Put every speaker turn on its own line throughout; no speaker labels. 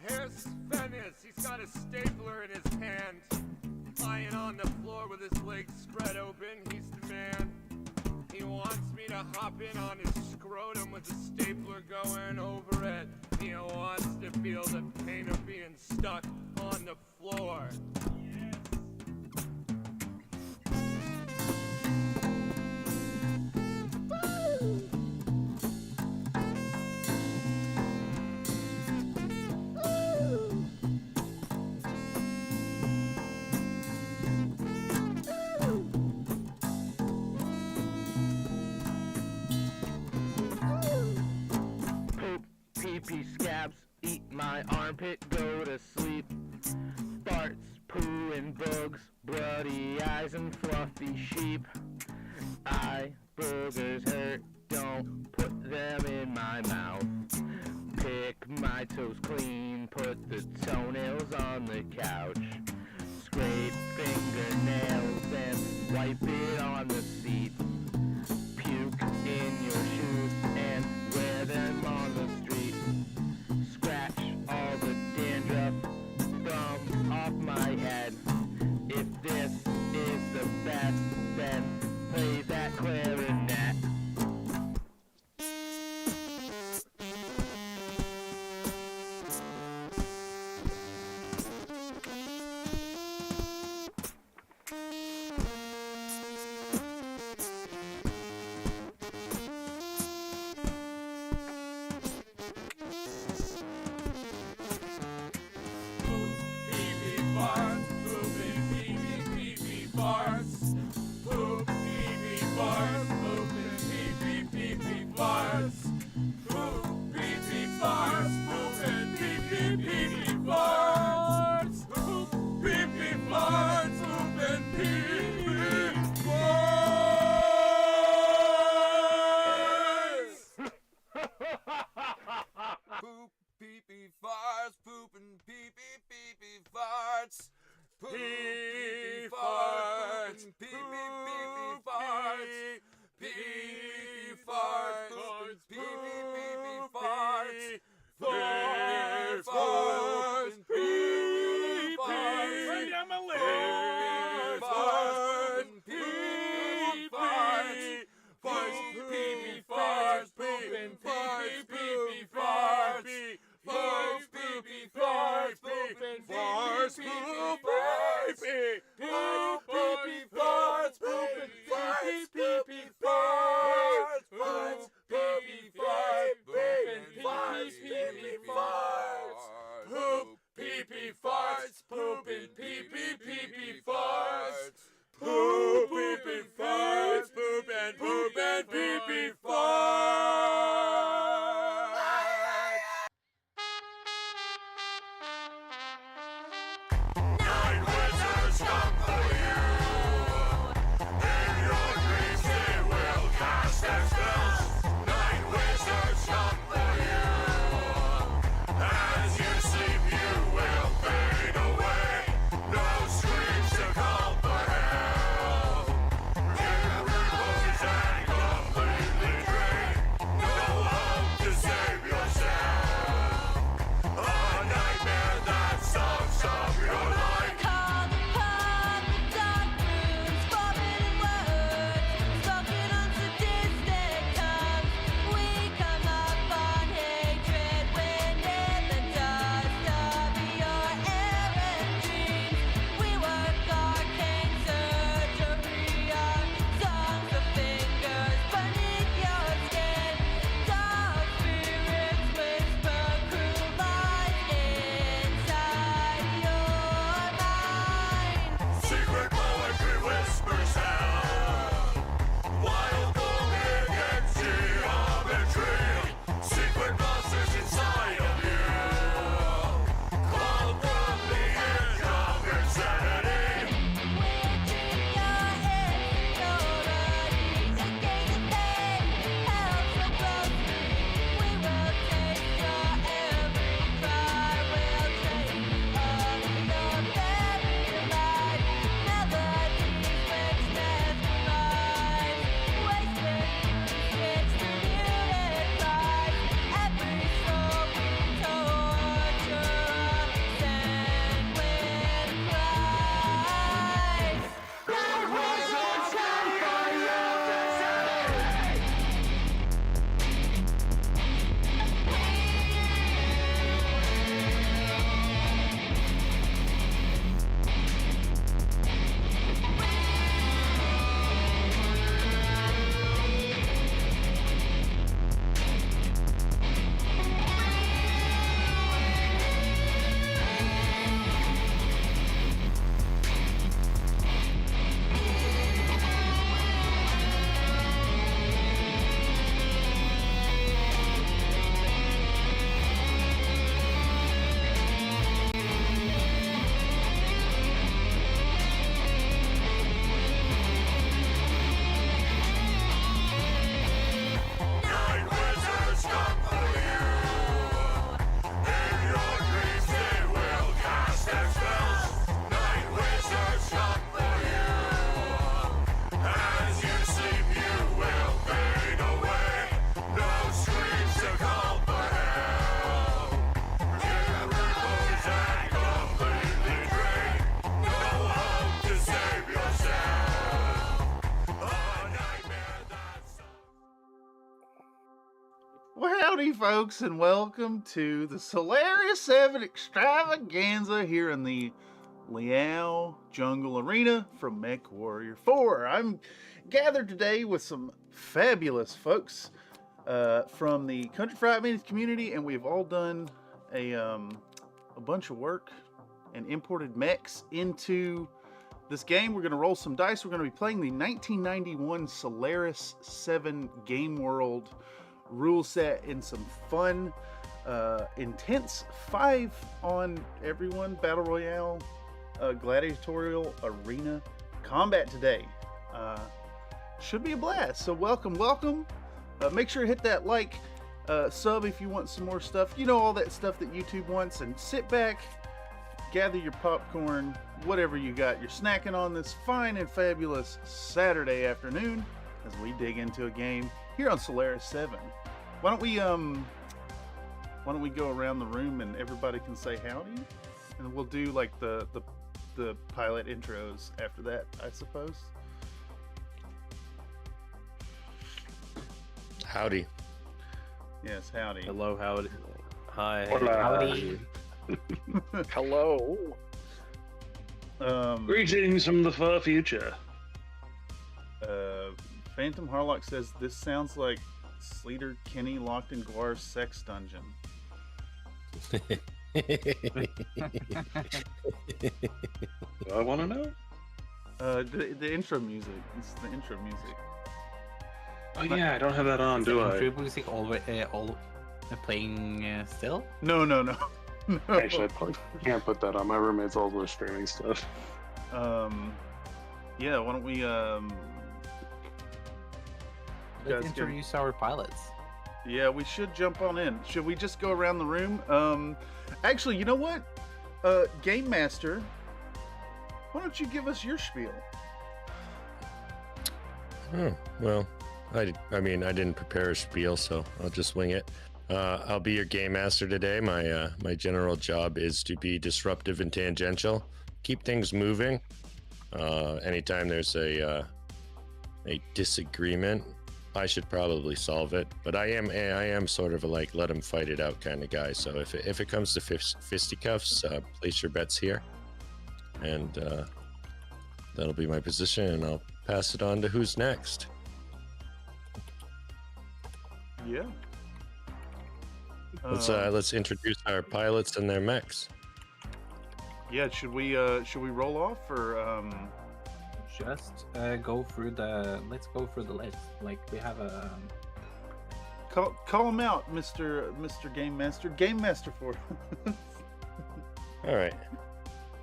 Here's Venice, he's got a stapler in his hand. Lying on the floor with his legs spread open, he's the man. He wants me to hop in on his scrotum with the stapler going over it. He wants to feel the pain of being stuck on the floor.
Pee scabs, eat my armpit, go to sleep. Farts, poo and bugs, bloody eyes and fluffy sheep. Boogers hurt, don't put them in my mouth. Pick my toes clean, put the toenails on the couch. Scrape fingernails and wipe it on the seat. Puke in your shoes and wear them on the street. Scratch all the dandruff from off my head. If this is the best, then play that clarinet.
Completely Howdy, folks, and welcome to the Solaris VII Extravaganza here in the Liao Jungle Arena from MechWarrior 4. I'm gathered today with some fabulous folks from the Country Fried Minis community, and we've all done a bunch of work and imported mechs into this game. We're going to roll some dice. We're going to be playing the 1991 Solaris VII Game World rule set in some fun, intense 5 on everyone battle royale, gladiatorial arena combat today. Should be a blast. So welcome. Make sure to hit that like, sub if you want some more stuff. You know, all that stuff that YouTube wants. And sit back, gather your popcorn, whatever you got you're snacking on this fine and fabulous Saturday afternoon as we dig into a game here on Solaris 7. Why don't we go around the room and everybody can say howdy, and we'll do like the pilot intros after that, I suppose.
Howdy.
Yes, howdy.
Hello, howdy. Hi.
Hola.
Howdy.
Hello.
Um,
Greetings from the far future.
Phantom Harlock says this sounds like Sleater Kenny locked in Guar's sex dungeon.
Do I want to know?
The intro music. It's the intro music.
Oh yeah, I don't have that on, do I?
Intro music all playing still?
No. No.
Actually, I probably can't put that on. My roommate's also streaming stuff.
Yeah, why don't we
Let's introduce our pilots.
Yeah, we should jump on in. Should we just go around the room? Actually, you know what? Game Master, why don't you give us your spiel?
Oh, well, I mean, I didn't prepare a spiel, so I'll just wing it. I'll be your game master today. My general job is to be disruptive and tangential, keep things moving. Anytime there's a disagreement, I should probably solve it. But I am sort of a like let them fight it out kind of guy. So if it comes to fisticuffs, place your bets here, and that'll be my position, and I'll pass it on to who's next.
Yeah.
Let's introduce our pilots and their mechs.
Yeah, should we roll off or
Just go through the. Let's go through the list. Like we have a.
call him out, Mr. Game Master. Game Master for.
All right.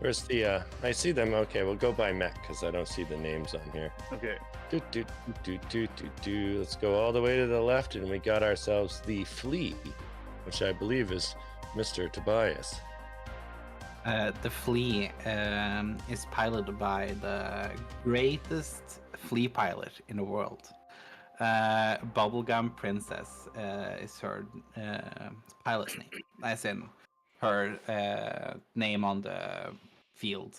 Where's the? I see them. Okay, we'll go by mech because I don't see the names on here.
Okay.
Let's go all the way to the left, and we got ourselves the Flea, which I believe is Mr. Tobias.
The Flea is piloted by the greatest flea pilot in the world. Bubblegum Princess is her pilot's name, as in her name on the field.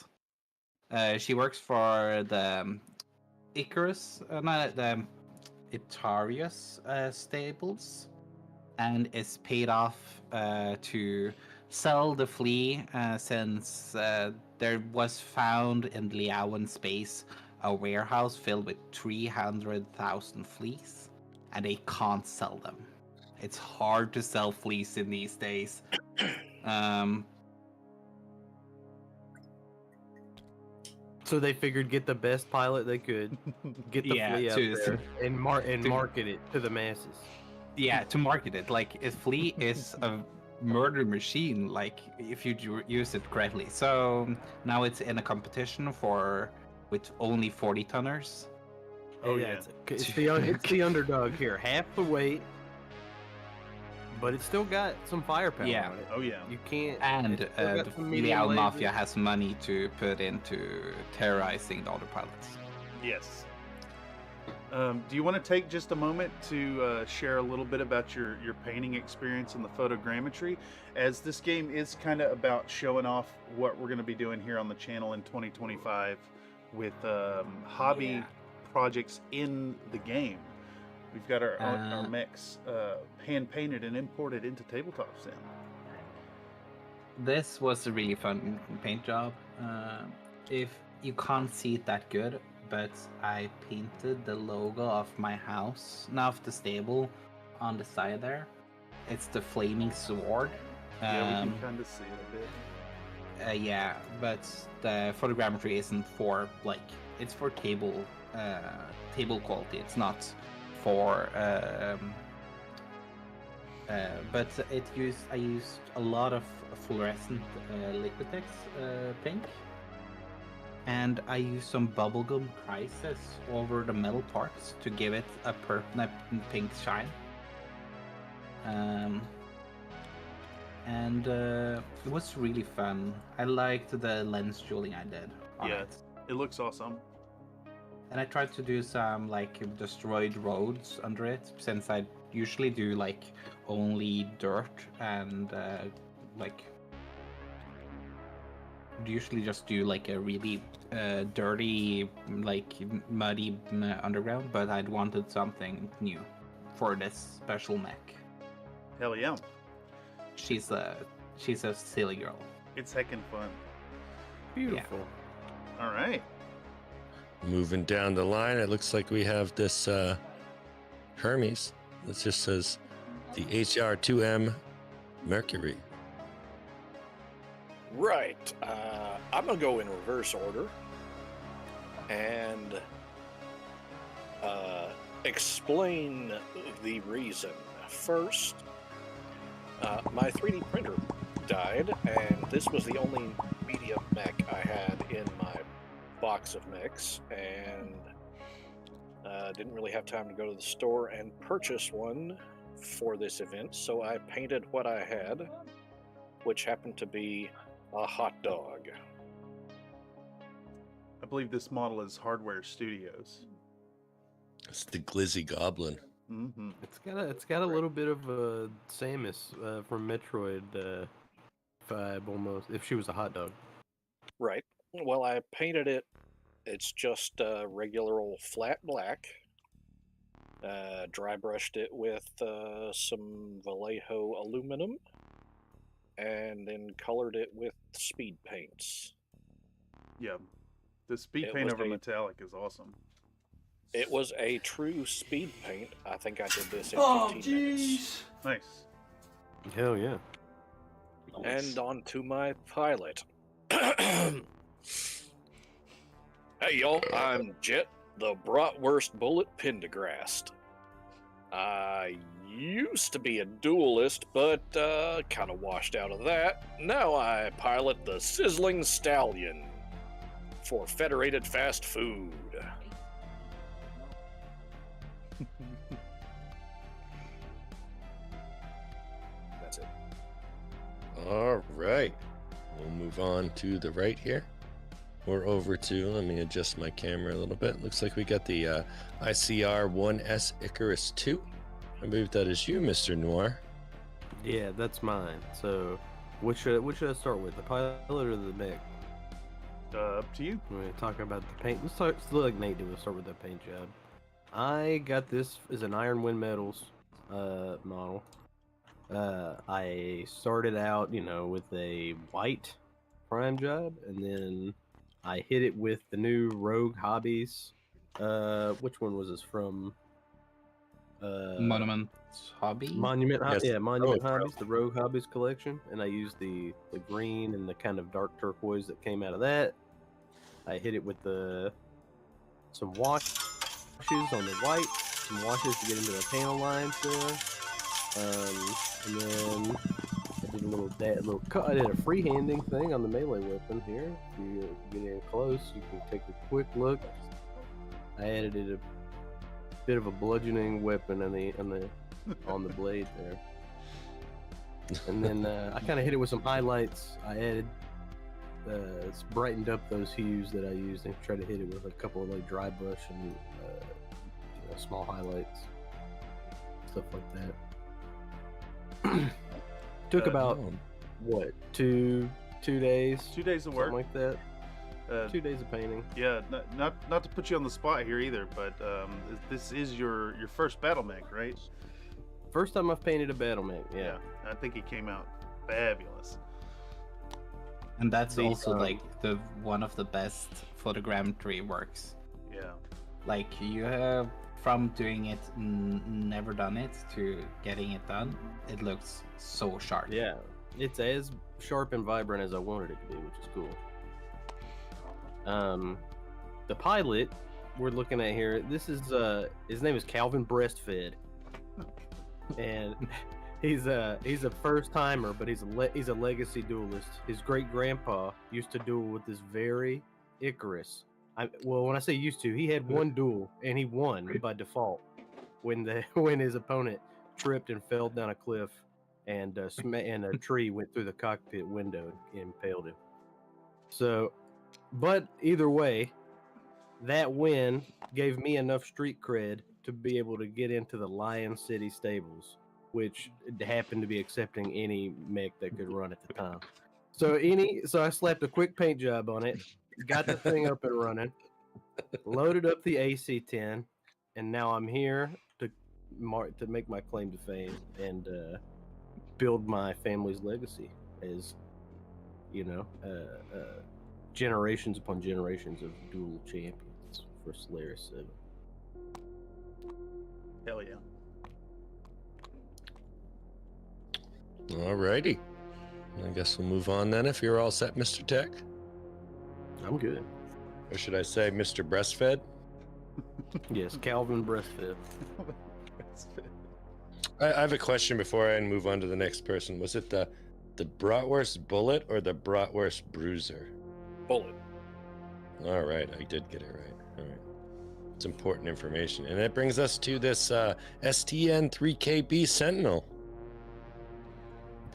She works for the the Itarius stables, and is paid off to sell the flea since there was found in Liaoan space a warehouse filled with 300,000 fleas, and they can't sell them. It's hard to sell fleas in these days.
So they figured get the best pilot they could, get the flea out there, and market it to the masses.
Yeah, to market it. Like, a flea is a murder machine, like, if you use it correctly. So now it's in a competition with only 40 tonners.
Oh yeah, it's the underdog here, half the weight, but it's still got some firepower on it.
Oh yeah.
You can't.
And the Liao Mafia has money to put into terrorizing the other pilots.
Yes. Do you want to take just a moment to share a little bit about your painting experience and the photogrammetry, as this game is kind of about showing off what we're going to be doing here on the channel in 2025 with hobby projects in the game. We've got our mechs hand painted and imported into tabletop sim.
This was a really fun paint job. If you can't see it that good, but I painted the logo of my house, now of the stable, on the side there. It's the flaming sword.
Yeah, we can kind of see it a bit.
Yeah, but the photogrammetry isn't for it's for table quality. It's not for but I used a lot of fluorescent liquitex pink, and I used some bubblegum crisis over the metal parts to give it a pink shine. And it was really fun. I liked the lens jewelling I did on it.
It looks awesome.
And I tried to do some destroyed roads under it, since I usually do only dirt and usually just do a really dirty muddy underground, but I'd wanted something new for this special mech.
Hell yeah.
She's a silly girl.
It's heckin' fun.
Beautiful.
Yeah. All right.
Moving down the line, it looks like we have this Hermes that just says the HR2M Mercury.
Right. I'm going to go in reverse order and explain the reason. First, my 3D printer died, and this was the only medium mech I had in my box of mechs, and didn't really have time to go to the store and purchase one for this event, so I painted what I had, which happened to be a hot dog.
I believe this model is Hardware Studios.
It's the Glizzy Goblin.
Mm-hmm.
It's got a little bit of Samus from Metroid vibe almost. If she was a hot dog.
Right. Well, I painted it. It's just regular old flat black. Dry brushed it with some Vallejo aluminum, and then colored it with speed paints.
Yeah, the speed paint over metallic is awesome.
It was a true speed paint. I think I did this in 15 minutes.
Nice.
Hell yeah.
And on to my pilot. Hey y'all, I'm Jet, the Bratwurst Bullet Pendergrast. I used to be a duelist, but kind of washed out of that. Now I pilot the Sizzling Stallion for Federated Fast Food. That's it.
All right. We'll move on to the right here. We're over to, let me adjust my camera a little bit. Looks like we got the ICR-1S Icarus 2. I believe that is you, Mr. Noir.
Yeah, that's mine. So, which should I start with, the pilot or the mech?
Up to you.
We're going to talk about the paint. Let's like Nate did. We'll start with the paint job. I got this as an Iron Wind Metals model. I started out, with a white prime job, and then I hit it with the new Rogue Hobbies. Which one was this from?
Monument Hobby?
Monument,
Yes.
yeah, Monument
Rogue
Hobbies, the Rogue Hobbies collection, and I used the green and the kind of dark turquoise that came out of that. I hit it with some washes on the white, some washes to get into the panel lines there, and then I did I did a freehanding thing on the melee weapon here. If you get in close, you can take a quick look. I added a bit of a bludgeoning weapon on the blade there, and then I kind of hit it with some highlights. I added it's brightened up those hues that I used and tried to hit it with a couple of dry brush and small highlights, stuff like that. Took about what 2 days.
2 days of work.
Something like that. 2 days of painting.
Yeah, not to put you on the spot here either, but this is your first battle mech, right?
First time I've painted a battle mech. Yeah.
I think it came out fabulous.
And that's also like the one of the best photogrammetry works.
Yeah.
Like you have from doing it never done it to getting it done, it looks so sharp.
Yeah, it's as sharp and vibrant as I wanted it to be, which is cool. The pilot we're looking at here, this is his name is Calvin Breastfed, and he's a first timer, but he's a legacy duelist. His great grandpa used to duel with this very Icarus. Well, when I say used to, he had one duel and he won by default when his opponent tripped and fell down a cliff and a tree went through the cockpit window and impaled him. So, but either way, that win gave me enough street cred to be able to get into the Lion City stables, which happened to be accepting any mech that could run at the time. So I slapped a quick paint job on it, got the thing up and running, loaded up the AC-10, and now I'm here to make my claim to fame and build my family's legacy as, generations upon generations of dual champions for Solaris 7.
Hell yeah.
Alrighty. I guess we'll move on then if you're all set, Mr. Tech.
I'm good.
Or should I say Mr. Breastfed?
Yes, Calvin Breastfed.
I have a question before I move on to the next person. Was it the Bratwurst Bullet or the Bratwurst Bruiser?
Bullet.
All right, I did get it right. All right. It's important information. And that brings us to this STN 3KB Sentinel.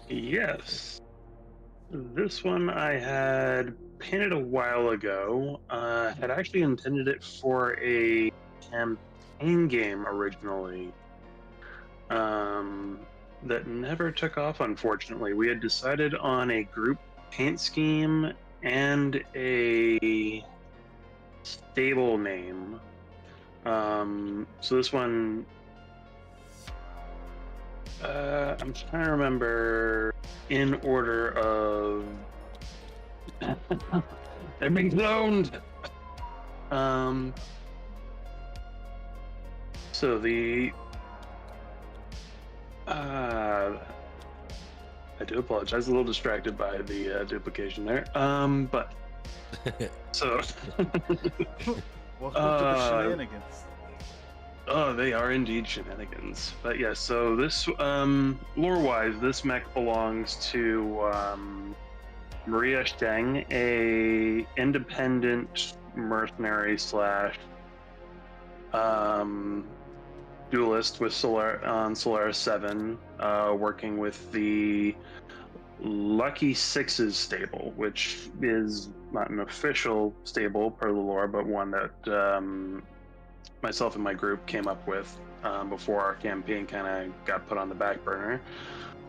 Yes. This one I had painted a while ago. Had actually intended it for a campaign game originally. That never took off, unfortunately. We had decided on a group paint scheme and a stable name. So this one, I'm trying to remember in order of they're being cloned. So the I do apologize, a little distracted by the duplication there. But so
Welcome to the shenanigans.
Oh, they are indeed shenanigans. But yeah, so this lore-wise, this mech belongs to Maria Steng, a independent mercenary slash duelist with Solaris 7, working with the Lucky Sixes stable, which is not an official stable per the lore, but one that myself and my group came up with before our campaign kind of got put on the back burner,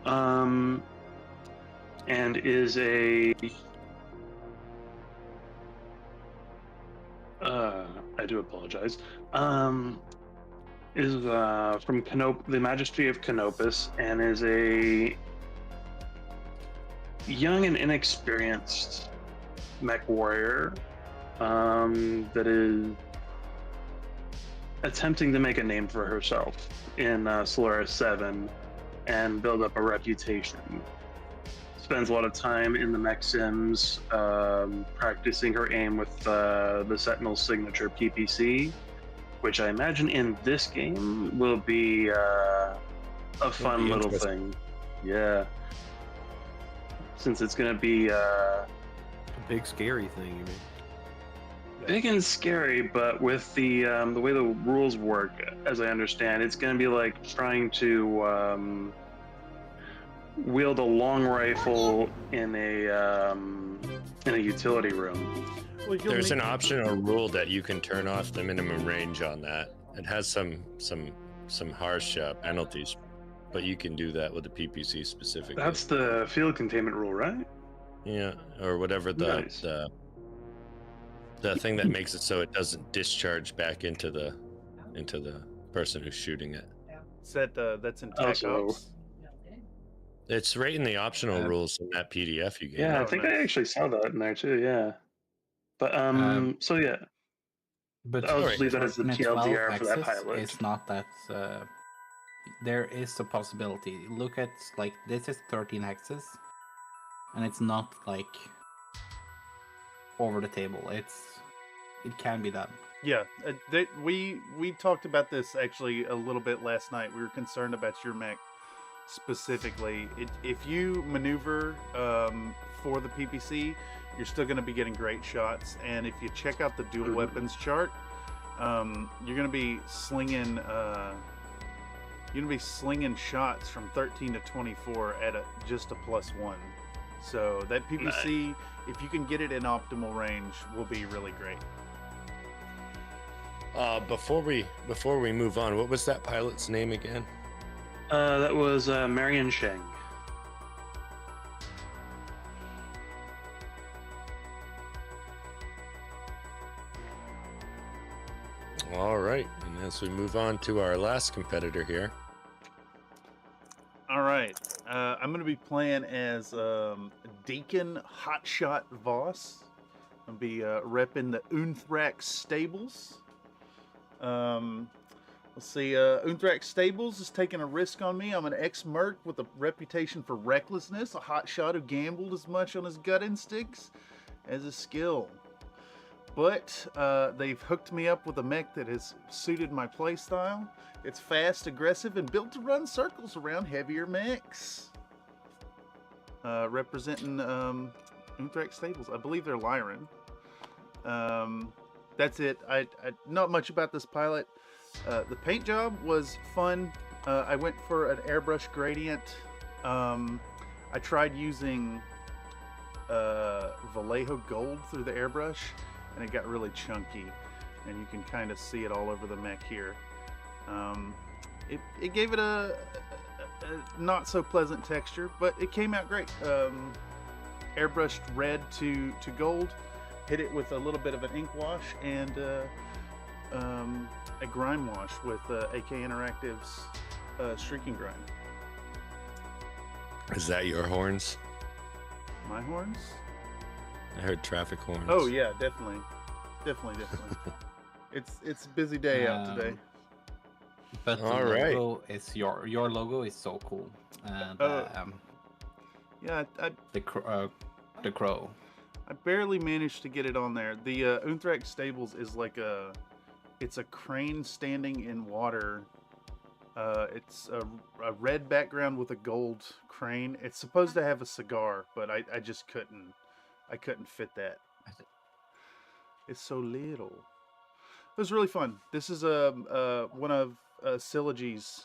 and is a I do apologize. Is from the Magistry of Canopus, and is a young and inexperienced mech warrior that is attempting to make a name for herself in Solaris 7 and build up a reputation. Spends a lot of time in the mech sims, practicing her aim with the Sentinel signature PPC, which I imagine in this game will be a fun little thing. Yeah. Since it's going to be
a big scary thing, you mean?
Big and scary, but with the way the rules work, as I understand, it's going to be like trying to wield a long rifle in a utility room.
There's an optional rule that you can turn off the minimum range on that. It has some harsh penalties, but you can do that with the PPC specifically.
That's the field containment rule, right?
Yeah, or whatever
Nice.
The thing that makes it so it doesn't discharge back into the person who's shooting it.
Is that that's in Tech
Also-
Ops?
It's right in the optional rules in that PDF you gave.
Yeah,
me.
I think
nice.
I actually saw that in there too. Yeah, but so yeah,
But
I'll
Alright.
just leave that as the
working at 12
TLDR for that
axis
pilot.
is not that. There is a possibility. Look at like this is 13 hexes, and it's not like over the table. It can be done.
Yeah, we talked about this actually a little bit last night. We were concerned about your mech specifically. If you maneuver for the PPC, you're still going to be getting great shots. And if you check out the dual weapons chart, you're going to be slinging shots from 13 to 24 at just a +1. So that PPC, if you can get it in optimal range, will be really great.
Before we move on, what was that pilot's name again?
That was Marion Sheng.
All right, and as we move on to our last competitor here.
All right, I'm going to be playing as Deacon Hotshot Voss. I'll be repping the Unthrax Stables. Let's see, Unthrax Stables is taking a risk on me. I'm an ex-merc with a reputation for recklessness, a hotshot who gambled as much on his gut instincts as his skill. But they've hooked me up with a mech that has suited my playstyle. It's fast, aggressive, and built to run circles around heavier mechs. Representing Unthrax Stables. I believe they're Lyran. That's it. I not much about this pilot. The paint job was fun. I went for an airbrush gradient. I tried using Vallejo gold through the airbrush, and it got really chunky, and you can kind of see it all over the mech here. It gave it a not so pleasant texture, but it came out great. Airbrushed red to gold, hit it with a little bit of an ink wash and a grime wash with AK Interactive's streaking grime.
Is that your horns?
My horns?
I heard traffic horns.
Oh yeah, definitely. It's a busy day out today.
But the logo is your logo is so cool, and
Yeah,
the crow.
I barely managed to get it on there. The Unthrax Stables is like it's a crane standing in water. It's a red background with a gold crane. It's supposed to have a cigar, but I just couldn't fit that. It's so little. It was really fun. This is one of Syllogy's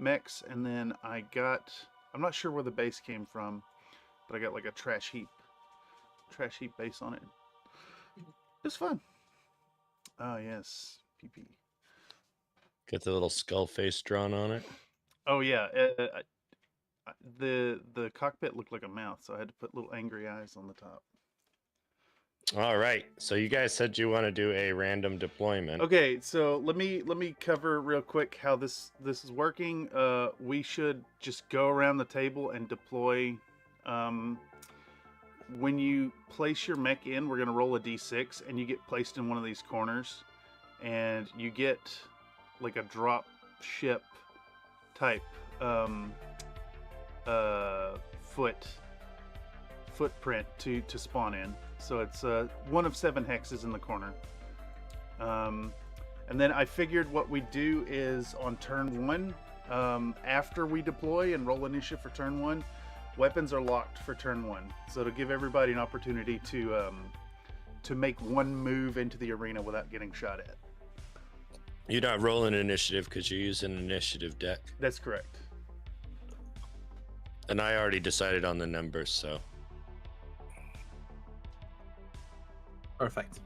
mechs, and then I'm not sure where the base came from, but I got like a trash heap base on it. It's fun. Oh yes, PP.
Get the little skull face drawn on it.
Oh yeah, the cockpit looked like a mouth, so I had to put little angry eyes on the top.
All right, so you guys said you want to do a random deployment.
Okay, so let me cover real quick how this is working. We should just go around the table and deploy. When you place your mech in, we're gonna roll a d6, and you get placed in one of these corners, and you get like a drop ship type footprint to spawn in. So it's one of 7 hexes in the corner. And then I figured what we do is on turn 1, after we deploy and roll initiative for turn 1, weapons are locked for turn 1. So to give everybody an opportunity to make one move into the arena without getting shot at.
You're not rolling initiative because you're using an initiative deck.
That's correct.
And I already decided on the numbers, so.
Perfect.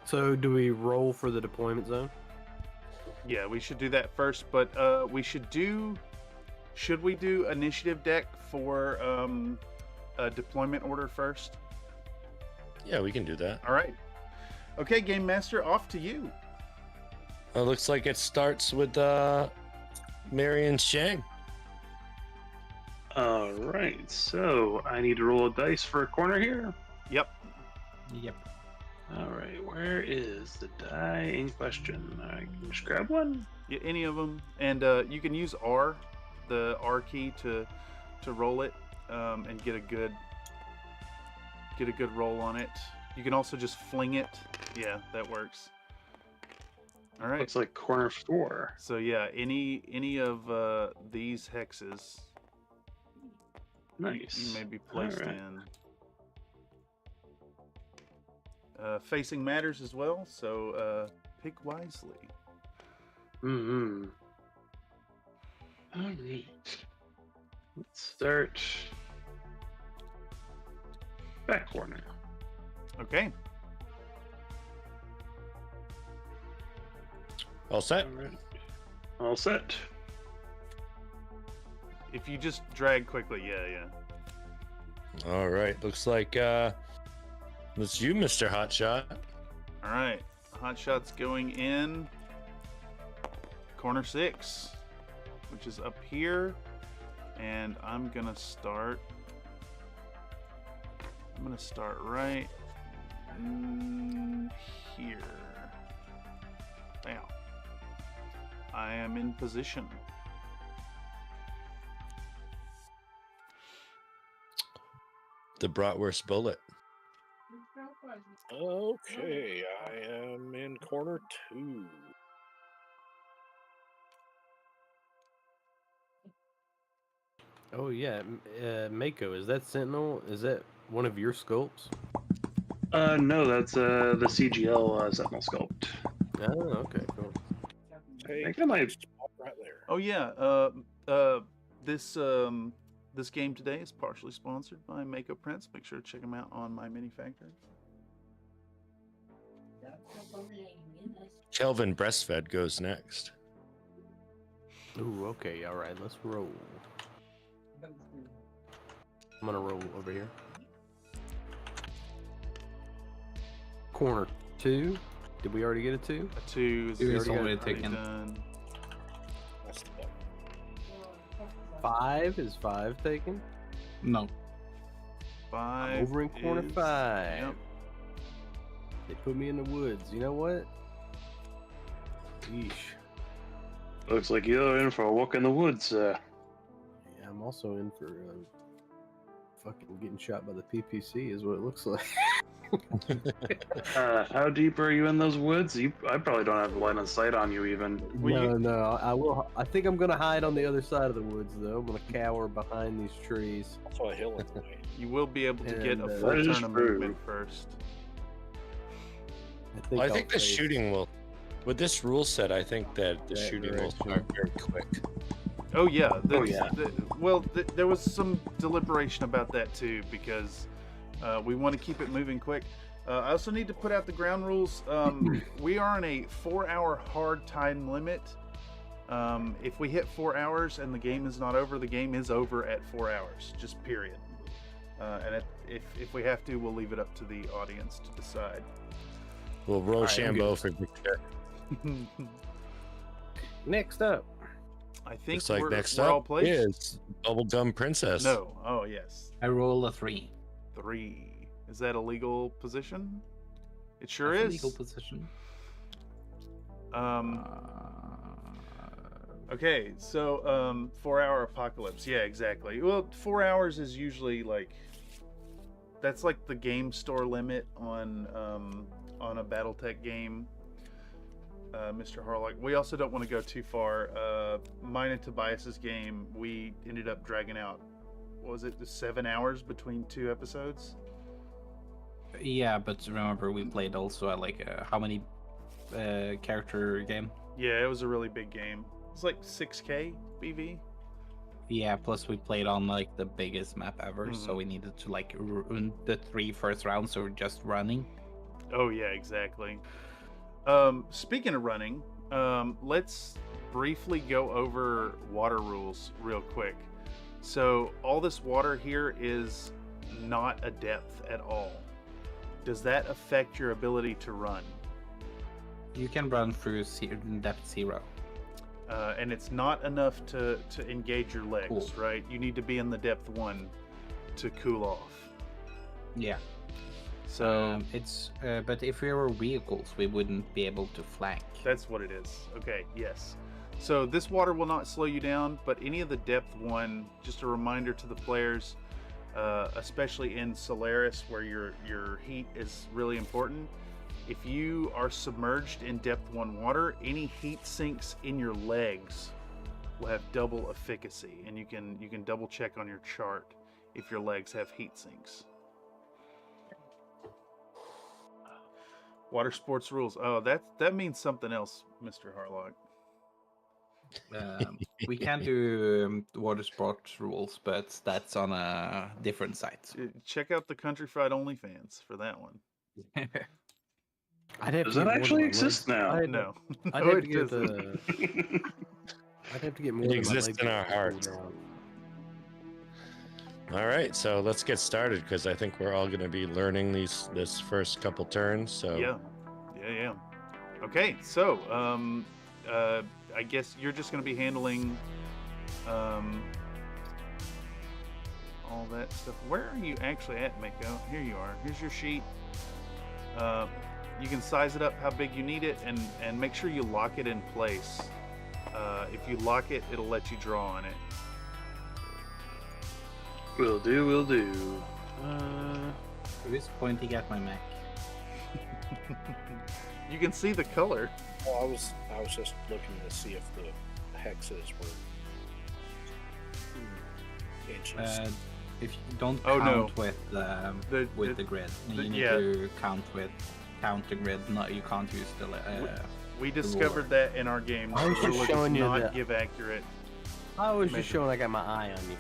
So do we roll for the deployment zone?
Yeah, we should do that first, but should we do initiative deck for deployment order first?
Yeah, we can do that.
All right. Okay, Game Master, off to you.
Looks like it starts with Marion Shang.
All right, so I need to roll a dice for a corner here.
Yep.
Yep.
All right, where is the die in question? I can just grab one.
Yeah, any of them, and you can use R, the R key to roll it, and get a good roll on it. You can also just fling it. Yeah, that works. All right.
Looks like corner 4.
So yeah, any of these hexes,
Nice.
you may be placed
All right.
in. Facing matters as well, so pick wisely.
Mm-hmm. All right. Let's start back corner.
Okay.
All set?
All right. All set.
If you just drag quickly, yeah.
All right. Looks like it's you, Mr. Hotshot.
All right. Hotshot's going in corner 6, which is up here, and I'm gonna start right here. Bam. I am in position.
The bratwurst bullet.
Okay, I am in corner 2.
Oh yeah, Mako, is that Sentinel? Is that one of your sculpts?
No, that's the CGL Sentinel sculpt.
Oh, okay, cool.
Hey,
I think I might.
spot right there.
Oh yeah. This game today is partially sponsored by Mako Prints. Make sure to check them out on My Mini Factory.
Kelvin Breastfed goes next.
Ooh, okay, all right, let's roll. I'm gonna roll over here. Corner 2. Did we already get a 2?
A 2 is
Two is
already
already taken.
done.
That's the button.
5 is 5 taken.
No.
5
I'm over in corner
is-
5.
Yep.
They put me in the woods. You know what? Yeesh.
Looks like you're in for a walk in the woods.
Yeah, I'm also in for fucking getting shot by the PPC is what it looks like.
How deep are you in those woods? I probably don't have line of sight on you even.
Well,
No, I will. I think I'm gonna hide on the other side of the woods though. I'm gonna cower behind these trees.
Also a hill in the way.
You will be able to get
And,
a
that
full
is
turn of
true.
movement first.
I
I'll
think the
face-
shooting will. With this rule set, I think that the
That
shooting will
direction.
start very quick.
Oh yeah.
Oh, yeah.
There was some deliberation about that too, because we want to keep it moving quick. I also need to put out the ground rules. We are on a 4-hour hard time limit. If we hit 4 hours and the game is not over, the game is over at 4 hours, just period. And if we have to, we'll leave it up to the audience to decide.
We'll
All
roll
right, I'm
Shambo for Victor.
Next up.
I think
Looks like
we're
next
all
up
placed.
is Bubblegum Princess.
No. Oh yes.
I roll a 3.
3. Is that a legal position? It sure
That's a
is.
legal position.
Okay, so 4-hour apocalypse. Yeah, exactly. Well, 4 hours is usually like that's like the game store limit on a BattleTech game. Mr. Harlock. We also don't want to go too far. Mine and Tobias's game, we ended up dragging out. What was it 7 hours between 2 episodes?
Yeah, but remember we played also at like how many character game?
Yeah, it was a really big game. It's like 6K BV.
Yeah, plus we played on like the biggest map ever, so we needed to like run the 3 first rounds, so we're just running.
Oh yeah, exactly. Speaking of running, let's briefly go over water rules real quick. So all this water here is not a depth at all, does that affect your ability to run?
You can run through depth 0.
And it's not enough to engage your legs,
Cool.
right? You need to be in the depth 1 to cool off.
Yeah.
So
It's but if we were vehicles, we wouldn't be able to flank.
that's what it is. Okay, yes. So this water will not slow you down, but any of the depth 1, just a reminder to the players, especially in Solaris where your heat is really important. If you are submerged in depth 1 water, any heat sinks in your legs will have double efficacy, and you can double check on your chart if your legs have heat sinks. Water sports rules. Oh, that means something else, Mr. Harlock.
We can do water sports rules, but that's on a different site.
Check out the Country Fried OnlyFans for that one.
I'd have
Does
to
that
get more
actually
than my
exist now?
legs.
No,
I'd
no,
have
it
to get
doesn't.
I'd have to get more.
It
than my
exists
legs
in
to
our
cool
hearts.
down.
All right, so let's get started because I think we're all going to be learning this first couple turns. So
Yeah. Okay, so I guess you're just going to be handling all that stuff. Where are you actually at, Mako? Here you are. Here's your sheet. You can size it up how big you need it, and make sure you lock it in place. If you lock it, it'll let you draw on it.
Will do.
Who is pointing at my Mac?
You can see the color.
Well, I was just looking to see if the hexes were inches.
If you don't
Oh, no.
count with the grid, you need
yeah.
to count the grid. No, you can't use the.
We discovered that in our game.
I was
The
just
rule does
showing you
not
that-
give accurate.
I was
Measure.
just showing I got my eye on you.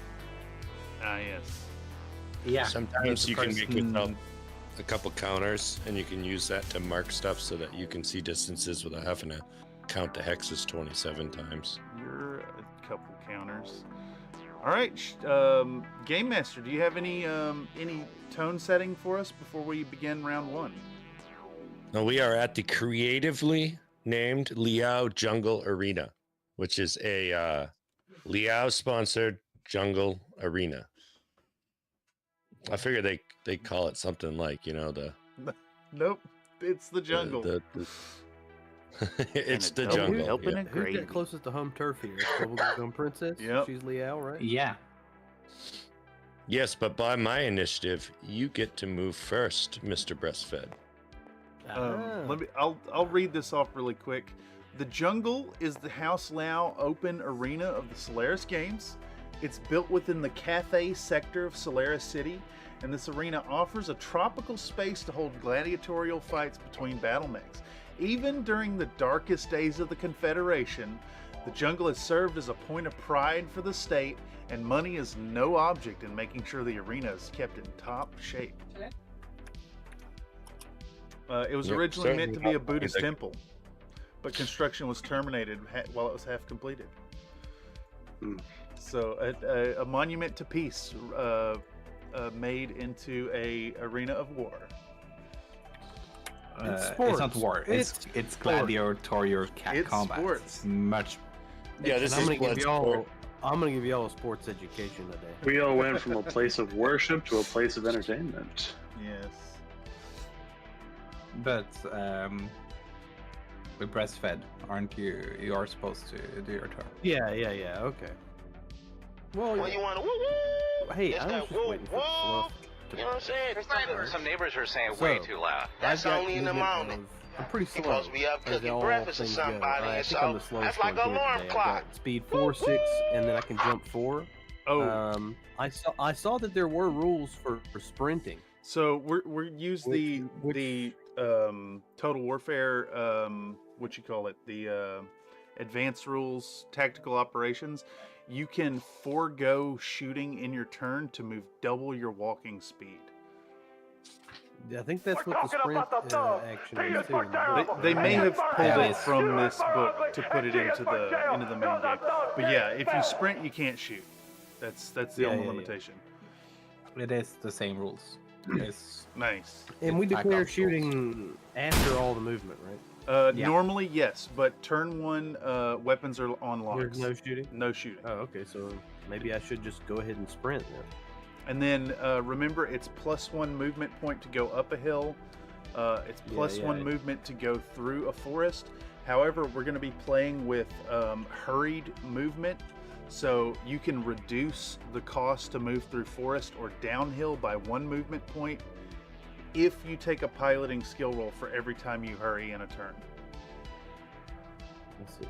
Ah, yes.
Yeah.
sometimes
the
you can make
person-
yourself a couple counters, and you can use that to mark stuff so that you can see distances without having to count the hexes 27 times.
You're a couple counters. All right, Game Master, do you have any tone setting for us before we begin round 1?
Now we are at the creatively named Liao Jungle Arena, which is a Liao-sponsored jungle arena. I figure they call it something like, the
Nope, it's the jungle.
it's the
double
jungle.
helping
yeah.
it.
Who's
Gravy.
got closest to home turf here? Bubblegum Princess.
Yep.
She's Liao, right?
Yeah.
Yes, but by my initiative, you get to move first, Mr. Breastfed.
I'll read this off really quick. The jungle is the House Lao open arena of the Solaris games. It's built within the Cathay sector of Solaris City, and this arena offers a tropical space to hold gladiatorial fights between battle mechs. Even during the darkest days of the Confederation, the jungle has served as a point of pride for the state, and money is no object in making sure the arena is kept in top shape. It was
Yep,
originally meant to be a
certainly.
Buddhist temple, but construction was terminated while it was half completed. So a monument to peace made into a arena of war.
It's not war. It's gladiatorial
It's
combat.
sports.
It's much.
Yeah, this
And
is
I'm gonna give y'all.
Bloodsport.
I'm gonna give y'all a sports education today.
We all went from a place of worship to a place of entertainment.
Yes.
But with breastfed, aren't you? You are supposed to do your turn.
Yeah. Okay. Well,
Well, you want to woo woo?
hey,
It's
I was
that
just
woo
waiting for
woo.
the fluff.
You know what I'm saying?
Some neighbors are saying way
So,
too loud.
That's
I've got
only in the
movement
morning.
of- I'm pretty
You
slow.
supposed to be up
as
cooking
all
breakfast or
things go.
somebody,
I
and
think I'm
so
the slowest
that's like
one
an
here
alarm
today. I've
clock.
got speed 4, 6, and then I can jump 4.
Oh,
I saw that there were rules for sprinting.
so we're use the
Which-
Total Warfare what you call it, the advanced rules tactical operations. You can forego shooting in your turn to move double your walking speed.
I think that's what the sprint action is too.
They may have pulled
Yeah,
it
it's-
from this book to put it into the main game. But yeah, if you sprint, you can't shoot. That's the
Yeah,
only
yeah, yeah.
limitation.
It is the same rules. It's
Nice.
And we
Attack
declare
off
shooting after all the movement, right?
Yeah.
Normally, yes, but turn 1 weapons are on locks.
There's no shooting?
No shooting.
Oh, okay. So maybe I should just go ahead and sprint then.
And then remember, it's +1 movement point to go up a hill. It's +1 movement to go through a forest. However, we're going to be playing with hurried movement, so you can reduce the cost to move through forest or downhill by 1 movement point if you take a piloting skill roll for every time you hurry in a turn.
Let's see.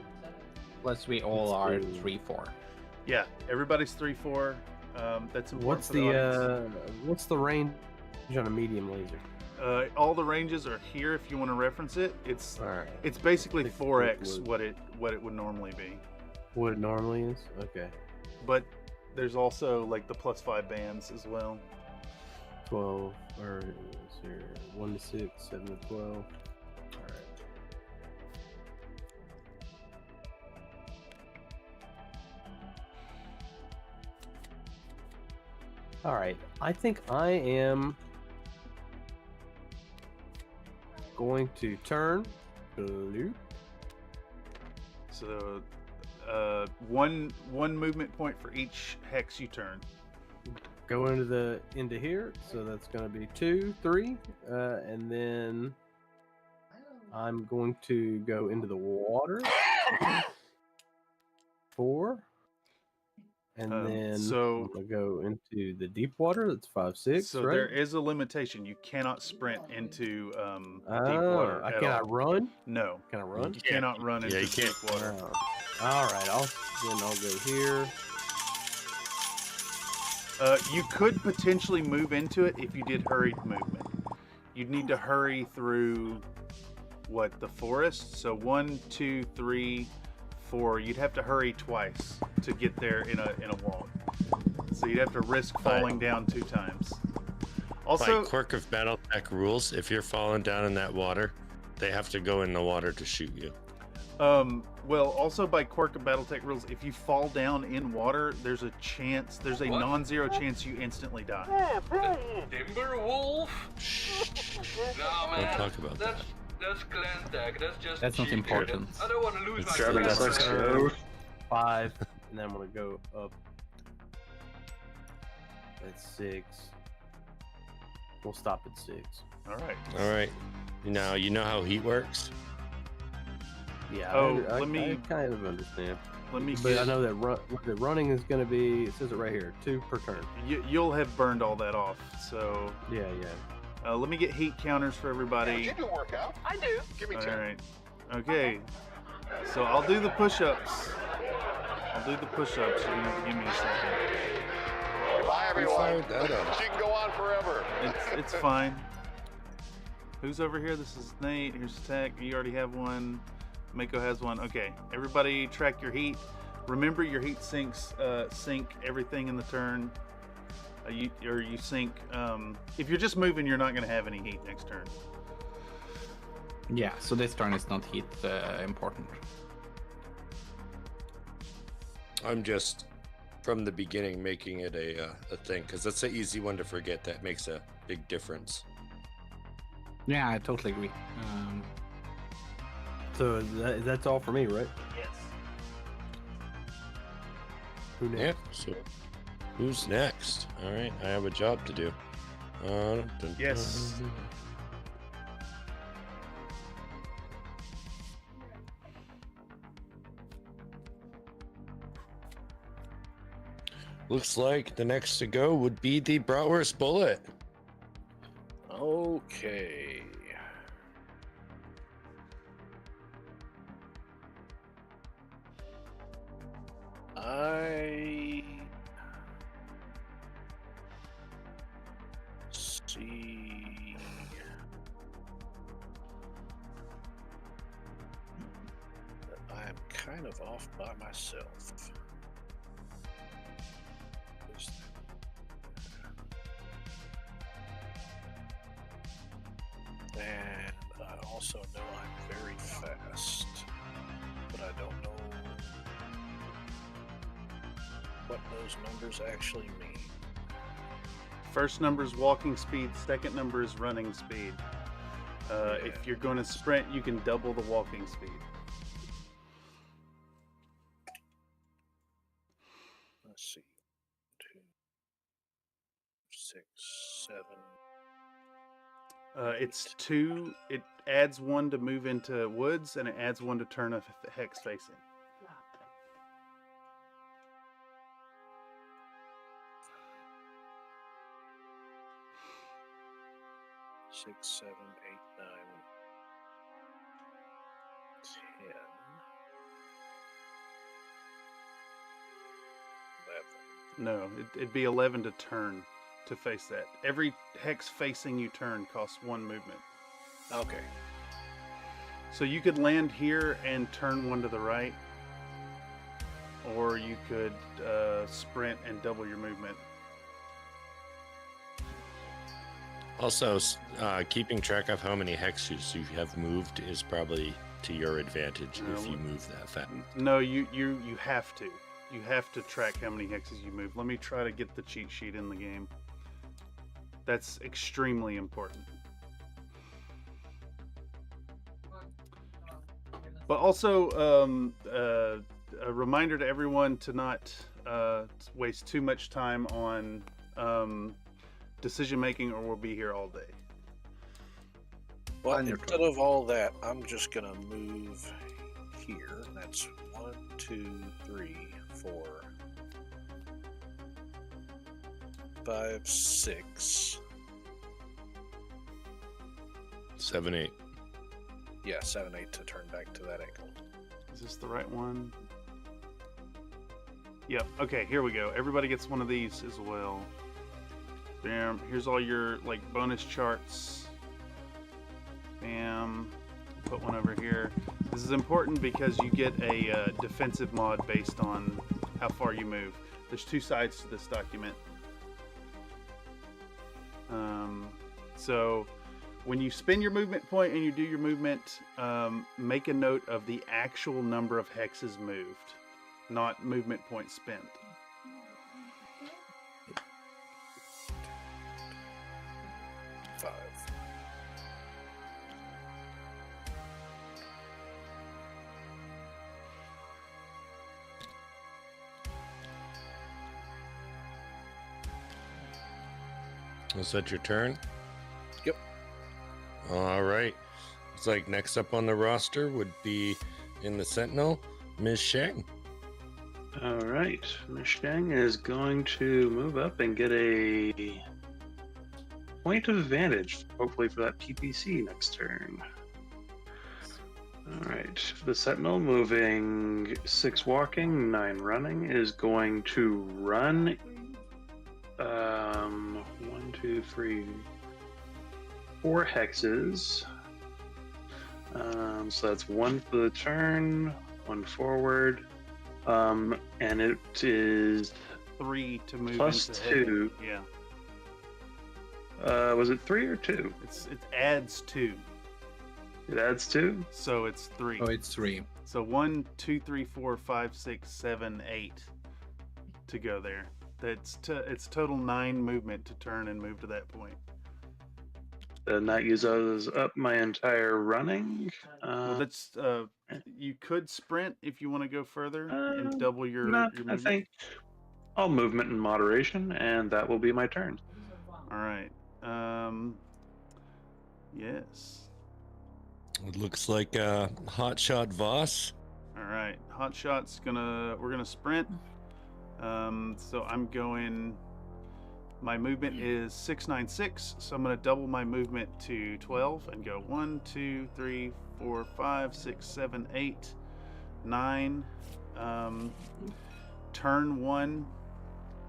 plus we all are 3-4.
Yeah, everybody's 3-4. That's important.
What's
for the audience.
what's the range on a medium laser?
All the ranges are here if you want to reference it. It's
All right.
it's basically
6
4x
would-
what it would normally be.
What it normally is? Okay.
But there's also like the +5 bands as well.
12 or is there 1 to 6, 7 to 12. All right. All right. I think I am going to turn blue.
So one movement point for each hex you turn.
Go into here, so that's going to be 2, 3, and then I'm going to go into the water. 4, and then
so-
I'm going to go into the deep water. That's 5, 6.
So
right?
there is a limitation. You cannot sprint into deep
Oh,
water.
I
at
cannot
all.
run.
No,
Can I run?
you cannot run into
you
deep
can't.
water.
Oh. All right. I'll go here.
You could potentially move into it if you did hurried movement. You'd need to hurry through the forest. So 1, 2, 3, 4. You'd have to hurry twice to get there in a walk. So you'd have to risk falling down 2 times. Also,
By quirk of battletech rules, if you're falling down in that water, they have to go in the water to shoot you.
well, also by quirk of BattleTech rules, if you fall down in water, there's a non-zero chance you instantly die.
Timberwolf? Nah, man.
Don't talk about that.
That's clan tag. That's just
That's not
cheating.
important.
I don't want to lose my
Grabbing
clan.
sucks.
So, 5, and then I'm going to go up. That's 6. We'll stop at 6.
All right.
All right. Now you know how heat works.
Yeah.
Oh,
I
let me-
kind of understand.
Let me
But I
get.
know that what the running is going to be. It says it right here, 2 per turn.
You'll have burned all that off. So
Yeah.
let me get heat counters for everybody.
You do work out. I do. Give me
All
10.
right. Okay. So I'll do the push-ups. You're gonna have to give me a second.
Bye, everyone.
fired that up?
She can go on forever.
It's fine. Who's over here? This is Nate. Here's Tech. You already have one. Mako has one. Okay. Everybody track your heat. Remember your heat sinks sync everything in the turn. You sync. If you're just moving, you're not going to have any heat next turn.
Yeah, so this turn is not heat important.
I'm just from the beginning making it a thing because that's an easy one to forget. That makes a big difference.
Yeah, I totally agree.
So that's all for me, right?
Yes.
Who next?
Yeah. So who's next? All right, I have a job to do.
Yes.
Looks like the next to go would be the bratwurst bullet.
Okay. I see. That I am kind of off by myself. Is that- And I also know I'm very fast, but I don't know what those numbers actually mean.
First number is walking speed, second number is running speed. If you're going to sprint, you can double the walking speed.
Let's see. 2, 6, 7.
It's 2. It adds 1 to move into woods, and it adds 1 to turn a hex facing.
6, 7, 8, 9, 10, 11.
No, it'd be 11 to turn to face that. Every hex facing you turn costs 1 movement.
Okay.
So you could land here and turn 1 to the right, or you could sprint and double your movement.
Also, keeping track of how many hexes you have moved is probably to your advantage if you move that fast.
No, you have to. You have to track how many hexes you move. Let me try to get the cheat sheet in the game. That's extremely important. But also, a reminder to everyone to not waste too much time on decision making, or we'll be here all day.
Well, instead of all that, I'm just gonna move here. That's 1, 2, 3, 4, 5, 6.
7, 8.
Yeah, 7, 8 to turn back to that angle.
Is this the right one? Yep. Okay, here we go. Everybody gets one of these as well. Bam. Here's all your like bonus charts. Bam. Put one over here. This is important because you get a defensive mod based on how far you move. There's 2 sides to this document. So when you spend your movement point and you do your movement, make a note of the actual number of hexes moved, not movement points spent.
Was that your turn?
Yep.
All right. Looks like next up on the roster would be in the Sentinel, Ms. Shang.
All right, Miss Shang is going to move up and get a point of advantage, hopefully for that PPC next turn. All right, the Sentinel, moving 6 walking, 9 running, is going to run 1, 2, 3, 4 hexes. So that's 1 for the turn, 1 forward, and it is
3 to move
plus
into
2.
Yeah.
Was it 3 or 2?
It adds 2.
It adds 2?
So it's 3.
Oh, it's 3.
So 1, 2, 3, 4, 5, 6, 7, 8 to go there. It's total 9 movement to turn and move to that point.
And that uses up my entire running.
Well, that's you could sprint if you want to go further and double your movement.
I think I'll movement in moderation, and that will be my turn.
All right. Yes.
It looks like Hotshot Voss.
All right. Hotshot's we're gonna sprint. So I'm going. My movement is 6, 9, 6. So I'm gonna double my movement to 12 and go 1, 2, 3, 4, 5, 6, 7, 8, 9. Turn 1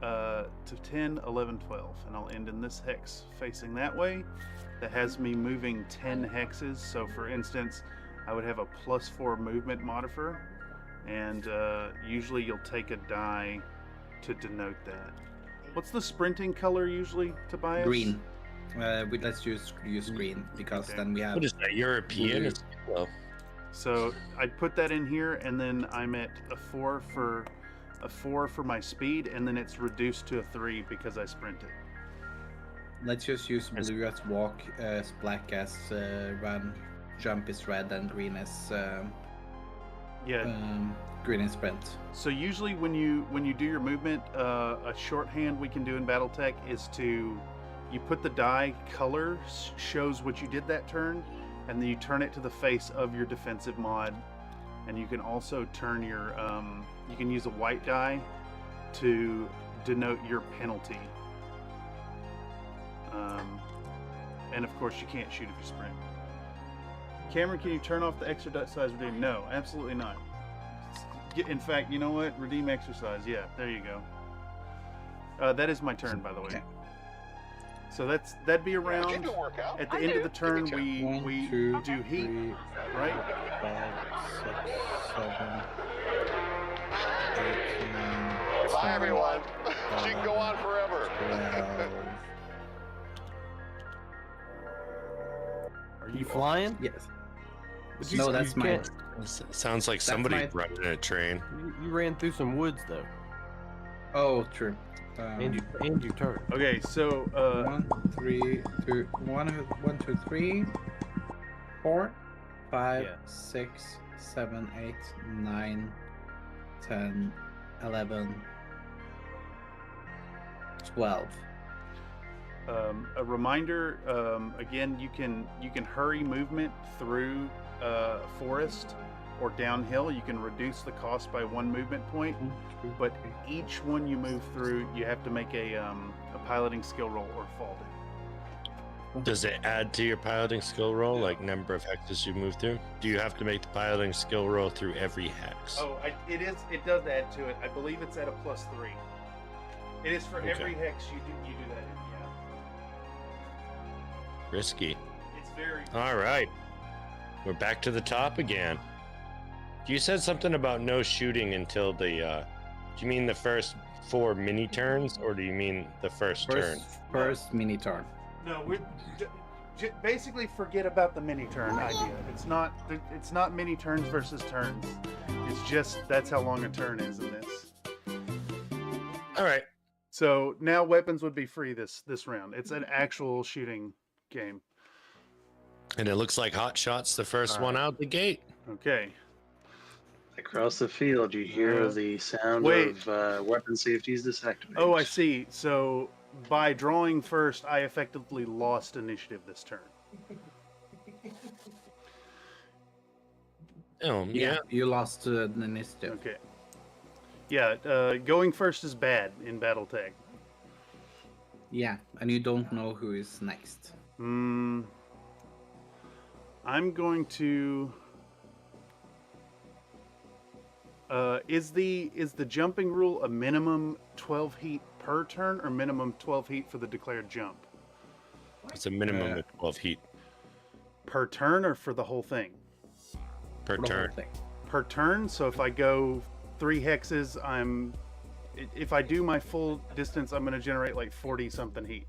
to 10, 11, 12, and I'll end in this hex facing that way. That has me moving 10 hexes. So for instance, I would have a +4 movement modifier, and usually you'll take a die to denote that. What's the sprinting color usually, Tobias?
Green. Let's use green because then we have.
What is that? European?
blue.
Well,
So I'd put that in here, and then I'm at a 4 for my speed, and then it's reduced to a 3 because I sprinted.
Let's just use blue as walk, as black as run, jump is red, and green is green is sprint.
So usually when you do your movement, a shorthand we can do in BattleTech is to you put the die color shows what you did that turn, and then you turn it to the face of your defensive mod, and you can also turn your you can use a white die to denote your penalty. And of course you can't shoot if you sprint. Cameron, can you turn off the exercise redeem? No, absolutely not. In fact, you know what? Redeem exercise. Yeah, there you go. That is my turn, by the way.
Okay.
So that'd be around.
Did you do a workout?
At the end of the turn,
Give me
we
two,
do heat,
3,
right?
5, 6, 7, 8, 9,
Bye, everyone.
10,
She can go on forever.
12.
Are
You flying?
Yes.
But you-
No,
you
that's my.
can't-
Sounds like somebody
my-
running a train.
You ran through some woods though,
Oh, true.
and you turned.
Okay, so
1, 3, 2, 1, 2, 3, 4, 5,
Yeah.
6, 7, 8, 9, 10, 11, 12.
a reminder. Again, you can hurry movement through forest or downhill. You can reduce the cost by 1 movement point. But each one you move through, you have to make a piloting skill roll or fall down.
Does it add to your piloting skill roll, like number of hexes you move through? Do you have to make the piloting skill roll through every hex?
Oh, it does add to it. I believe it's at a +3. It is for
Okay.
every hex you do that in. Yeah,
Risky.
it's very.
All right. We're back to the top again. You said something about no shooting until the. Do you mean the first 4 mini turns, or do you mean the first turn?
First mini turn.
No, we're basically forget about the mini turn idea. It's not mini turns versus turns. It's just that's how long a turn is in this.
All right.
So now weapons would be free this round. It's an actual shooting game.
And it looks like Hot Shot's the first one out the gate.
Okay.
Across the field, you hear the sound
Wait.
of weapon safeties disactivated.
Oh, I see. So by drawing first, I effectively lost initiative this turn.
Oh, yeah.
You lost the initiative.
Okay. Yeah, going first is bad in BattleTech.
Yeah, and you don't know who is next.
I'm going to. Is the jumping rule a minimum 12 heat per turn, or minimum 12 heat for the declared jump?
It's a minimum of 12 heat
Per turn, or for the whole thing?
per
For the whole
turn.
thing.
Per turn. So if I go 3 hexes, if I do my full distance, I'm going to generate like 40 something heat.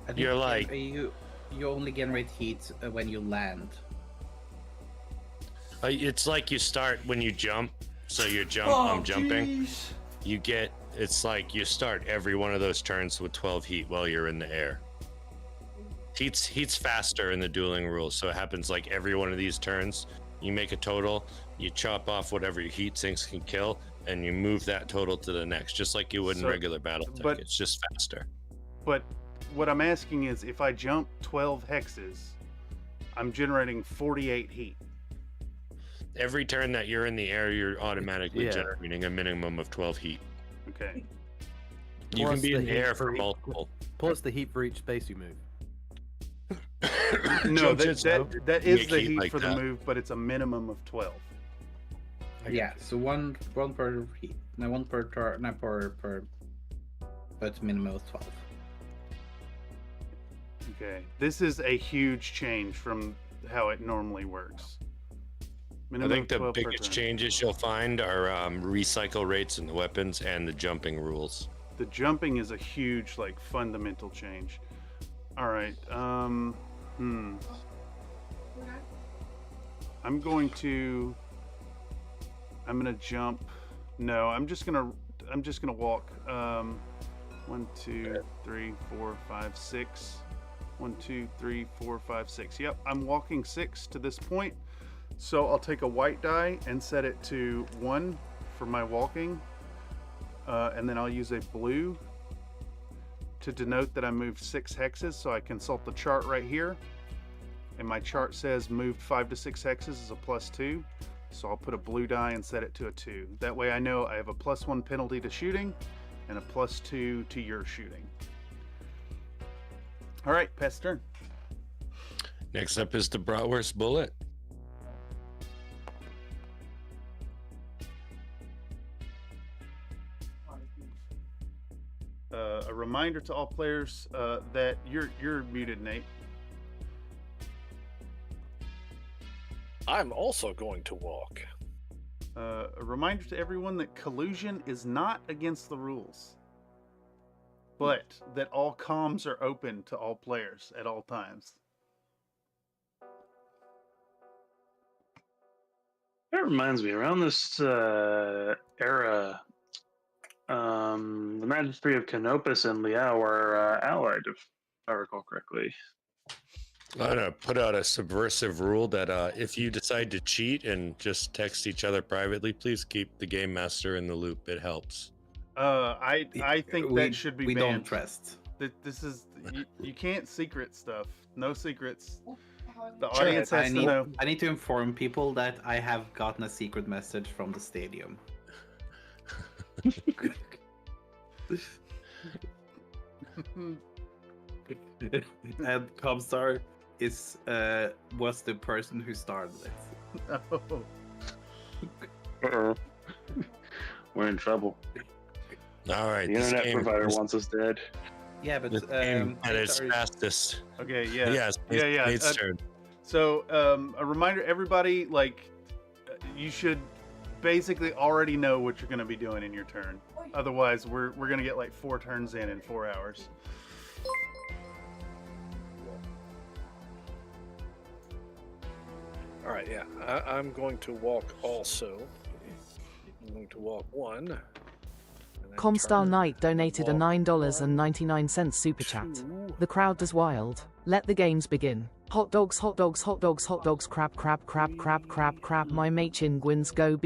I think
You're like-
you only generate heat when you land.
It's like you start when you jump. So you jump, I'm jumping. You get, it's like you start every one of those turns with 12 heat while you're in the air. Heat's faster in the dueling rules, so it happens like every one of these turns. You make a total, you chop off whatever your heat sinks can kill, and you move that total to the next, just like you would in
So-
regular BattleTech.
but-
It's just faster.
But what I'm asking is, if I jump 12 hexes, I'm generating 48 heat.
Every turn that you're in the air, you're automatically
Yeah.
generating a minimum of 12 heat.
Okay.
You
Plus
can be
the
in the
heat
air for
for each-
multiple.
Plus the heat for each space you move.
No,
Jujitsu.
that
Make
is the
heat
heat
like
for the
that.
move, but it's a minimum of 12.
Yeah, so one per heat. No, one per turn, not per. But minimum of 12.
Okay. This is a huge change from how it normally works.
I
Minimum
think the
12 per
biggest
turn.
changes you'll find are recycle rates in the weapons and the jumping rules.
The jumping is a huge, like, fundamental change. All right. I'm gonna jump. No, I'm just gonna walk. 1, 2, 3, 4, 5, 6. 1, 2, 3, 4, 5, 6. Yep, I'm walking 6 to this point. So I'll take a white die and set it to 1 for my walking. And then I'll use a blue to denote that I moved 6 hexes. So I consult the chart right here. And my chart says moved 5 to 6 hexes is a +2. So I'll put a blue die and set it to a 2. That way I know I have a +1 penalty to shooting and a +2 to your shooting. All right, pass turn.
Next up is the Bratwurst Bullet.
A reminder to all players that you're muted, Nate.
I'm also going to walk.
A reminder to everyone that collusion is not against the rules, but that all comms are open to all players at all times.
That reminds me, around this era, the Magistry of Canopus and Liao are allied, if I recall correctly.
I'm gonna put out a subversive rule that if you decide to cheat and just text each other privately, please keep the game master in the loop. It helps.
I think that should be
we
banned.
don't trust.
This is you can't secret stuff. No secrets. The
Sure,
audience has to know.
I need to inform people that I have gotten a secret message from the stadium. And Comstar was the person who started it.
Oh.
Uh-oh. We're in trouble.
All right,
The
this
internet
game
provider
is-
wants us dead.
Yeah, but
this game at its
Comstar is-
fastest.
Okay, yeah.
Yes,
Yeah.
Nate's turn.
So, a reminder, everybody, you should basically already know what you're going to be doing in your turn. Otherwise, we're going to get 4 turns in 4 hours.
All right, yeah. I'm going to walk also. I'm going to walk 1. and then
Comstar
turn,
Knight donated a
walk
$9.99 super chat.
2.
The crowd is wild. Let the games begin. Hot dogs, hot dogs, hot dogs, hot dogs, crab, crab, crab, crab, crab, crab. My machin gwins go BR.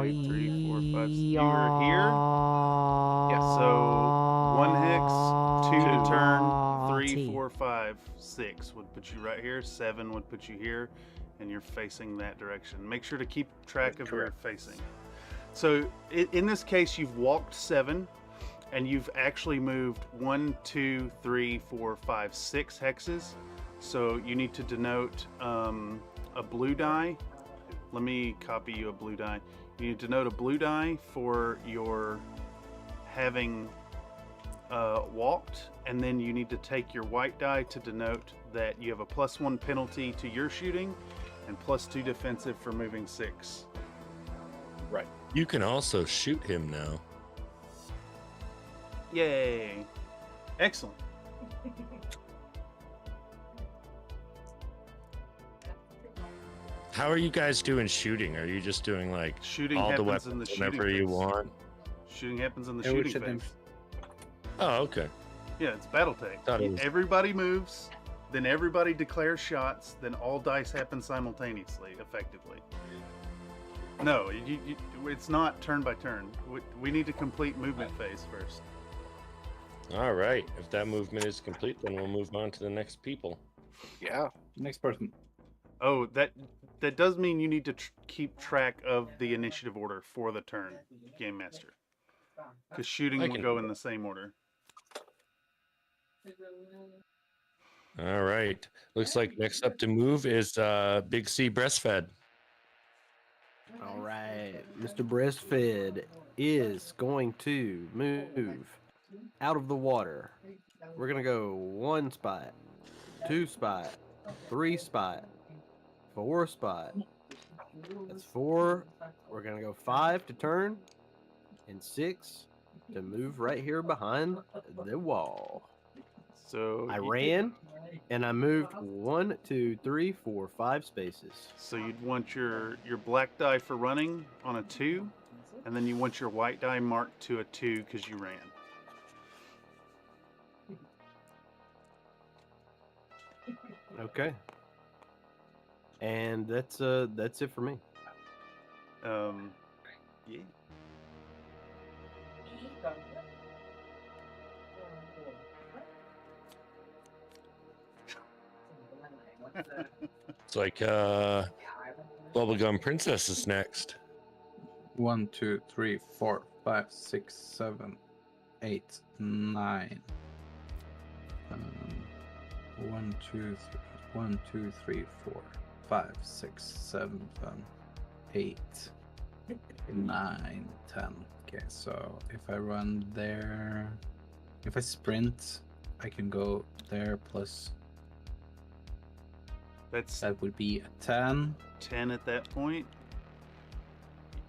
2, 3, 4, 5. You're here. So 1 hex, 2 to turn, 3, 4, 5, 6 would put you right here. 7 would put you here, and you're facing that direction. Make sure to keep track of your facing. So in this case, you've walked 7. And you've actually moved 1, 2, 3, 4, 5, 6 hexes. So you need to denote a blue die. Let me copy you a blue die. You need to denote a blue die for your having walked, and then you need to take your white die to denote that you have a +1 penalty to your shooting and +2 defensive for moving 6.
Right.
You can also shoot him now.
Yay! Excellent.
How are you guys doing shooting? Are you just doing
Shooting
all the
happens in the
weapons
shooting
whenever you
phase.
want?
Shooting happens in the
Yeah, we
shooting
should
phase.
Oh, okay.
Yeah, it's battletech.
Thought it was-
Everybody moves, then everybody declares shots, then all dice happen simultaneously, effectively. No, it's not turn by turn. We need to complete movement phase first.
All right. If that movement is complete, then we'll move on to the next people.
Yeah.
Next person.
Oh, that does mean you need to keep track of the initiative order for the turn, Game Master. Because shooting
I
will
can-
go in the same order.
All right. Looks like next up to move is Big C Breastfed.
All right, Mr. Breastfed is going to move out of the water. We're gonna go 1 spot, 2 spot, 3 spot, 4 spot. That's 4. We're gonna go 5 to turn, and 6 to move right here behind the wall.
So
I
you-
ran, and I moved 1, 2, 3, 4, 5 spaces.
So you'd want your black die for running on a 2, And then you want your white die marked to a 2 because you ran.
Okay. And that's it for me.
Yeah.
It's like Bubblegum Princess is next.
1, 2, 3, 4, 5, 6, 7, 8, 9. 1, 2, 3, 4, 5, 6, 7, 8, 9, 10. Okay, so if I run there, if I sprint, I can go there plus. That would be a 10.
10 at that point.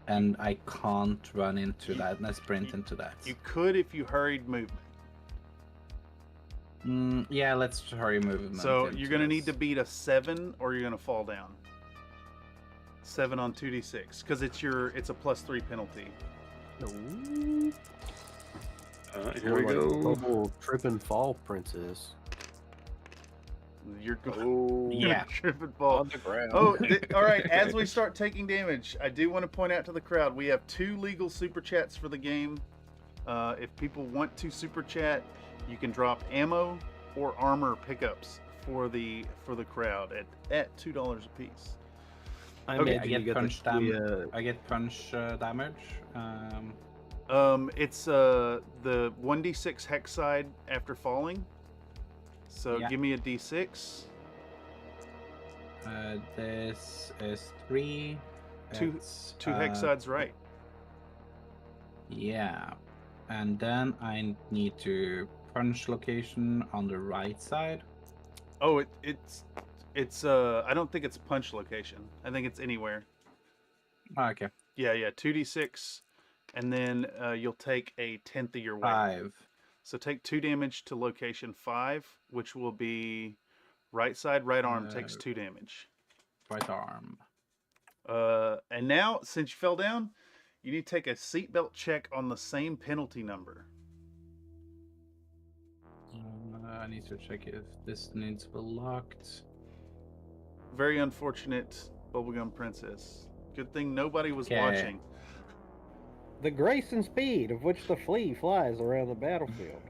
And I can't run into that, and I sprint into that.
You could if you hurried movement.
Yeah, let's hurry movement.
So you're going to need to beat a 7 or you're going to fall down. 7 on 2d6 because it's a +3 penalty.
Here we go.
Bubble trip and fall princess.
You're going.
Yeah.
Trip and fall.
On the ground.
Oh, all right. As we start taking damage, I do want to point out to the crowd we have 2 legal super chats for the game. If people want to super chat, you can drop ammo or armor pickups for the crowd at $2 a piece.
Okay, I get punch damage. I get punch damage.
It's the 1d6 hex side after falling. So
Yeah.
give me a d6.
This is 3.
Two
It's,
hex sides right.
Yeah, and then I need to punch location on the right side.
Oh, it's I don't think it's punch location. I think it's anywhere.
Okay.
Yeah, 2d6, and then you'll take a 10th of your weight.
5.
So take 2 damage to location 5, which will be right side, right arm takes 2 damage.
Right arm.
And now, since you fell down, you need to take a seatbelt check on the same penalty number.
I need to check if this needs to be locked.
Very unfortunate, Bubblegum Princess. Good thing nobody was
Okay.
watching.
The grace and speed of which the flea flies around the battlefield.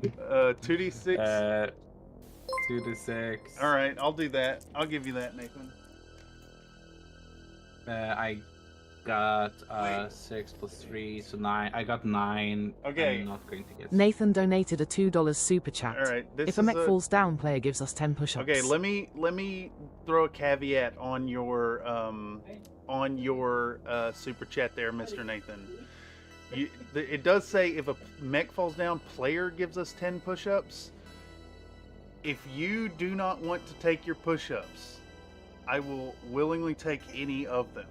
2d6.
2 to 6.
All right, I'll do that. I'll give you that, Nathan.
I got 6 plus 3, so 9. I got 9.
Okay.
I'm not going to get.
Nathan donated a $2 super chat.
All right, this
If a
is
mech falls down, player gives us 10 push-ups.
Okay, let me throw a caveat on your super chat there, Mr. Nathan. It does say if a mech falls down, player gives us 10 push-ups. If you do not want to take your push-ups, I will willingly take any of them.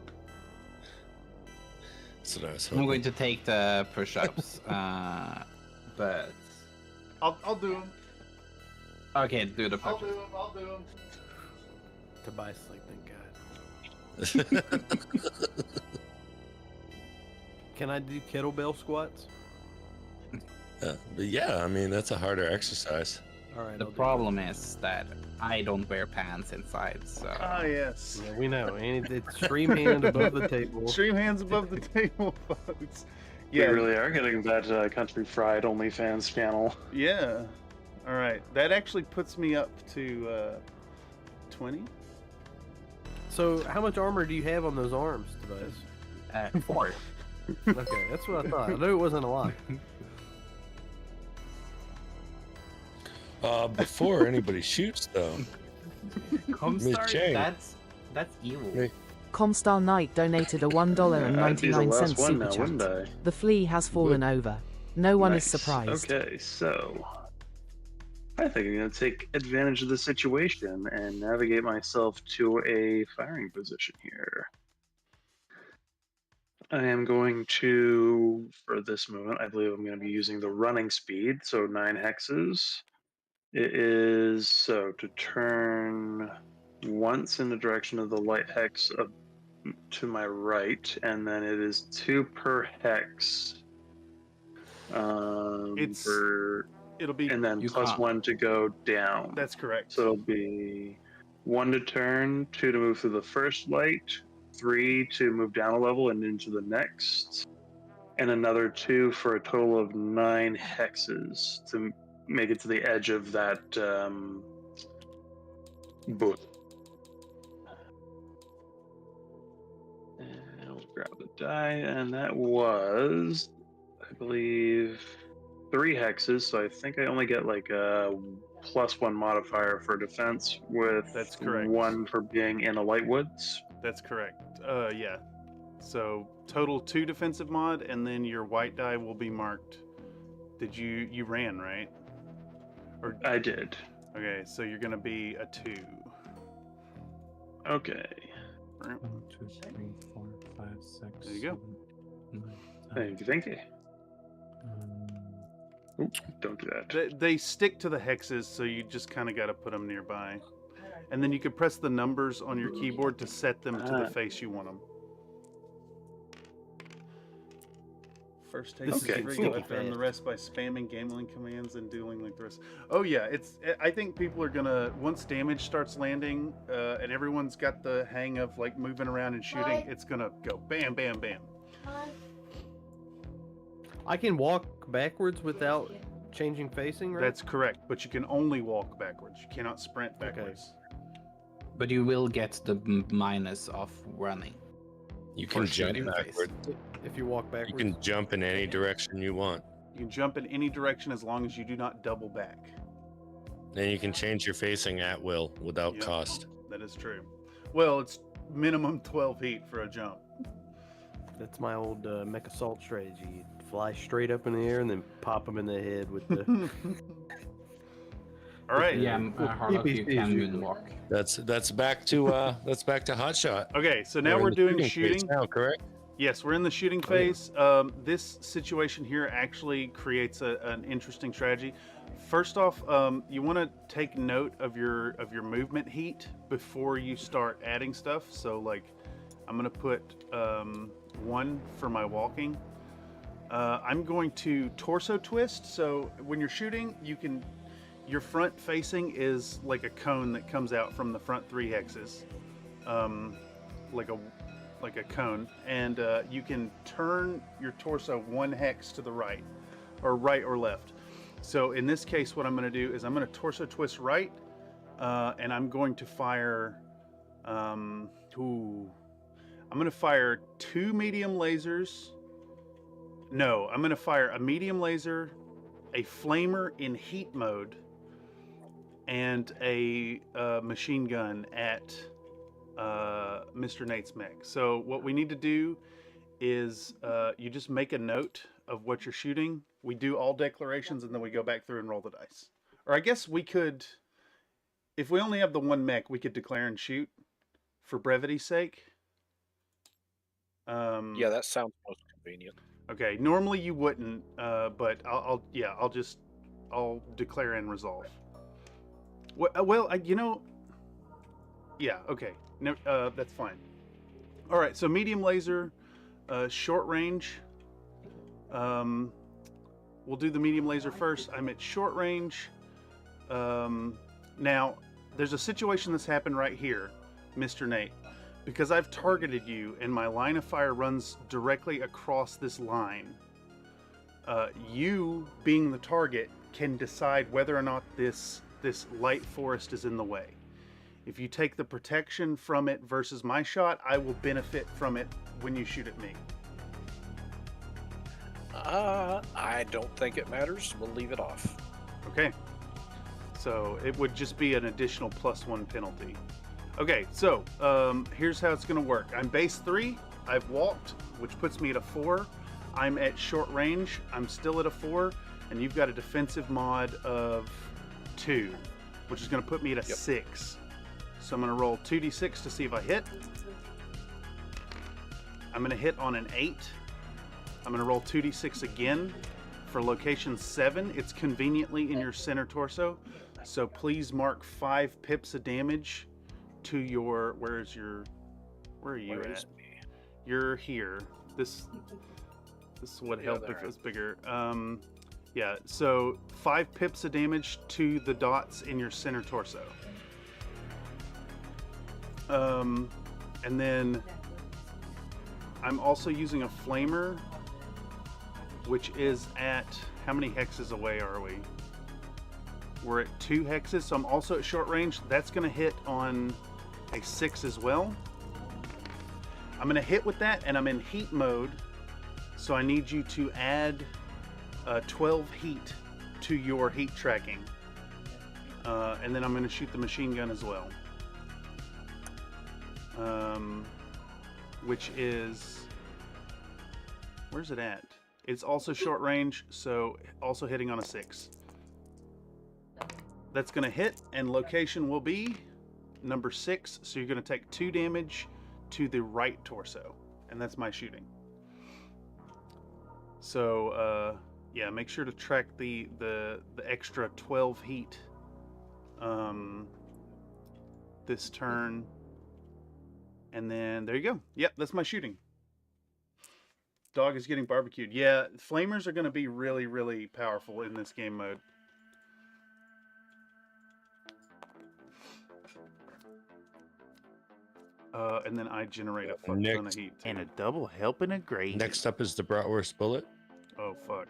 So nice.
I'm going to take the push-ups, but
I'll do them.
okay, do the
I'll
push-ups.
do them. I'll do them.
Tobias is like, thank God. Can I do kettlebell squats?
But yeah, I mean that's a harder exercise.
All right.
The
I'll do
problem is that I don't wear pants inside, so
Ah, yes.
that. Yeah, we know. And it's stream hand above the table.
Extreme hands above the table, folks.
We
Yeah,
really are getting that Country Fried OnlyFans channel.
yeah. All right, that actually puts me up to 20.
So, how much armor do you have on those arms, Tobias?
4.
Okay, that's what I thought. I knew it wasn't a lot.
Before anybody shoots, though,
Comstar,
Chang.
that's evil.
Hey.
Comstar Knight donated a $1.99
I'd be the last one
super
now, wouldn't
chat.
I?
The flea has fallen over. No one is
Nice.
surprised.
Okay, so I think I'm going to take advantage of the situation and navigate myself to a firing position here. I am going to, for this movement, I believe I'm going to be using the running speed, so 9 hexes. It is, so to turn once in the direction of the light hex to my right, and then it is 2 per hex.
It'll be,
and then
You
plus
can't.
1 to go down.
that's correct.
So it'll be 1 to turn, 2 to move through the first light, 3 to move down a level and into the next, and another 2 for a total of 9 hexes to make it to the edge of that booth. And I'll grab the die, and that was, I believe, 3 hexes, so I think I only get like a +1 modifier for defense with
That's correct.
1 for being in a light woods.
That's correct. Yeah. So total 2 defensive mod, and then your white die will be marked. You ran, right? Or
I did.
okay, so you're gonna be a 2.
Okay.
1, 2, 3, 4, 5, 6.
There you go.
7, 8, 9, 10.
Thank you. Thank you. Oops, don't do that.
They stick to the hexes, so you just kind of got to put them nearby. And then you could press the numbers on your keyboard to set them to the face you want them. First take is
Okay.
free.
Sneaky
You have to earn the rest by spamming gambling commands and dueling like the rest. Oh yeah, I think people are gonna, once damage starts landing, and everyone's got the hang of like moving around and shooting, it's gonna go bam, bam, bam.
I can walk backwards without changing facing, right?
That's correct, but you can only walk backwards. You cannot sprint backwards.
But you will get the minus of running.
You can jump
shooting face.
backward.
If you walk
You
backwards.
can jump in any direction you want.
You can jump in any direction as long as you do not double back.
And you can change your facing at will without
Yep.
cost.
That is true. Well, it's minimum 12 feet for a jump.
That's my old mech assault strategy. You fly straight up in the air and then pop them in the head with the.
All right.
Yeah, Harlock, you
PPC
can
usually.
moonwalk.
That's back to Hotshot.
Okay, so now we're
in the
doing
phase
shooting.
now, correct?
Yes, we're in the shooting phase. This situation here actually creates an interesting strategy. First off, you want to take note of your movement heat before you start adding stuff. So, like, I'm gonna put 1 for my walking. I'm going to torso twist. So when you're shooting, your front facing is like a cone that comes out from the front 3 hexes, like a cone, and you can turn your torso 1 hex to the right or left. So in this case, what I'm going to do is I'm going to torso twist right, and I'm going to fire. I'm going to fire 2 medium lasers. No, I'm going to fire a medium laser, a flamer in heat mode, and a machine gun at Mr. Nate's mech. So what we need to do is you just make a note of what you're shooting. We do all declarations, and then we go back through and roll the dice. Or I guess we could, if we only have the 1 mech, we could declare and shoot for brevity's sake.
Yeah, that sounds most convenient.
Okay, normally you wouldn't, but I'll declare and resolve. Well, yeah, okay, no, that's fine. All right, so medium laser, short range. We'll do the medium laser first. I'm at short range. Now, there's a situation that's happened right here, Mr. Nate. Because I've targeted you and my line of fire runs directly across this line, you, being the target, can decide whether or not this light forest is in the way. If you take the protection from it versus my shot, I will benefit from it when you shoot at me.
I don't think it matters. We'll leave it off.
Okay. So it would just be an additional +1 penalty. Okay, so here's how it's going to work. I'm base 3. I've walked, which puts me at a 4. I'm at short range. I'm still at a 4. And you've got a defensive mod of 2, which is going to put me at a 6. So I'm going to roll 2d6 to see if I hit. I'm going to hit on an 8. I'm going to roll 2d6 again for location 7. It's conveniently in your center torso. So please mark 5 pips of damage to your, where's your Where are you
Where
at?
is me?
You're here. This would help if
there.
it was bigger. Yeah, so 5 pips of damage to the dots in your center torso. And then I'm also using a flamer, which is at, how many hexes away are we? We're at 2 hexes, so I'm also at short range. That's gonna hit on a 6 as well. I'm gonna hit with that, and I'm in heat mode, so I need you to add 12 heat to your heat tracking. And then I'm gonna shoot the machine gun as well. Which is, where's it at? It's also short range, so also hitting on a 6. That's gonna hit, and location will be number 6, so you're gonna take 2 damage to the right torso, and that's my shooting. So yeah, make sure to track the extra 12 heat this turn, and then there you go. Yep, that's my shooting. Dog is getting barbecued. Yeah, flamers are going to be really, really powerful in this game mode. And then I generate a fuck ton of heat.
And a double helping of gravy.
Next up is the bratwurst bullet.
Oh, fuck.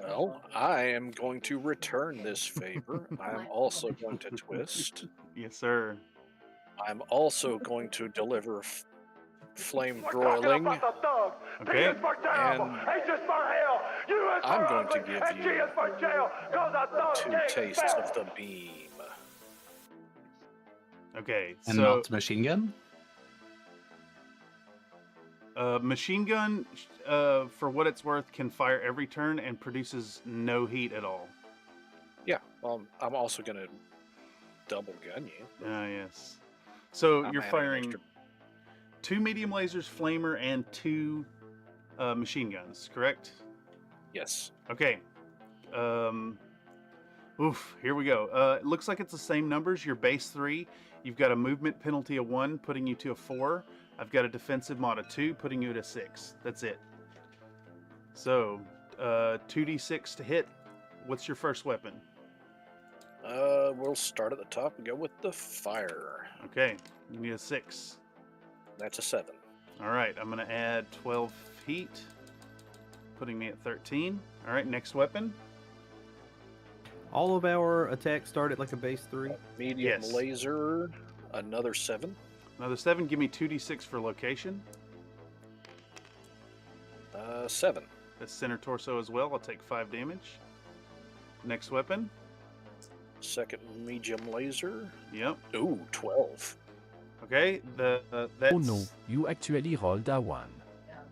Well, I am going to return this favor. I'm also going to twist.
Yes, sir.
I'm also going to deliver flame broiling.
Okay.
And I'm going to give you 2 tastes of the beam.
Okay,
And
so
not machine gun?
machine gun, for what it's worth, can fire every turn and produces no heat at all.
Yeah, well, I'm also going to double gun you.
Ah, yes. So
I'm
you're
adding
firing
extra-
2 medium lasers, flamer, and 2 machine guns, correct?
Yes.
Okay. Oof, here we go. It looks like it's the same numbers. Your base 3. You've got a movement penalty of 1, putting you to a 4. I've got a defensive mod of 2, putting you at a 6. That's it. So, 2d6 to hit. What's your first weapon?
We'll start at the top and go with the fire.
Okay, you need a 6.
That's a 7.
All right, I'm going to add 12 heat, putting me at 13. All right, next weapon.
All of our attacks start at like a base 3.
Medium
Yes.
laser, another 7.
Another 7. Give me 2d6 for location.
7.
That's center torso as well. I'll take 5 damage. Next weapon.
Second medium laser.
Yep.
Ooh, 12.
Okay. That's.
Oh no, you actually rolled a 1.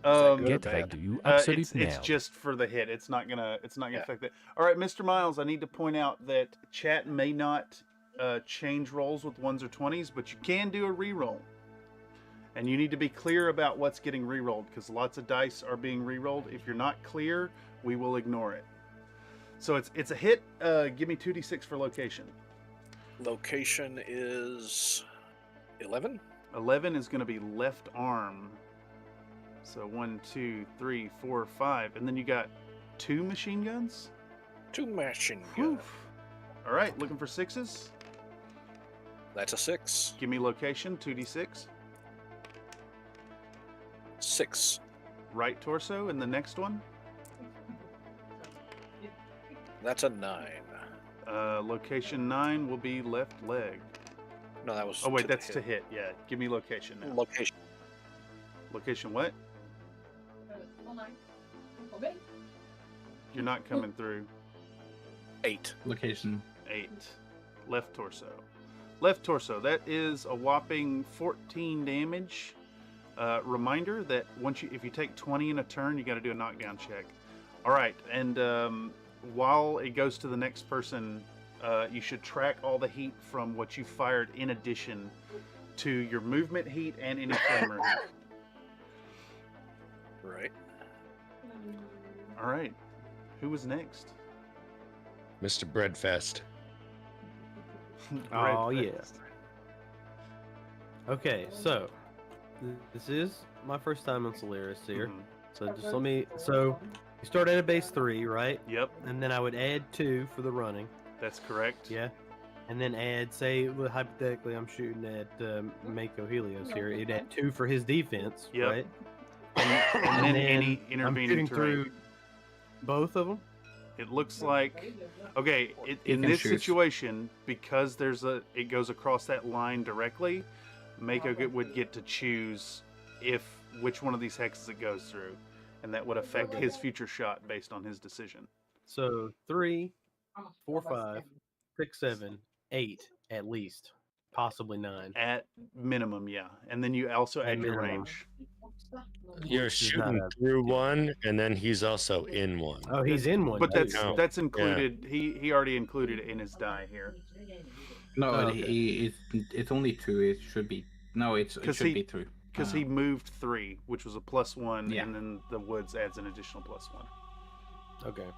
Um,
Get
bad?
wrecked, you absolute
it's
nail.
just for the hit. It's not gonna
Yeah.
affect that. All right, Mr. Miles. I need to point out that chat may not change rolls with 1s or 20s, but you can do a reroll. And you need to be clear about what's getting rerolled, because lots of dice are being rerolled. If you're not clear, we will ignore it. So it's a hit. Give me 2d6 for location.
Location is 11.
11 is going to be left arm. So 1, 2, 3, 4, 5, and then you got 2 machine guns.
2 machine gun.
Oof. All right, looking for 6s.
That's a 6.
Give me location. 2d6.
6.
Right torso, and the next one.
That's a 9.
Location 9 will be left leg.
No, that was.
Oh wait,
to
that's
hit.
to hit. Yeah, give me location now.
Location.
Location what? You're not coming through.
8.
Location.
8. Left torso. Left torso. That is a whopping 14 damage. Reminder that if you take 20 in a turn, you got to do a knockdown check. All right, and while it goes to the next person, you should track all the heat from what you fired in addition to your movement heat and any flamer heat.
Right.
All right, who was next?
Mr. Breadfest.
Oh, yeah.
Breadfast.
Okay, so This is my first time on Solaris here.
Mhm.
So just let me. So you start at a base 3, right?
Yep,
And then I would add 2 for the running.
that's correct.
Yeah. And then add, say, well, hypothetically, I'm shooting at Mako Helios here. It'd add 2 for his defense,
Yep.
right?
And then any
I'm
intervening
shooting
terrain.
through both of them.
It looks like, okay, in
can
this
choose.
situation, because it goes across that line directly, Mako would get to choose which one of these hexes it goes through, and that would affect his future shot based on his decision.
So 3, 4, 5, 6, 7, 8 at least, possibly 9.
At minimum, yeah. And then you also
At
add your
minimum.
range.
You're
Which is
shooting
not a
through
big deal.
one, and then he's also in one.
Oh, he's in one.
But
too.
count.
that's included. He already included it in his die here.
No,
Oh, okay.
it's only 2. It should be. No, it
'Cause
should
he-
be 3.
Because he moved 3, which was a +1,
Yeah.
and then the woods adds an additional +1.
Okay.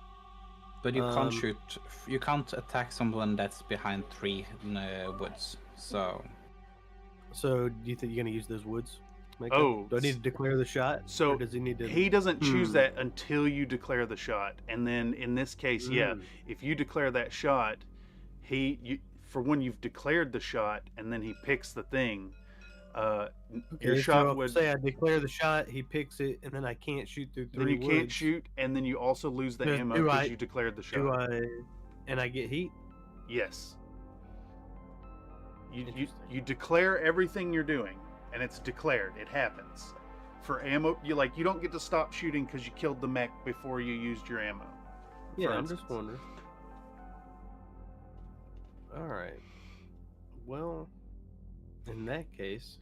But you can't
Um,
shoot. You can't attack someone that's behind 3 woods. So
So do you think you're gonna use those woods? Mako?
Oh,
Do I need to declare the shot?
So
or does he need to?
he doesn't choose
Hmm.
that until you declare the shot, and then in this case, yeah,
Mm.
if you declare that shot, for when you've declared the shot, and then he picks the thing, your
Okay,
shot
so
would.
say I declare the shot, he picks it, and then I can't shoot through 3
Then you can't
woods.
shoot, and then you also lose the
Does-
ammo
do
because
I-
you declared the shot.
Do and I get heat?
Yes. You
Interesting.
declare everything you're doing, and it's declared. It happens. For ammo, you don't get to stop shooting because you killed the mech before you used your ammo.
Yeah,
for
I'm
instance.
just wondering. All right. Well, in that case,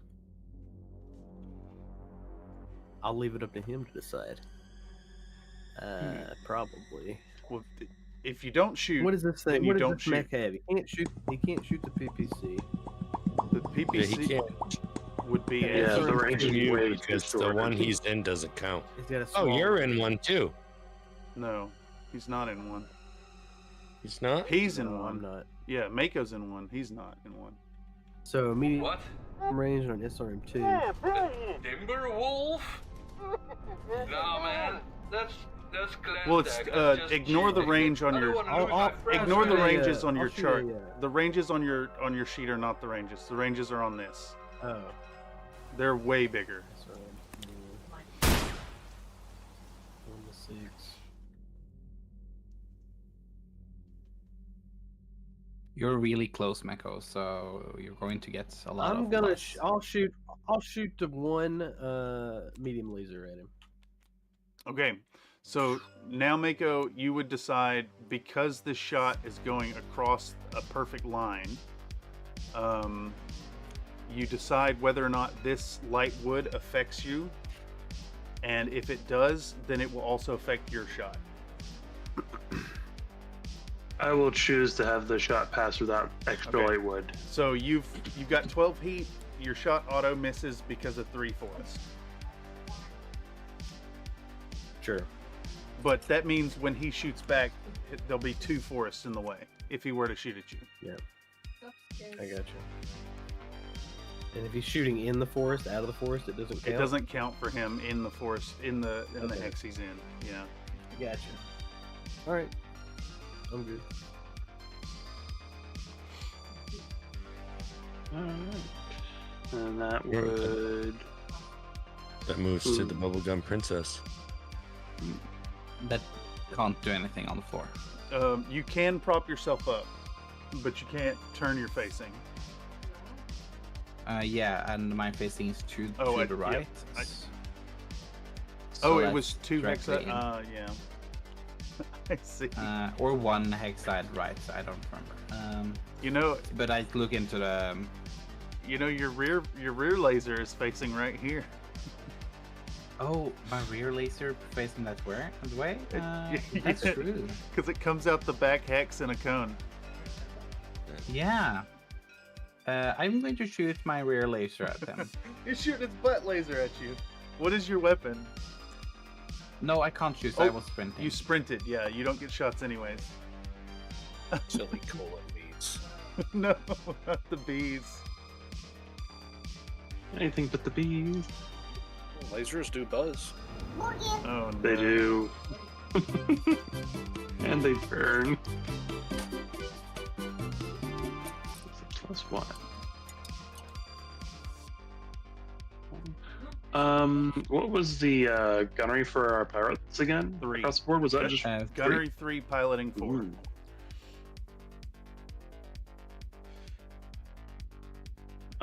I'll leave it up to him to decide. Probably.
Well, if you don't shoot,
What is this
then
thing?
you
What does
don't
this
shoot.
mech have? He can't shoot. He can't shoot the PPC.
The
Yeah,
PPC
he can't
would be
Yeah,
a
the range is
you
way too
because the
short.
one he's in doesn't count.
He's got a
Oh,
small.
you're in one too.
No, he's not in one.
He's not.
He's in
No,
one.
I'm not.
Yeah, Mako's in one. He's not in one.
So medium
What?
range on SRM2.
Timber wolf? No, man. That's clan
Well, it's
tag. That's just
ignore the
cheating.
range on
I don't
your.
wanna lose my friends,
Ignore the
man.
ranges on
I'll
your
shoot
chart.
a,
The ranges on your sheet are not the ranges. The ranges are on this.
Oh.
They're way bigger.
SRM. 1 to 6.
you're really close, Mako. So you're going to get a lot
I'm
of.
gonna.
lights.
I'll shoot the one medium laser at him.
Okay, so now Mako, you would decide because this shot is going across a perfect line. You decide whether or not this light wood affects you, and if it does, then it will also affect your shot.
I will choose to have the shot pass without extra
Okay.
light wood.
So you've got 12 heat. Your shot auto misses because of 3 forest.
Sure.
But that means when he shoots back, there'll be 2 forests in the way if he were to shoot at you.
I got you. And if he's shooting in the forest, out of the forest, it doesn't count.
It doesn't count for him in the forest in the
Okay.
hex he's in. Yeah.
Gotcha. All right. I'm good.
And that would.
That moves to the bubblegum princess.
That can't do anything on the floor.
You can prop yourself up, but you can't turn your facing.
Yeah, and my facing is to
Oh,
the
yep.
right.
Oh,
So
it was
that's
2 hex.
directly in.
Yeah. I see.
Or 1 hex side right. I don't remember.
You know,
But I look into the.
your rear laser is facing right here.
Oh, my rear laser facing that way? That's
Yeah.
true.
Because it comes out the back hex in a cone.
Yeah. I'm going to shoot my rear laser at them.
You're shooting its butt laser at you. What is your weapon?
No, I can't shoot.
Oh,
I was sprinting.
You sprinted. Yeah, you don't get shots anyways.
Silly cola beads.
No, not the bees.
Anything but the bees.
Lasers do buzz.
Oh, no.
They do. And they burn. It's a +1. What was the gunnery for our pirates again?
3.
Across the board, was that just
Gunnery 3, piloting 4.
Ooh.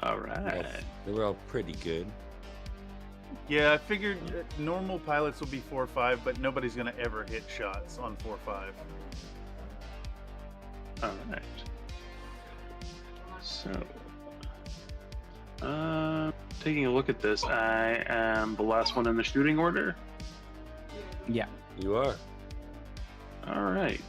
All right.
They were all pretty good.
Yeah, I figured normal pilots will be 4 or 5, but nobody's gonna ever hit shots on 4 or 5.
All right. So, taking a look at this, I am the last one in the shooting order.
Yeah.
You are.
All right.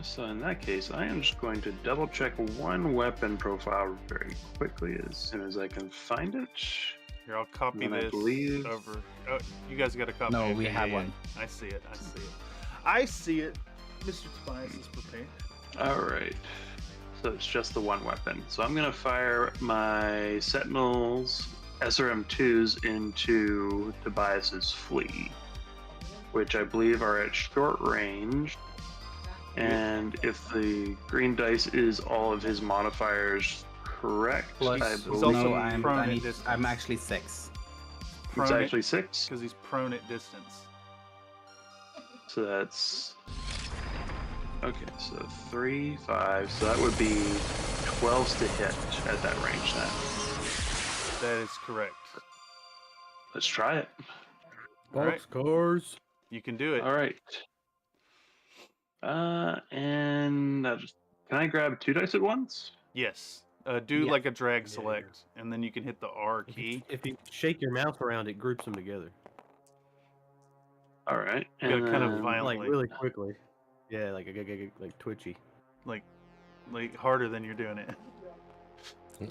So in that case, I am just going to double check one weapon profile very quickly as soon as I can find it.
Here, I'll copy
And I
this
believe-
over. Oh, you guys got a copy?
No,
of
we
it.
have
Yeah,
one.
I see it. I see it. I see it. Mr. Tobias is prepared.
All right. So it's just the one weapon. So I'm going to fire my Sentinels SRM2s into Tobias's flea, which I believe are at short range. And if the green dice is all of his modifiers correct,
Plus,
I
He's
believe
also
no, I'm,
prone
I
at
need,
distance.
I'm actually 6.
it's actually 6.
because he's prone at distance.
So that's okay. So 3, 5. So that would be 12s to hit at that range. Then
That is correct.
let's try it.
All right.
Boxcars.
You can do it.
All right. And can I grab 2 dice at once?
Yes. Do
Yeah.
like a drag
Yeah.
select, and then you can hit the R key.
If you shake your mouse around, it groups them together.
All right.
You gotta kind of
then-
violently,
Like really quickly. Yeah, like twitchy.
like harder than you're doing it.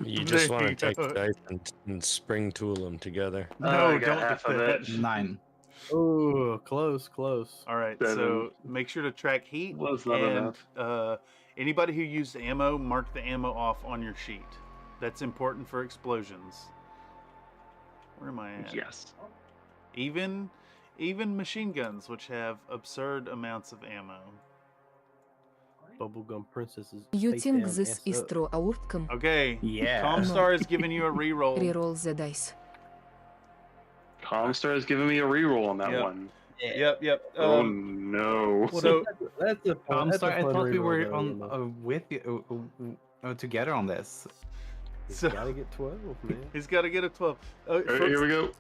You just
There
want to
you
take
go.
the dice and spring tool them together.
No,
I got
don't
half
do
of
that.
it.
9.
Oh, close.
All right,
7.
so make sure to track heat.
Was not
and
enough.
Anybody who used ammo, mark the ammo off on your sheet. That's important for explosions. Where am I at?
Yes.
Even machine guns, which have absurd amounts of ammo.
Bubblegum princesses.
You
face
think
down,
this
ass
is
up.
true outcome?
Okay.
Yeah.
Comstar is giving you a reroll.
Reroll the dice.
Comstar has given me a reroll on that
Yep.
one.
Yep.
Oh no.
So
That's a fun. That's a
I
fun
thought we
reroll,
were
though,
on
you know.
with you together on this.
You
so-
gotta get 12, man.
he's got to get a 12.
All right, here we go.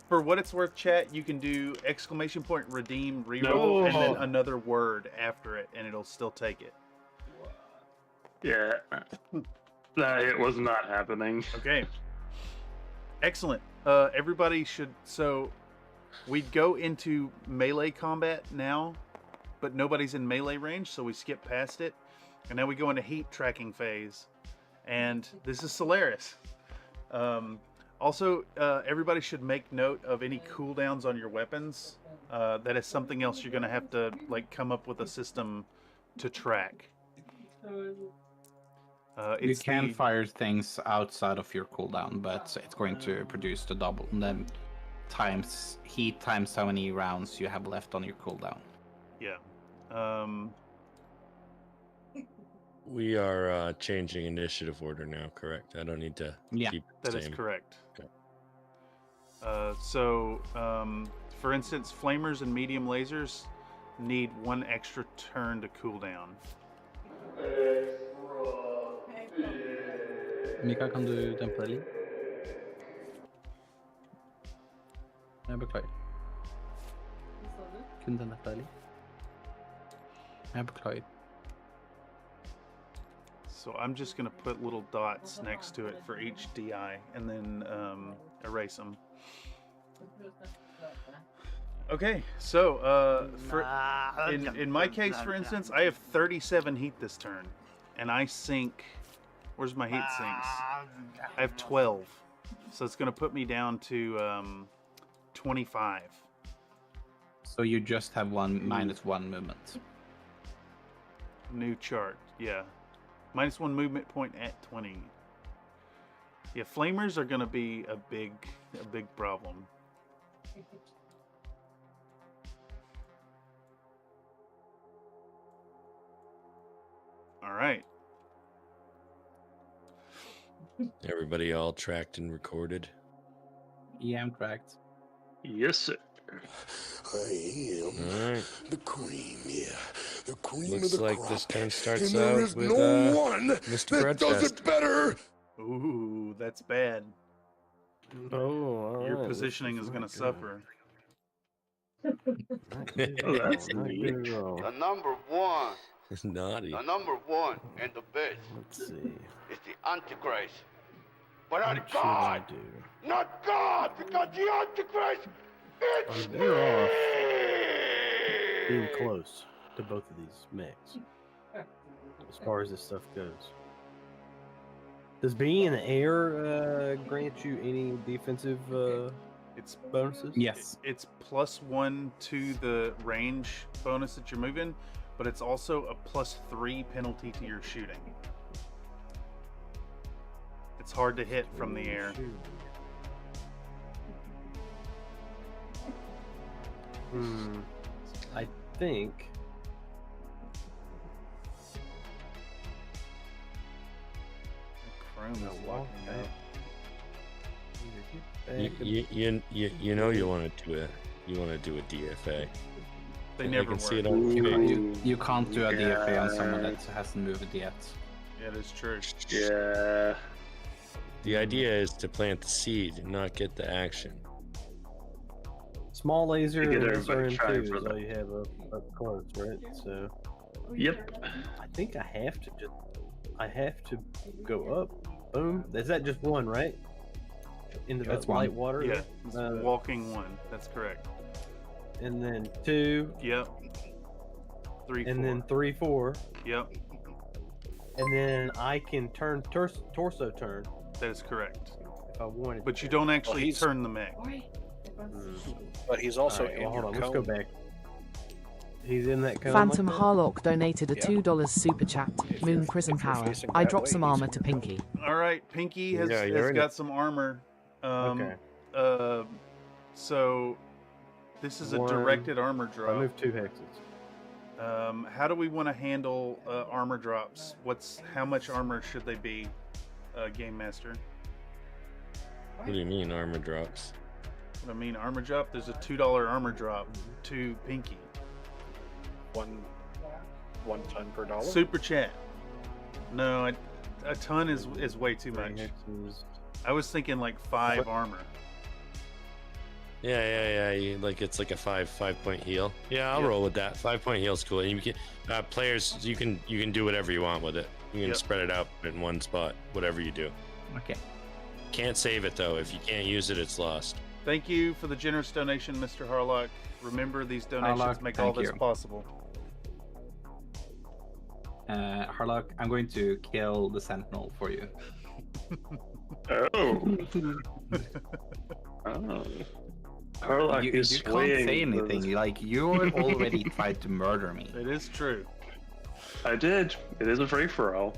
For what it's worth, chat, you can do exclamation point redeem reroll and then
No.
another word after it, and it'll still take it.
Yeah. It was not happening.
Okay. Excellent. Everybody should. So, we'd go into melee combat now, but nobody's in melee range, so we skip past it, and now we go into heat tracking phase. And this is Solaris. Also, everybody should make note of any cooldowns on your weapons. That is something else you're gonna have to come up with a system to track.
You can fire things outside of your cooldown, but it's going to produce the double. And then times heat times how many rounds you have left on your cooldown.
Yeah.
We are changing initiative order now, correct? I don't need to keep the
That is
same.
correct.
Okay.
For instance, flamers and medium lasers need 1 extra turn to cool down.
Mika, kan du dempe deg litt? Jeg beklager. Kunne den dempe deg litt? Jeg beklager.
So I'm just going to put little dots next to it for each DI and then erase them. Okay, so in my case, for instance, I have 37 heat this turn, and I sink. Where's my heat sinks? I have 12, so it's going to put me down to 25.
So you just have -1 movement.
New chart, yeah. -1 movement point at 20. Yeah, flamers are gonna be a big problem. All right.
Everybody all tracked and recorded.
Yeah, I'm correct.
Yes, sir.
I am
All right.
the cream, yeah. The cream
Looks
of the
like
crop.
this time starts
and there
out
is
with
no one
Mr.
that does
Breadfest.
it better.
Ooh, that's bad.
Oh,
Your positioning is gonna suffer.
Oh, that's
not
neat.
good at all.
The number one,
It's naughty.
the number one and the best
Let's see.
is the Antichrist. But
What
not
should I
God!
do?
Not God! Because the Antichrist, it's
I'm better off
me!
being close to both of these mechs as far as this stuff goes. Does being in the air grant you any defensive
It's
bonuses?
Yes.
it's +1 to the range bonus that you're moving, but it's also a +3 penalty to your shooting. It's hard to hit from the air.
I think.
Chrome is locking up.
You know you want to do a DFA.
They
I
never
can see it
work.
on TV.
You can't do a DFA on someone that hasn't moved yet.
Yeah, that's true.
Yeah.
The idea is to plant the seed and not get the action.
Small laser
To get
and
everybody trying
SRM2
for
is
the-
all you have up close, right? So
Yep.
I think I have to go up. Boom. Is that just one, right? Into
That's
that
one.
light water?
Yeah, it's
Uh,
walking 1. That's correct.
And then 2,
Yep. 3,
and
4.
then 3, 4,
Yep,
and then I can turn torso turn
that is correct.
if I wanted.
But you don't actually
he's-
turn the mech.
But he's also
Alright,
in
well,
your
hold on. Let's
cone.
go back. He's in that cone.
Phantom
like that?
Harlock donated a
Yeah.
$2 super chat.
If
Moon
you're-
Prism
if you're
Power.
facing
I
that
dropped
way,
some
he's
armor
in
to
your cone.
Pinky.
All right, Pinky has,
Yeah, you're
has
in
got
it.
some armor.
Okay.
So this is a
One-
directed armor
I
drop.
moved 2 hexes.
How do we want to handle armor drops? How much armor should they be, Game Master?
What do you mean armor drops?
What I mean, armor drop. There's a $2 armor drop to Pinky.
One ton per dollar.
Super chat. No, a ton is way too
3
much.
hexes.
I was thinking like 5 armor.
Yeah. Like it's like a 5-point heal. Yeah, I'll
Yep.
roll with that. 5-point heal's cool. And you can players, you can do whatever you want with it. You can
Yep.
spread it out in one spot, whatever you do.
Okay.
Can't save it though. If you can't use it, it's lost.
Thank you for the generous donation, Mr. Harlock. Remember, these donations
Harlock,
make all
thank
this
you.
possible.
Harlock, I'm going to kill the Sentinel for you.
Oh. Oh. Harlock
You
is
can't
swaying.
say anything. Like, you already tried to murder me.
It is true.
I did. It is a free for all.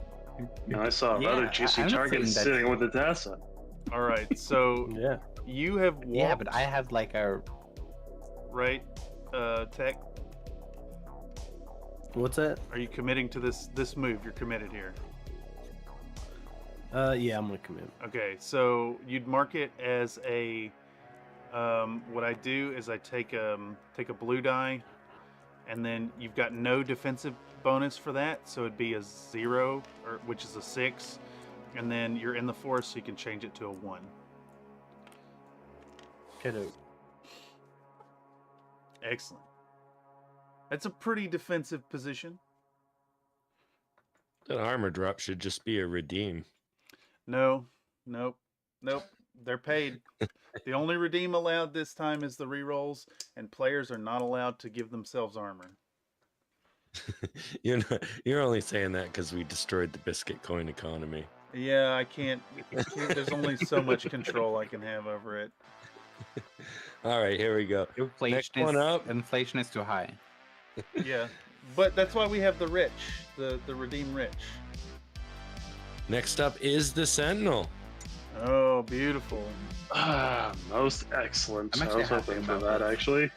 And I saw a
Yeah,
rather juicy
I'm not
target
saying that-
sitting with the Tassa.
All right, so
Yeah.
you have walked,
Yeah, but I have like a...
right? Tech,
What's that?
are you committing to this move? You're committed here.
Yeah, I'm gonna come in.
Okay, so you'd mark it as a. What I do is I take a blue die, and then you've got no defensive bonus for that, so it'd be a 0, or which is a 6, and then you're in the forest, so you can change it to a 1.
Kiddo.
Excellent. That's a pretty defensive position.
That armor drop should just be a redeem.
No, nope. They're paid. The only redeem allowed this time is the rerolls, and players are not allowed to give themselves armor.
You're only saying that because we destroyed the biscuit coin economy.
Yeah, I can't. There's only so much control I can have over it.
All right, here we go. Next one up.
Inflation is too high.
Yeah, but that's why we have the rich, the redeem rich.
Next up is the Sentinel.
Oh, beautiful.
Most excellent.
I'm
I
actually
was hoping
happy
for
about
that,
this.
actually.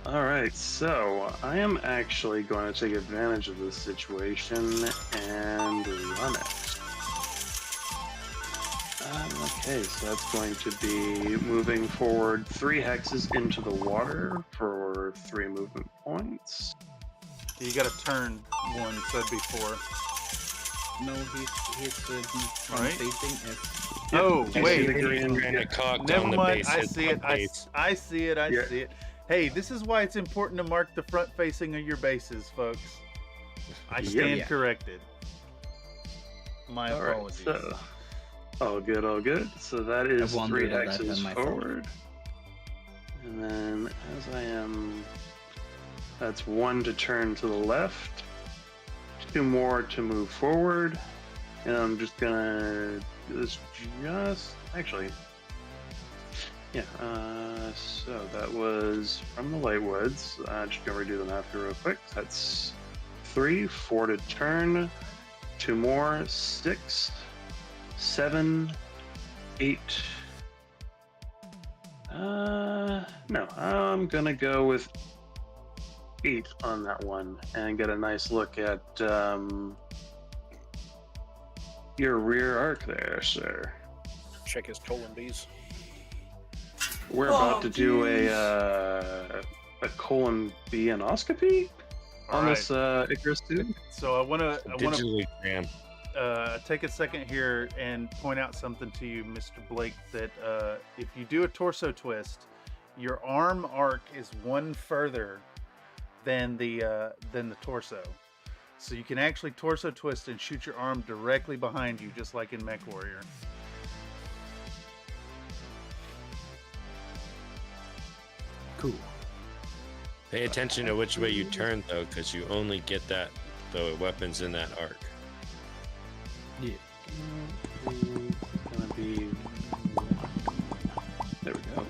Alright, so I am actually going to take advantage of this situation and run it. Okay, so that's going to be moving forward 3 hexes into the water for 3 movement points.
You got to turn 1, said before.
No, he's
Right.
facing is.
Oh,
You see
wait.
the green?
Granite cocked
Never
on the
mind.
base.
I
hits
see
the
it.
base.
I see it. I
Yeah.
see it. Hey, this is why it's important to mark the front facing of your bases, folks. I
Yep.
stand
Yeah.
corrected. My
Alright,
apologies.
so all good, all good. So that is
I wondered
3
if that had
hexes
myself.
forward. And then as I am, that's 1 to turn to the left, 2 more to move forward, and I'm just gonna do this actually. Yeah, so that was from the Lightwoods. Just gonna redo the math here real quick. That's 3, 4 to turn, 2 more, 6, 7, 8. No, I'm gonna go with 8 on that one and get a nice look at your rear arc there, sir.
Check his colon bees.
We're about to do a colon B anoscopy on
Alright.
this Icarus dude.
So I want to
Digitally cram.
take a second here and point out something to you, Mr. Blake, that if you do a torso twist, your arm arc is 1 further than the torso. So you can actually torso twist and shoot your arm directly behind you, just like in MechWarrior.
Cool.
Pay attention to which way you turn, though, because you only get the weapons in that arc.
Yeah.
Gonna be. There we go.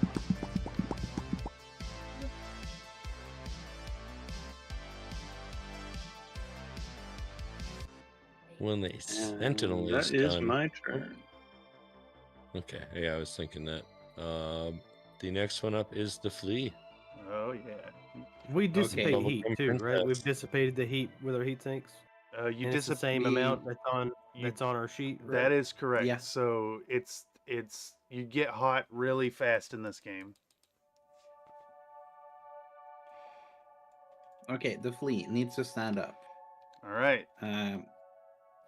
When the Sentinel
And
is
that is
done.
my turn.
Okay, yeah, I was thinking that. The next one up is the flea.
Oh yeah.
We dissipate
Bubblegum
heat too, right?
princess.
We've dissipated the heat with our heat sinks.
You
And it's the same amount that's on our sheet. Right?
That is correct.
Yeah.
So it's you get hot really fast in this game.
Okay, the flea needs to stand up.
All right.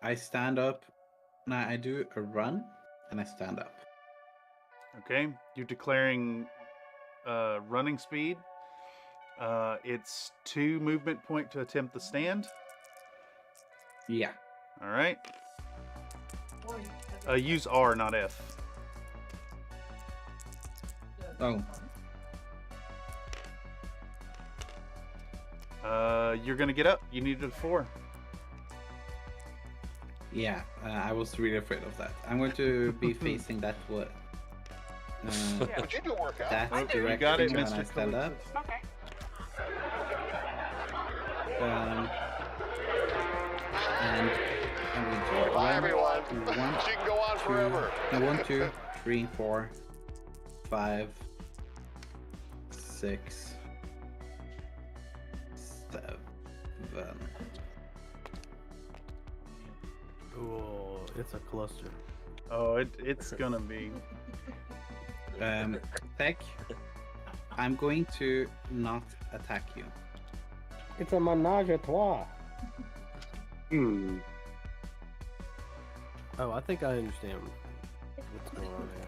I stand up. Now I do a run, and I stand up.
Okay. You're declaring running speed. It's 2 movement point to attempt the stand.
Yeah.
All right. Use R, not F.
Oh.
You're gonna get up. You needed a 4.
Yeah, I was really afraid of that. I'm going to be facing that way.
But you do work out.
That
Oh,
direction
you got it,
when
Mr.
I stand up.
Okay.
And I'm going to
Bye,
run.
everyone.
1,
She can go on forever.
1, 2, 3, 4, 5, 6, 7.
Oh, it's a cluster.
Oh, it's gonna be.
Tech, I'm going to not attack you.
It's a menage a trois.
Hmm.
Oh, I think I understand what's going on here.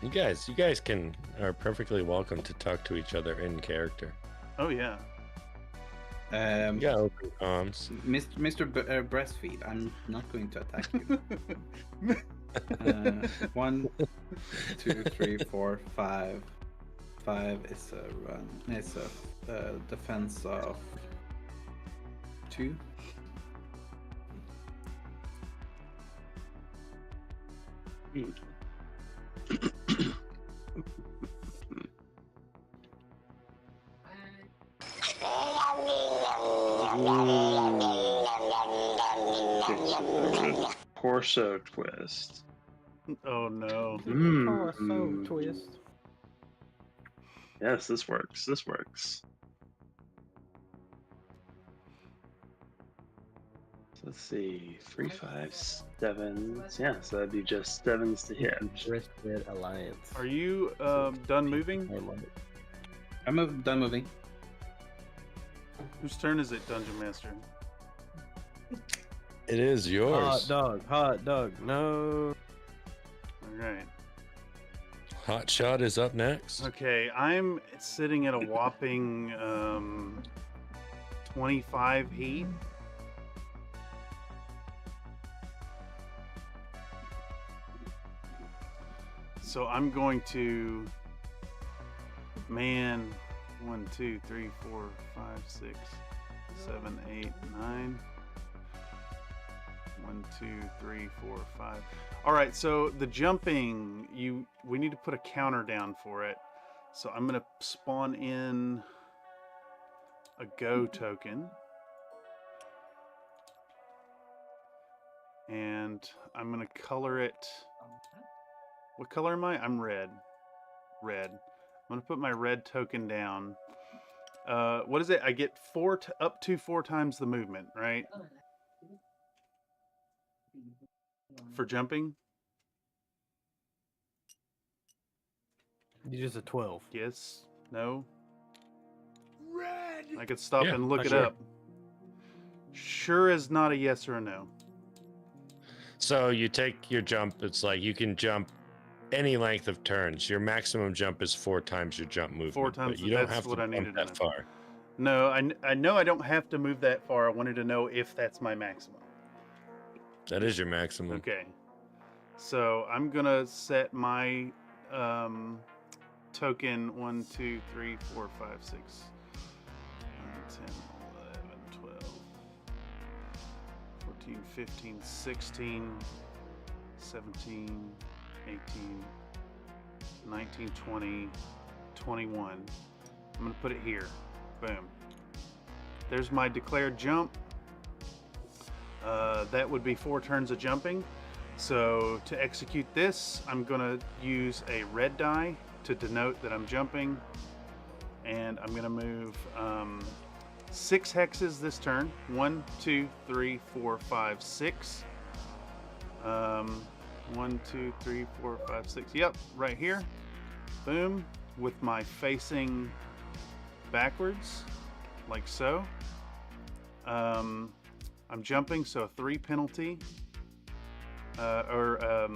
You guys are perfectly welcome to talk to each other in character.
Oh yeah.
You got open comms.
Mr. Breastfeed, I'm not going to attack you. 1, 2, 3, 4, 5. 5 is a run. It's a defense of 2.
Torso twist.
Oh no.
Torso twist.
Yes, this works. This works. So let's see. 3, 5, 7s. Yeah, so that'd be just 7s to hit.
Wristbit Alliance.
Are you done moving?
I love it.
I'm done moving.
Whose turn is it, Dungeon Master?
It is yours.
Hot dog, no.
Alright.
Hot Shot is up next.
Okay, I'm sitting at a whopping 25 heat. So I'm going to, man, 1, 2, 3, 4, 5, 6, 7, 8, 9. 1, 2, 3, 4, 5. All right, so the jumping, we need to put a counter down for it. So I'm gonna spawn in a go token. And I'm gonna color it. What color am I? I'm red. Red. I'm gonna put my red token down. What is it? I get up to 4 times the movement, right? For jumping?
You just a 12.
Yes. No.
Red!
I could stop
Yeah,
and look it
sure.
up. Sure is not a yes or a no.
So you take your jump. It's like you can jump any length of turns. Your maximum jump is 4 times your jump movement.
4 times.
But you don't
That's
have
what
to
I
jump
needed to
that
know.
far.
No, I know I don't have to move that far. I wanted to know if that's my maximum.
That is your maximum.
Okay. So I'm gonna set my token 1, 2, 3, 4, 5, 6, 10, 11, 12, 14, 15, 16, 17, 18, 19, 20, 21. I'm gonna put it here. Boom. There's my declared jump. That would be 4 turns of jumping. So to execute this, I'm gonna use a red die to denote that I'm jumping. And I'm gonna move 6 hexes this turn. 1, 2, 3, 4, 5, 6. 1, 2, 3, 4, 5, 6. Yep, right here. Boom. With my facing backwards, like so. I'm jumping, so 3 penalty. I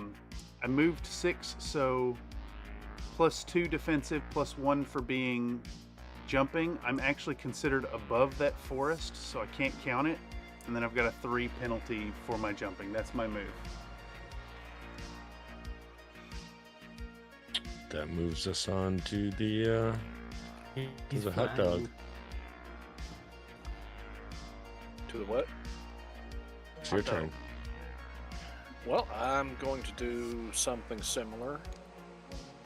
moved 6, so +2 defensive, +1 for being jumping. I'm actually considered above that forest, so I can't count it. And then I've got a 3 penalty for my jumping. That's my move.
That moves us on to the hot dog.
To the what?
It's your turn.
Well, I'm going to do something similar.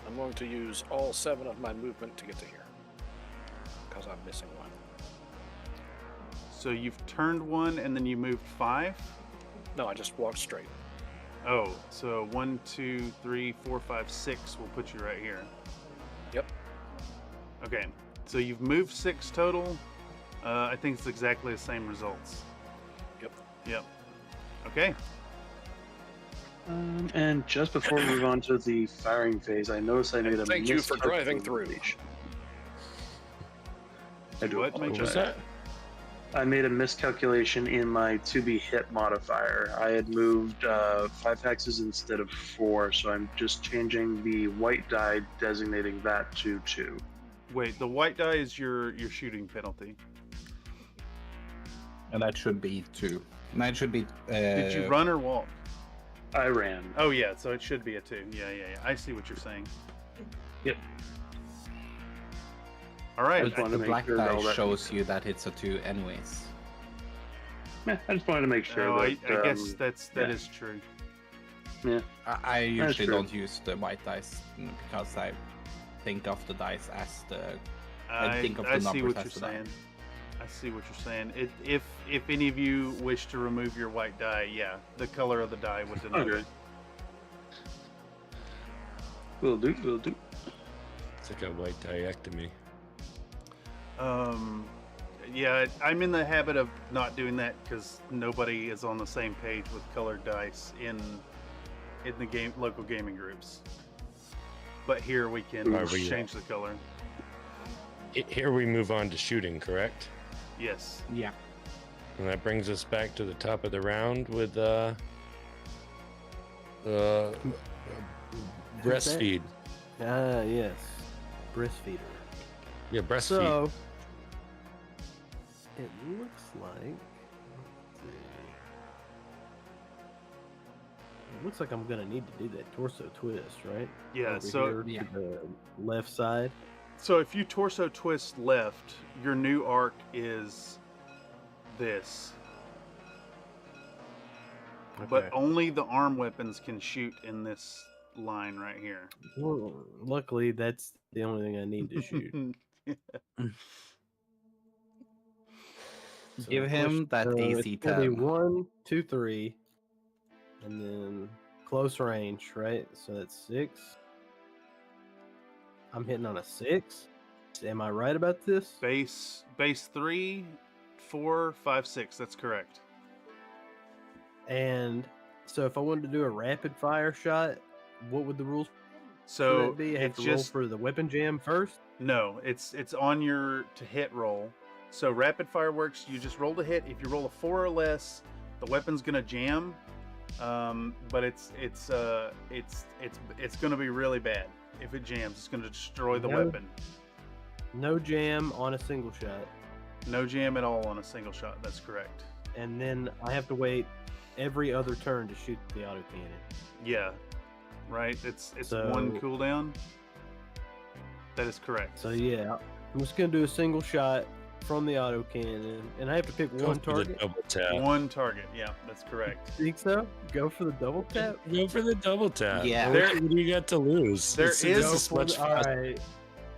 I'm going to use all 7 of my movement to get to here. Because I'm missing 1.
So you've turned 1 and then you moved 5?
No, I just walked straight.
Oh, so 1, 2, 3, 4, 5, 6 will put you right here.
Yep.
Okay, so you've moved 6 total. I think it's exactly the same results.
Yep.
Yep. Okay.
And just before we move on to the firing phase, I noticed I made a
Thank you for driving through.
I do
What?
apologize.
What was that?
I made a miscalculation in my to be hit modifier. I had moved 5 hexes instead of 4, so I'm just changing the white die, designating that to 2.
Wait, the white die is your shooting penalty.
And that should be 2. And that should be.
Did you run or walk?
I ran.
Oh yeah, so it should be a 2. Yeah. I see what you're saying.
Yep.
All right.
just wanted
The
to make
black
sure
die
all that-
shows you that it's a 2 anyways.
Yeah, I just wanted to make sure
No,
that.
I guess that
yeah.
is true.
Yeah.
I usually
true.
don't use the white dice because I think of the dice as the. I think of the
I see
numbers
what
as
you're
the die.
saying. I see what you're saying. If any of you wish to remove your white die, yeah, the color of the die would denote
Okay.
it.
Will do, will do.
It's like a white diectomy.
Yeah, I'm in the habit of not doing that because nobody is on the same page with colored dice in the local gaming groups. But here we can change the color.
Here we move on to shooting, correct?
Yes.
Yeah.
And that brings us back to the top of the round with breastfeed.
Yes. Breastfeeder.
Yeah, breastfeed.
So, it looks like. Let's see. It looks like I'm gonna need to do that torso twist, right?
Yeah.
Over here to the left side.
So if you torso twist left, your new arc is this.
Okay.
But only the arm weapons can shoot in this line right here.
Well, luckily, that's the only thing I need to shoot. So
Give him that AC
it's gonna be
10.
1, 2, 3, and then close range, right? So that's 6. I'm hitting on a 6. Am I right about this?
Base 3, 4, 5, 6. That's correct.
And so if I wanted to do a rapid fire shot, what would the rules
So
for that be? I have
it's
to roll
just
for the weapon jam first?
no. It's on your to hit roll. So rapid fire works. You just roll to hit. If you roll a 4 or less, the weapon's gonna jam. But it's gonna be really bad if it jams. It's gonna destroy the weapon.
No jam on a single shot.
No jam at all on a single shot. That's correct.
And then I have to wait every other turn to shoot the autocannon.
Yeah. Right. It's
So-
one cooldown. That is correct.
So yeah, I'm just gonna do a single shot from the autocannon, and I have to pick one
Go for the
target.
double tap.
One target. Yeah, that's correct.
Think so? Go for the double tap.
Go for the double tap.
Yeah.
What do you got to lose?
There
This
is-
this much
All right.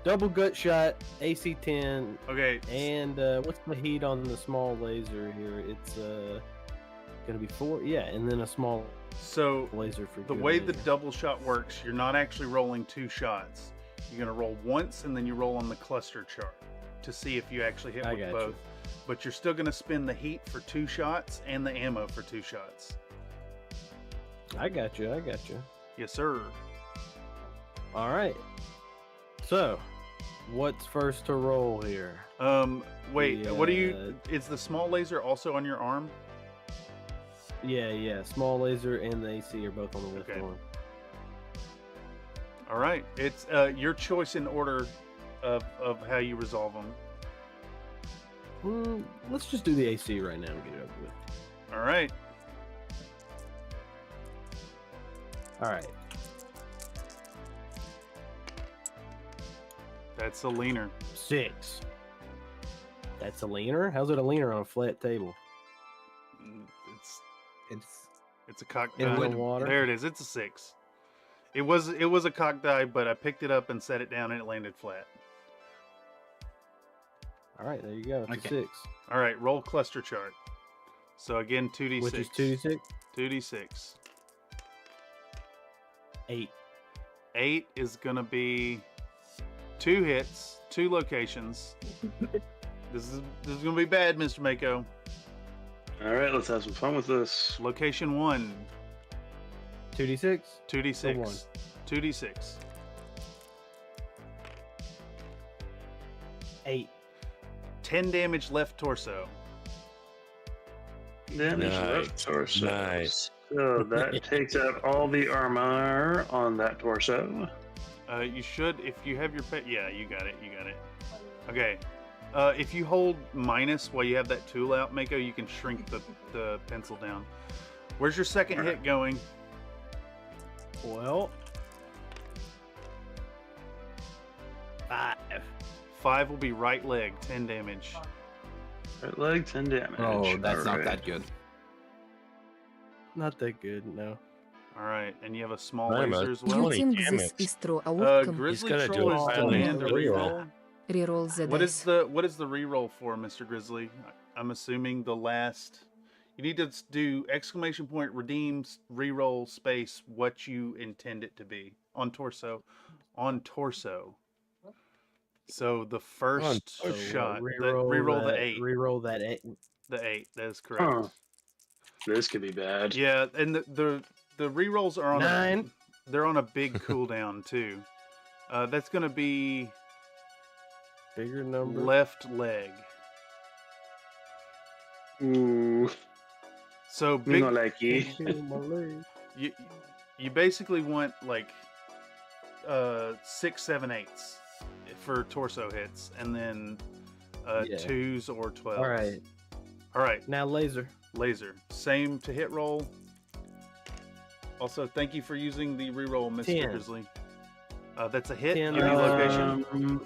Double gut shot, AC 10,
Okay.
and what's the heat on the small laser here? It's gonna be 4. Yeah, and then a small
So
laser for
the
good
way the
laser.
double shot works, you're not actually rolling 2 shots. You're gonna roll once and then you roll on the cluster chart to see if you actually hit
I
with
got
both. But you're still gonna spend the heat for 2 shots and the ammo for 2 shots.
I got you.
Yes, sir.
All right. So, what's first to roll here?
Wait.
The,
What do you? Is the small laser also on your arm?
Yeah. Small laser and the AC are both on the left
Okay.
arm.
All right. It's your choice in order of how you resolve them.
Let's just do the AC right now and get it over with.
All right.
All right.
That's a leaner.
6. That's a leaner? How's it a leaner on a flat table?
It's a cock
In
die.
the water?
There it is. It's a 6. It was a cock die, but I picked it up and set it down and it landed flat.
All right, there you go. It's a 6.
All right, roll cluster chart. So again, 2d6.
Which is 2d6?
2d6.
8.
8 is gonna be 2 hits, 2 locations. This is gonna be bad, Mr. Mako.
All right, let's have some fun with this.
Location 1.
2d6?
2d6.
Or 1?
2d6.
8.
10 damage left torso.
Damage
Nice.
left torso.
Nice.
So that takes out all the armor on that torso.
You should, if you have your pet. Yeah, you got it. You got it. Okay. If you hold minus while you have that tool out, Mako, you can shrink the pencil down. Where's your second hit going?
Well, 5.
5 will be right leg, 10 damage.
Right leg, 10 damage.
Oh, that's not
Alright.
that good.
Not that good, no.
All right, and you have a small
Right,
laser
but
as
you
well.
think this is
through our
Grizzly
gotta do
Troll
a
is
violent
demand a
reroll.
reroll.
Reroll the
What
dice.
is the reroll for, Mr. Grizzly? I'm assuming the last. You need to do exclamation point redeem reroll space what you intend it to be on torso. So the first shot, reroll the 8.
Reroll that 8.
The 8. That is correct.
Huh. This could be bad.
Yeah, and the rerolls are on
9.
They're on a big cooldown too. That's gonna be
Bigger number.
left leg.
Ooh.
So big.
Not like you.
You basically want like 6, 7, 8s for torso hits, and then 2s or 12s. All right.
Now laser.
Same to hit roll. Also, thank you for using the reroll, Mr.
10.
Grizzly. That's a hit.
10,
Give me location.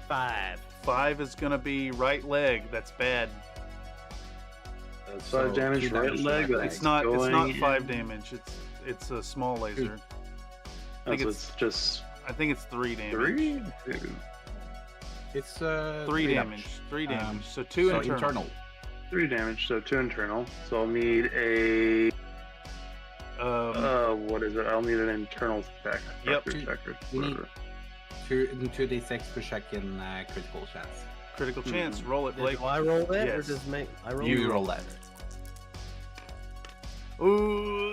5.
5 is gonna be right leg. That's bad.
That's
So,
5 damage
2
right
damage
leg.
to that
It's not 5
in.
damage. It's a small laser.
Oh, so it's just
I think it's 3 damage.
3?
It's
3 damage. 3 damage. So 2 internal.
3 damage, so 2 internal. So I'll need a. What is it? I'll need an internal check.
Yep.
You need 2d6 per second critical chance.
Critical chance. Roll it, Blake.
Do I roll that, or
Yes.
does I roll?
You roll that.
Ooh.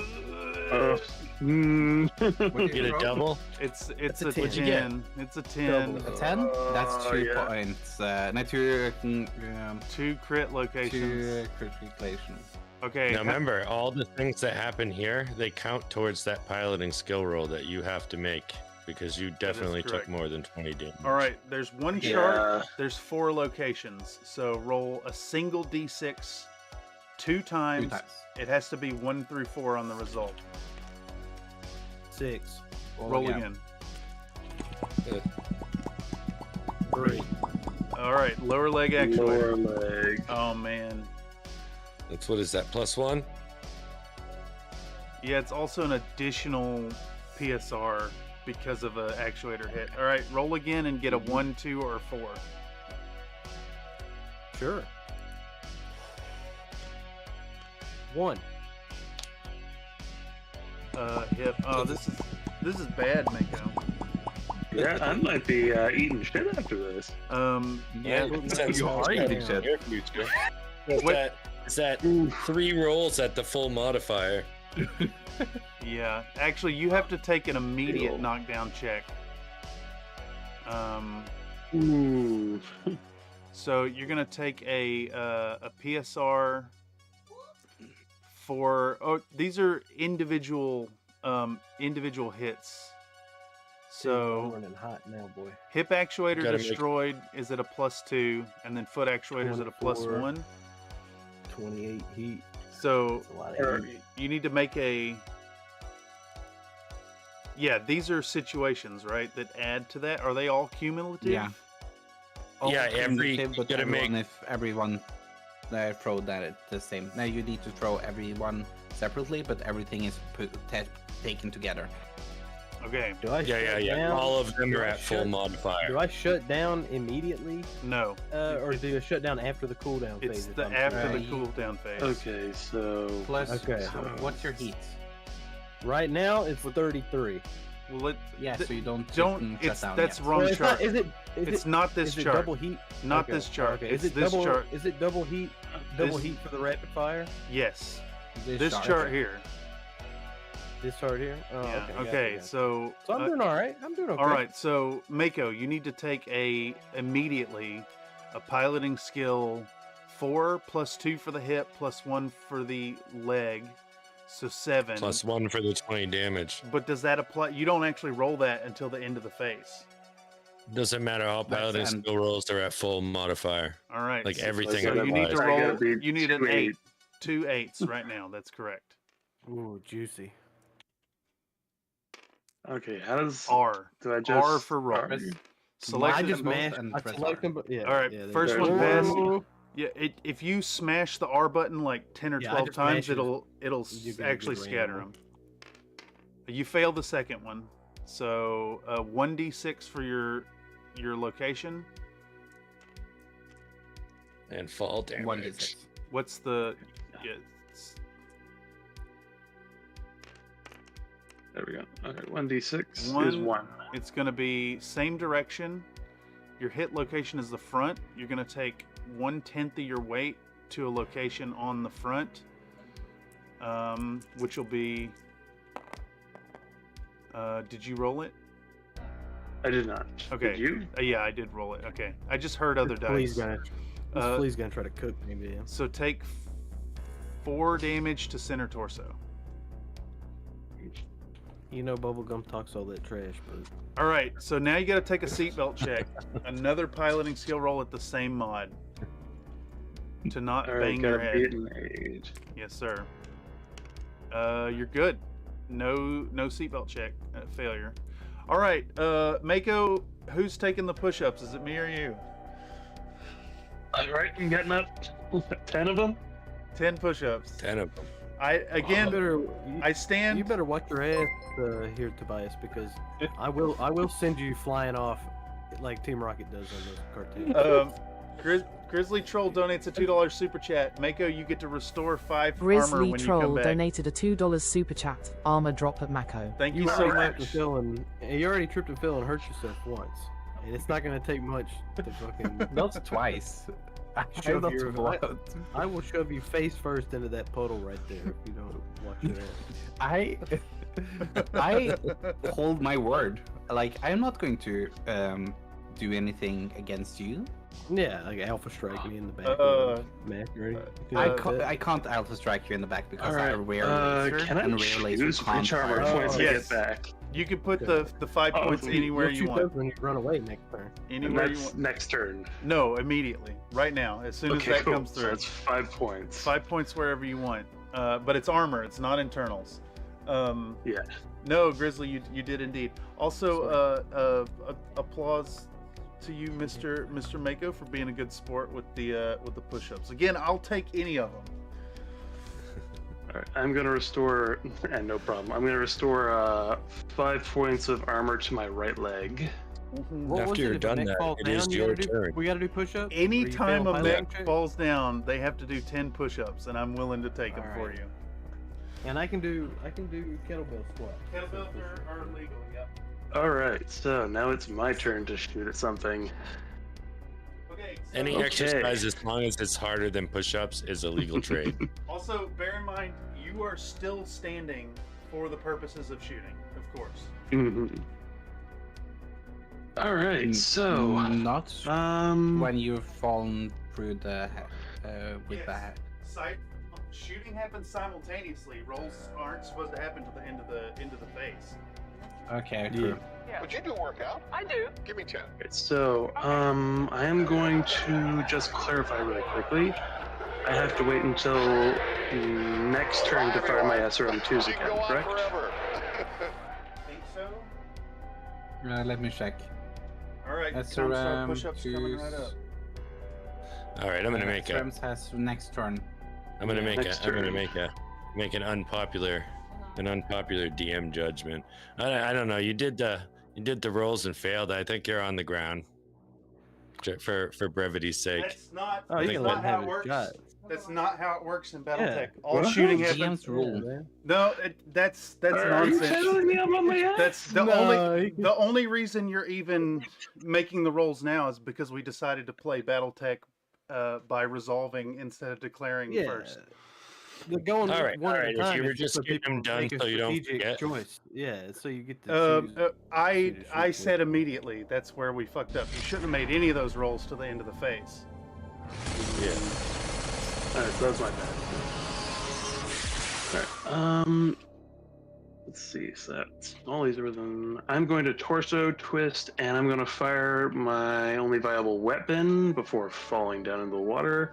Get a double.
It's
That's
a
a 10.
10. It's a 10.
A 10? That's 2
yeah.
points. No,
2 crit locations.
2 crit locations.
Okay.
Now remember, all the things that happen here, they count towards that piloting skill roll that you have to make, because you definitely took
correct.
more than 20 damage.
All right. There's one chart. There's 4 locations. So roll a single d6 2 times.
2 times.
It has to be 1 through 4 on the result.
6.
Roll again.
3.
All right. Lower leg actuator.
Lower leg.
Oh man.
That's what is that, +1?
Yeah, it's also an additional PSR because of an actuator hit. All right, roll again and get a 1, 2, or 4.
Sure. 1.
Hit. Oh, this is bad, Mako.
Yeah, I might be eating shit after this.
Yeah.
You are eating shit.
Is that 3 rolls at the full modifier?
Yeah. Actually, you have to take an immediate knockdown check.
Ooh.
So you're gonna take a PSR for. Oh, these are individual hits. So
running hot now, boy.
hip actuator
Gotta
destroyed is at a +2, and then foot actuator is at a
24.
+1.
28 heat.
So
That's a lot of heat.
you need to make a. Yeah, these are situations, right, that add to that. Are they all cumulative?
Yeah.
Yeah, every
Cumulative,
you
but
gotta make
everyone, if everyone throw that at the same. Now you need to throw everyone separately, but everything is taken together.
Okay.
Do I shut
yeah.
down?
All of them
Do
are
I
at full
shut-
modifier.
Do I shut down immediately,
No.
or do I shut down after the cooldown phase?
It's
if
the
I'm
after the
Right.
cooldown phase.
Okay, so
Plus,
Okay.
what's your heat?
Right now it's 33.
Well,
Yeah, so you don't
don't.
shut
It's
down
that's
yet.
wrong
Well, it's
chart.
not, is it? Is
It's
it,
not this
is it
chart.
double heat?
Not
Okay,
this chart.
Okay.
It's
Is it
this
double?
chart.
Is it double heat? Double
This-
heat for the rapid fire?
Yes.
This
Chart
chart.
here.
This chart here. Oh,
Yeah.
okay.
Okay.
gotcha.
So.
So I'm doing all right. I'm doing okay.
All right. So Mako, you need to take immediately a piloting skill 4 +2 for the hip +1 for the leg, so 7.
+1 for the 20 damage.
But does that apply? You don't actually roll that until the end of the phase.
Doesn't matter how
That's
piloting
end.
skill rolls, they're at full modifier.
All right.
Like
so-
everything
So you need to
applies. I
roll.
gotta be
You need an
2
8. 2 8s right now. That's correct.
Ooh, juicy.
okay, how does
R.
do I just
R for roll.
R?
Select
I
it
just
and both-
mashed.
and
I
press
select
R.
them, but yeah.
All right,
yeah, there
first
you
one
go.
passed.
Ooh.
Yeah, if you smash the R button like 10 or
Yeah, I
12
just
times,
mashed it.
it'll
You get a
actually
good
scatter
random.
them. You failed the second one, so 1d6 for your location.
And fall damage.
1d6.
What's the? Yeah,
There we go. Okay, 1d6 is
One.
1.
It's going to be same direction. Your hit location is the front. You're going to take 1/10 of your weight to a location on the front, which will be. Did you roll it?
I did not.
Okay.
Did you?
Yeah, I did roll it. Okay. I just heard other
Please
dice.
Please gonna try to cook me, man.
So take 4 damage to center torso.
You know, Bubblegum talks all that trash, but
All right. So now you got to take a seatbelt check. Another piloting skill roll at the same mod. To not
All right,
bang your
gotta
head.
beat an 8.
Yes, sir. You're good. No seatbelt check. Failure. All right, Mako, who's taking the push-ups? Is it me or you?
All right, I'm getting up 10 of them.
10 push-ups.
10 of them.
I stand.
You better watch your ass here, Tobias, because I will send you flying off like Team Rocket does on those cartoons.
Grizzly Troll donates a $2 super chat. Mako, you get to restore 5 armor
Grizzly
when you
Troll
come back.
donated a $2 super chat. Armor drop at Mako.
Thank you so much.
You already tripped and fell and hurt yourself once, and it's not going to take much to fucking.
Not twice.
Shove
Not
your,
once.
I will shove you face first into that puddle right there if you don't watch your ass.
I hold my word. Like, I'm not going to do anything against you.
Yeah, like alpha strike me in the back. Mac, you ready?
I can't alpha strike you in the back because
All right,
I wear laser,
can I
and rare laser
choose
can't
which armor
fire.
points I
yes.
get back?
You can put the 5 points anywhere you want.
When you run away next turn.
Anywhere
And
you
that's
want.
next turn.
No, immediately. Right now. As soon as
Okay,
that
cool.
comes
So
through.
that's 5 points.
5 points wherever you want. But it's armor. It's not internals.
Yeah.
No, Grizzly, you did indeed. Also, applause to you, Mr. Mako, for being a good sport with the push-ups. Again, I'll take any of them.
All right, I'm gonna restore, and no problem. I'm gonna restore 5 points of armor to my right leg.
What
After
was
you're
it? If a
done
mech
that,
falls
it
down,
is
you
your
gotta
turn.
We gotta do push-ups.
Anytime a mech
check?
falls down, they have to do 10 push-ups, and I'm willing to take them for
Alright.
you.
And I can do kettlebell squats.
Kettlebells are illegal, yep.
All right, so now it's my turn to shoot at something.
Okay.
Any
Okay.
exercise, as long as it's harder than push-ups, is a legal trade.
Also, bear in mind, you are still standing for the purposes of shooting, of course.
Mhm. All right, so
Not
um,
when you've fallen through the with
Yes. Shooting happens simultaneously. Rolls aren't supposed to happen to the end of the face.
Okay, true.
Would you do a workout? I do. Give me 10.
so I am going to just clarify really quickly. I have to wait until next turn to fire my SRM2s
She can
again,
go on
correct?
forever.
Think so?
Let me check.
All right.
That's
Tom, start
around
push-ups coming right up.
All right, I'm gonna make a.
Rams has next turn.
I'm gonna make
Next
a. I'm gonna
turn.
make an unpopular DM judgment. I don't know. You did the rolls and failed. I think you're on the ground. For brevity's sake.
That's not.
Oh,
that's
you can
not
let him
how
have
it
his
works.
shot.
That's not how it works in BattleTech.
Yeah.
All
What?
shooting
GM's
happens.
rule.
No, that's
Are you
nonsense.
telling me I'm on my ass?
That's the only reason you're even making the rolls now is because we decided to play BattleTech by resolving instead of declaring
Yeah.
first.
They're going
All right,
one
all
at
right,
a
if
time.
you were
it's
just
so
getting
people
them done
make a
so you don't
strategic
forget.
choice. Yeah, so you get to choose.
I
shoot
said
with.
immediately that's where we fucked up. You shouldn't have made any of those rolls to the end of the face.
Yeah.
Alright, so that's my bad. Alright, let's see, so that's all these are within. I'm going to torso twist, and I'm going to fire my only viable weapon before falling down into the water.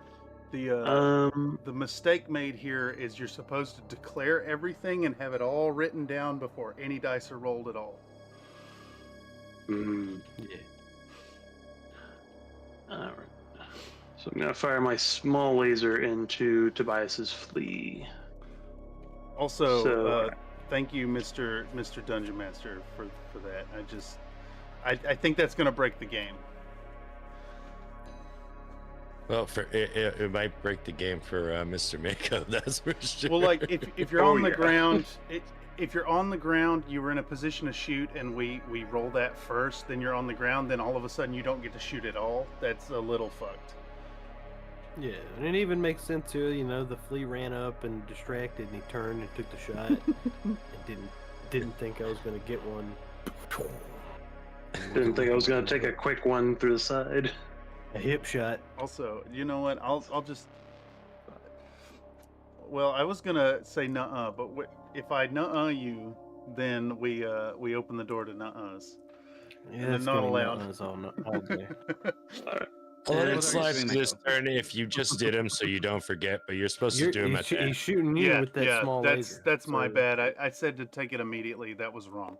The mistake made here is you're supposed to declare everything and have it all written down before any dice are rolled at all.
Yeah.
Alright. So I'm going to fire my small laser into Tobias's flea.
Also,
So-
thank you, Mr. Dungeon Master, for that. I think that's going to break the game.
Well, it might break the game for Mr. Mako. That's for sure.
Well, like if you're on the ground, if you're on the ground, you were in a position to shoot, and we roll that first. Then you're on the ground. Then all of a sudden you don't get to shoot at all. That's a little fucked.
Yeah, and it even makes sense too. You know, the flea ran up and distracted, and he turned and took the shot, and didn't think I was gonna get one.
Didn't think I was gonna take a quick one through the side.
A hip shot.
Also, you know what? I'll just. Well, I was gonna say nuh-uh, but if I nuh-uh you, then we open the door to nuh-uhs.
Yeah,
and they're
that's
not
gonna be
allowed.
nuh-uhs all day.
Well, it's like this turn if you just did them so you don't forget, but you're supposed to do them at the end.
He's shooting you with that small laser.
That's my
so-
bad. I said to take it immediately. That was wrong.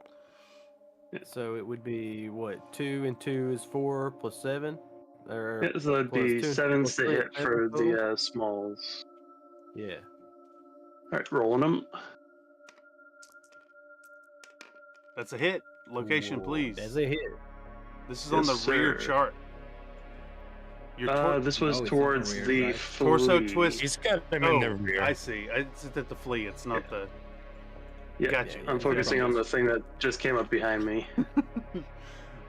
So it would be what? 2 and 2 is 4 plus 7. Or
Yeah, so it'd
plus
be
2
7s
plus
to
3,
hit for
total?
the smalls.
Yeah.
Alright, rolling them.
That's a hit. Location,
Whoa,
please.
That's a hit.
This is on the
Yes,
rear
sir.
chart. Your
This was
Oh, it's
towards
on the
the
rear side.
torso
flea.
twist.
He's got them
Oh,
in the rear.
I see. It's at the flea. It's not the.
Yeah,
Gotcha.
I'm focusing on the thing that just came up behind me.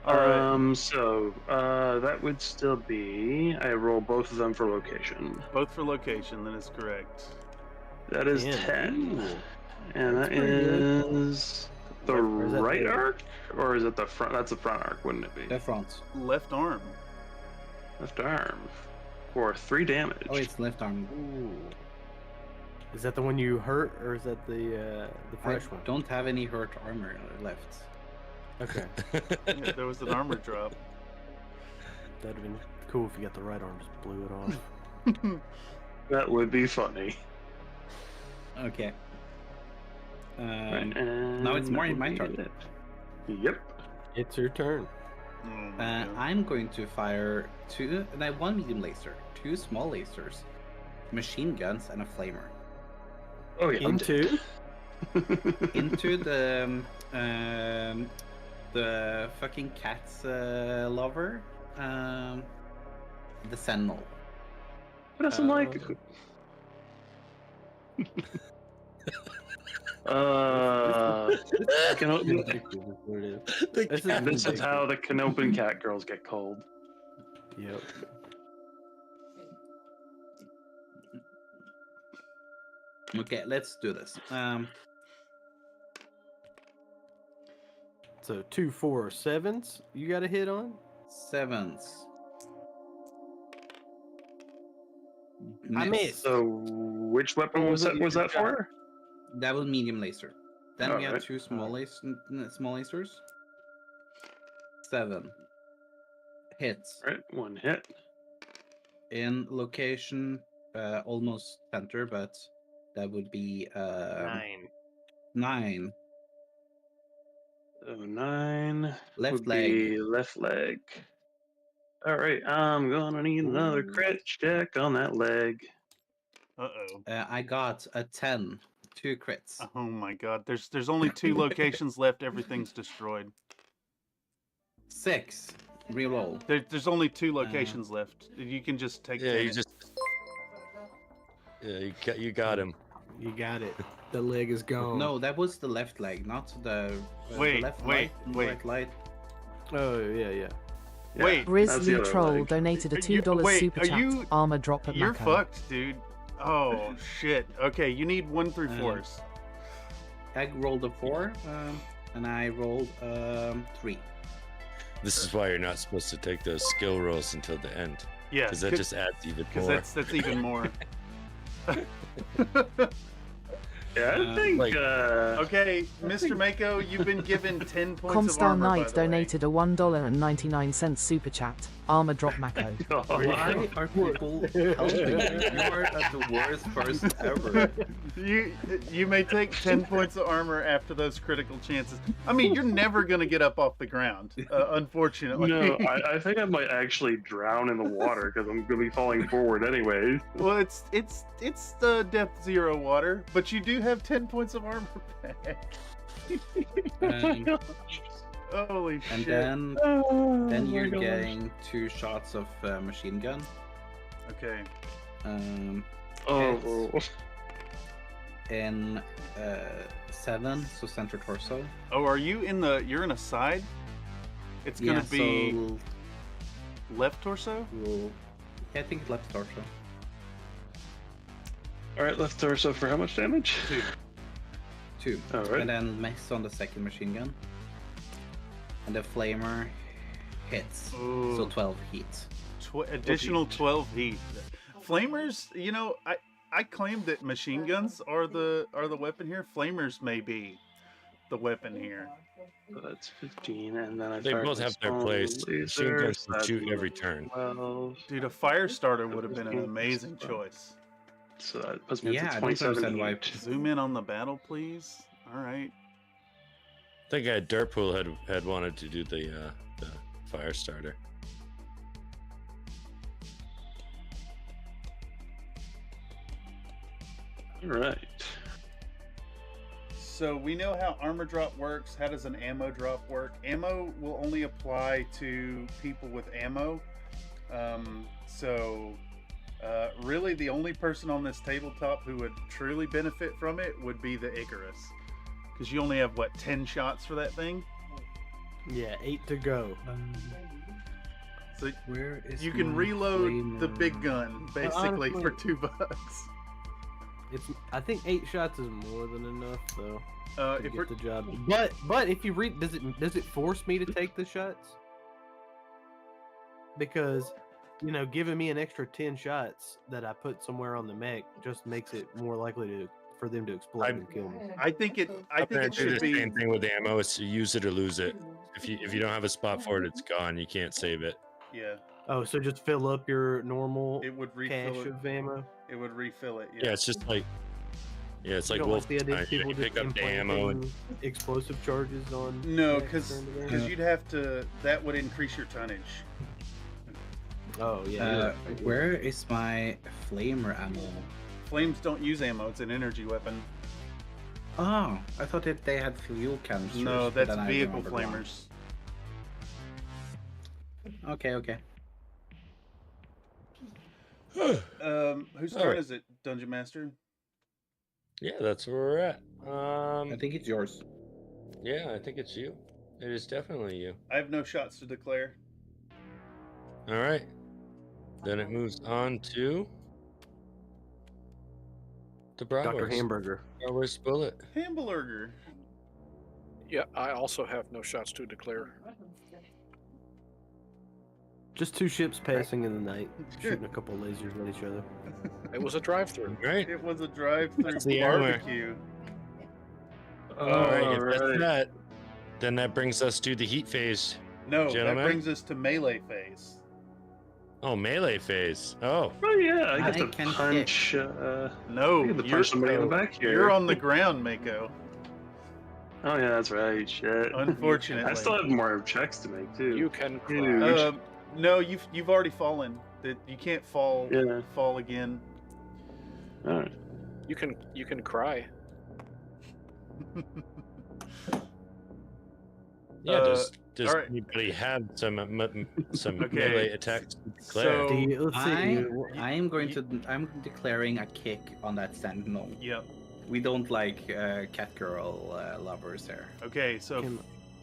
All right.
So that would still be. I roll both of them for location.
Both for location. That is correct.
That is
10.
10,
Ooh.
and that
pretty good.
is the
Or is that
right
the-
arc, or is it the front? That's the front arc, wouldn't it be?
The front.
Left arm.
Left arm for 3 damage.
Oh, it's left arm.
Ooh. Is that the one you hurt, or is that the
I
fresh one?
don't have any hurt armor left.
Okay.
Yeah, there was an armor drop.
That'd have been cool if you got the right arm, just blew it off.
That would be funny.
Okay.
Right,
now it's
and
my
that would
turn.
be it. Yep.
It's your turn.
Oh my God.
I'm going to fire 1 medium laser, 2 small lasers, machine guns, and a flamer
Oh yeah.
Into
into the fucking cat's lover, the Sentinel.
Who doesn't like? This is how the Canopen cat girls get cold.
Yep.
Okay, let's do this.
So 2, 4, 7s. You got a hit on.
7s.
I
Miss.
missed.
So which weapon was that for?
That was medium laser. Then we have
Alright.
2 small lasers. 7 hits
Right, 1 hit.
in location, almost center, but that would be 9.
So 9.
Left
would
leg.
be left leg. All right, I'm gonna need another crit check on that leg.
Uh-oh.
I got a 10. 2 crits.
Oh my God. There's only 2 locations left. Everything's destroyed.
6. Reroll.
There's only 2 locations left. You can just take.
Yeah, you
it.
just. Yeah, you got him.
You got it. The leg is gone.
No, that was the left leg, not the
Wait,
left
wait,
light and
wait.
right light.
Oh yeah, yeah.
Wait,
Grizzly Troll donated a $2
wait,
super
are
chat.
you-
Armor drop at
You're
Mako.
fucked, dude. Oh shit. Okay, you need 1 through 4s.
I rolled a 4, and I rolled 3.
This is why you're not supposed to take those skill rolls until the end.
Yeah,
Because that just adds even
because
more.
that's even more.
Yeah, I think.
Okay, Mr. Mako, you've been given 10 points of
Comstar
armor.
Knight donated a $1.99 super chat. Armor drop Mako.
Why are people helping you? You are the worst person ever.
You may take 10 points of armor after those critical chances. I mean, you're never gonna get up off the ground, unfortunately.
No, I think I might actually drown in the water because I'm gonna be falling forward anyway.
Well, it's the depth 0 water, but you do have 10 points of armor back. Holy
And
shit!
then you're getting 2 shots of machine gun.
Okay.
Oh,
in 7, so center torso.
Oh, are you in the? You're in a side. It's gonna be
So
left torso.
I think left torso.
All right, left torso for how much damage?
2.
All right.
And then miss on the second machine gun. And the flamer hits. So
Ooh.
12 heat.
Additional 12 heat. Flamers, you know, I claim that machine guns are the weapon here. Flamers may be the weapon here.
So that's 15, and then I
They
fire
both
my
have their
small
place. Machine
laser,
guns
so
can
that's
shoot
another
every turn.
12.
Dude, a fire starter would have been an amazing choice.
So that puts me
Yeah,
up to
I don't
27
understand why.
heat.
Zoom in on the battle, please. All right.
I think Dirtpool had wanted to do the fire starter.
All right.
So we know how armor drop works. How does an ammo drop work? Ammo will only apply to people with ammo. Really the only person on this tabletop who would truly benefit from it would be the Icarus. Because you only have, what, 10 shots for that thing?
Yeah, 8 to go.
So
Where is
you can
my
reload the
flamer?
big gun, basically,
Honestly-
for $2.
I think 8 shots is more than enough though to
If we're,
get the job. But if you read, does it force me to take the shots? Because giving me an extra 10 shots that I put somewhere on the mech just makes it more likely for them to explode and kill me.
I think it
Do
should
the
be.
same thing with ammo. It's to use it or lose it. If you don't have a spot for it, it's gone. You can't save it.
Yeah,
Oh, so just fill up your normal
it would
cache
refill it.
of ammo.
It would refill it.
Yeah, it's just like it's
You
like
don't
wolf.
the idea of
You
people
pick
just
up the ammo and
implanting explosive charges on.
No,
mechs
because
during the game?
you'd have to. That would increase your tonnage.
Oh yeah.
Where is my flamer ammo?
Flames don't use ammo. It's an energy weapon.
Oh, I thought that they had fuel canisters.
No,
but
that's
then I
vehicle
remembered wrong.
flamers.
Okay.
Whose
All
turn
right.
is it, Dungeon Master?
yeah, that's where we're at.
I think it's yours.
Yeah, I think it's you. It is definitely you.
I have no shots to declare.
All right. Then it moves on to the
Dr.
Bratwurst.
Hamburger.
Bratwurst bullet.
Hamburger.
Yeah, I also have no shots to declare.
Just 2 ships passing in the night, shooting a couple lasers at each other.
It was a drive-through.
Right.
It was a drive-through
That's the armor.
barbecue.
All right. If that's
Alright.
that, then that brings us to the heat phase.
No,
Gentlemen?
that brings us to melee phase.
Oh, melee phase. Oh,
Oh yeah, I
I
get to
can
punch.
No,
I get to punch somebody in the back here.
You're on the ground, Mako.
Oh yeah, that's right. Shit.
Unfortunately.
I still have more checks to make too.
You can
Huge.
cry.
No, you've already fallen. That you can't fall
Yeah.
fall again.
All right.
You can cry.
yeah. Does
alright.
anybody have some
Okay,
melee attacks to declare?
so-
Let's see.
I'm declaring a kick on that sentinel.
Yep.
We don't like cat girl lovers there.
Okay, so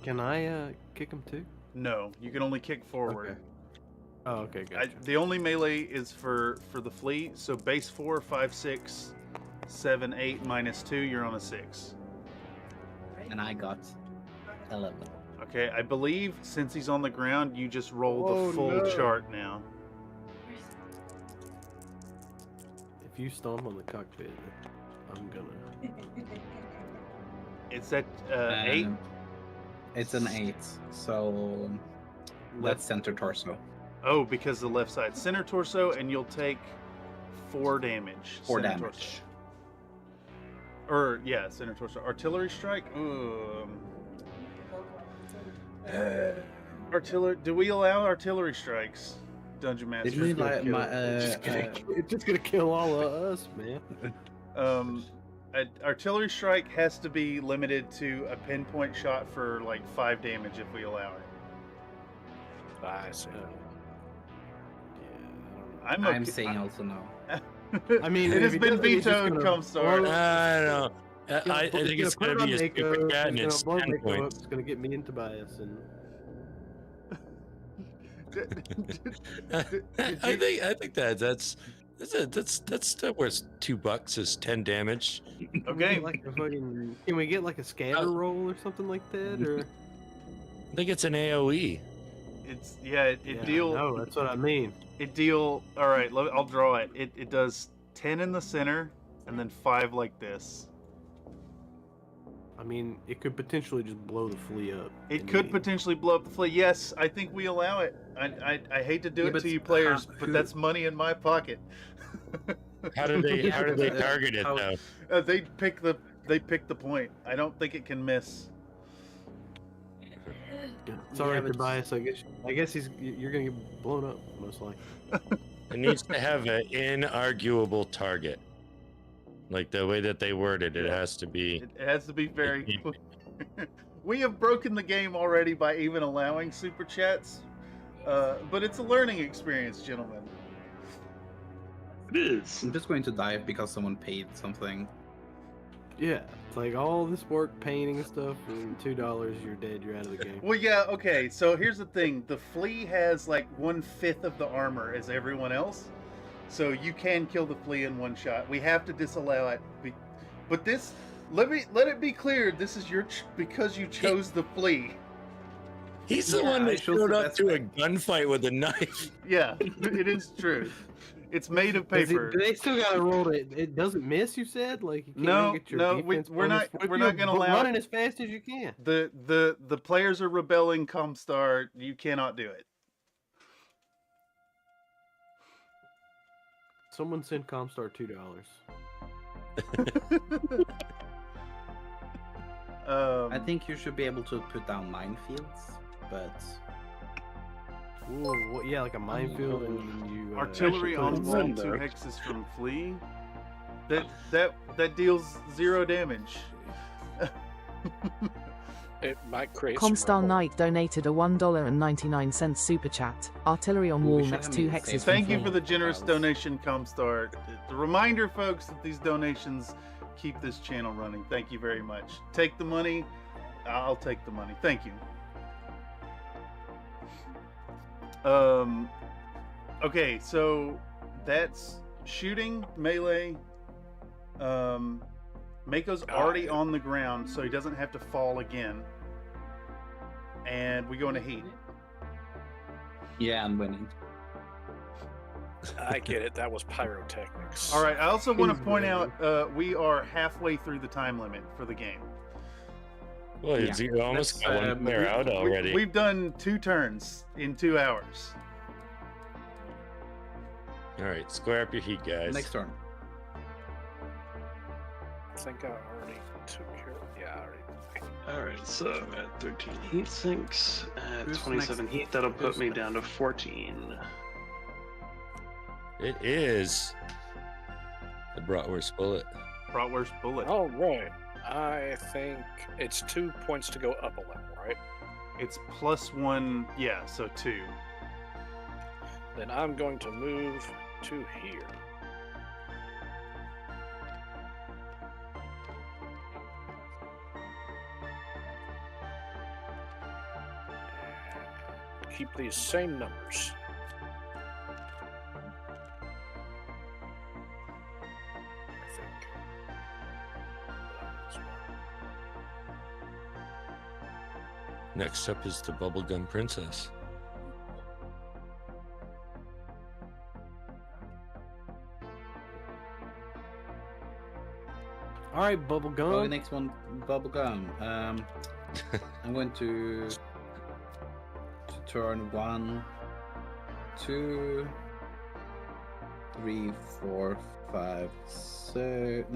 Can I kick him too?
no, you can only kick forward.
Okay. Oh, okay, gotcha.
The only melee is for the fleet. So base 4, 5, 6, 7, 8 -2. You're on a 6.
And I got 11.
Okay, I believe since he's on the ground, you just roll
Oh,
the full
no.
chart now.
If you stomp on the cockpit, I'm gonna.
It's at 8.
It's an 8, so that's center torso.
Oh, because the left side center torso, and you'll take 4 damage.
4
center
damage.
torso. Or yeah, center torso. Artillery strike. Artillery. Do we allow artillery strikes? Dungeon Master.
Did we like my
It's just gonna kill all of us, man.
Artillery strike has to be limited to a pinpoint shot for like 5 damage if we allow it.
I see.
I'm okay.
I'm saying also no.
I mean,
it
if
has
he
been
does it, he's just
vetoed,
gonna
Comstar.
I don't know. I think it's going to be a super cat and it's 10 points.
It's going to get me into bias and.
I think that's worth $2 is 10 damage.
Okay.
Can we get like a scatter roll or something like that, or?
I think it's an AOE.
It's it deal.
No, that's what I mean.
It deal. All right, I'll draw it. It does 10 in the center, and then 5 like this.
I mean, it could potentially just blow the flea up.
It could potentially blow up the flea. Yes, I think we allow it. I hate to do it to you players, but that's money in my pocket.
How do they target it though?
They pick the point. I don't think it can miss.
Sorry, Tobias. I guess you're gonna get blown up most likely.
It needs to have an inarguable target. Like the way that they worded it has to be.
It has to be very clear. We have broken the game already by even allowing super chats, but it's a learning experience, gentlemen.
It is.
I'm just going to die because someone paid something.
Yeah, it's like all this work painting and stuff, and $2, you're dead. You're out of the game.
Well, yeah, okay. So here's the thing: the flea has like 1/5 of the armor as everyone else. So you can kill the flea in one shot. We have to disallow it. But this, let it be clear, this is because you chose the flea.
He's the one that showed up to a gunfight with a knife.
Yeah, it is true. It's made of paper.
Do they still gotta roll it? It doesn't miss. You said like you can't get your defense
we're not gonna allow
running as fast as you can.
The players are rebelling. Comstar, you cannot do it.
Someone send Comstar $2.
I think you should be able to put down minefields, but.
Ooh, yeah, like a minefield, and you
artillery on wall 2 hexes from flea. That deals 0 damage.
It might create.
Comstar Knight donated a $1.99 super chat. Artillery on wall next 2 hexes.
Thank you for the generous donation, Comstar. The reminder, folks, that these donations keep this channel running. Thank you very much. Take the money. I'll take the money. Thank you. Okay, so that's shooting, melee. Mako's already on the ground, so he doesn't have to fall again. And we go into heat.
Yeah, I'm winning.
I get it. That was pyrotechnics.
All right. I also want to point out we are halfway through the time limit for the game.
Well, you almost got one player out already.
We've done 2 turns in 2 hours.
All right, square up your heat, guys.
Next turn.
I think I already took care of it. Yeah, I already.
Alright, so I'm at 13 heat sinks. At 27 heat, that'll put me down to 14.
It is the bratwurst bullet.
Bratwurst bullet.
All right. I think it's 2 points to go up a level, right?
It's +1, yeah, so 2.
Then I'm going to move to here. Keep these same numbers. I think.
Next up is the Bubblegum Princess.
All right, Bubblegum.
Oh, next one, Bubblegum. I'm going to turn 1, 2, 3, 4, 5, 6,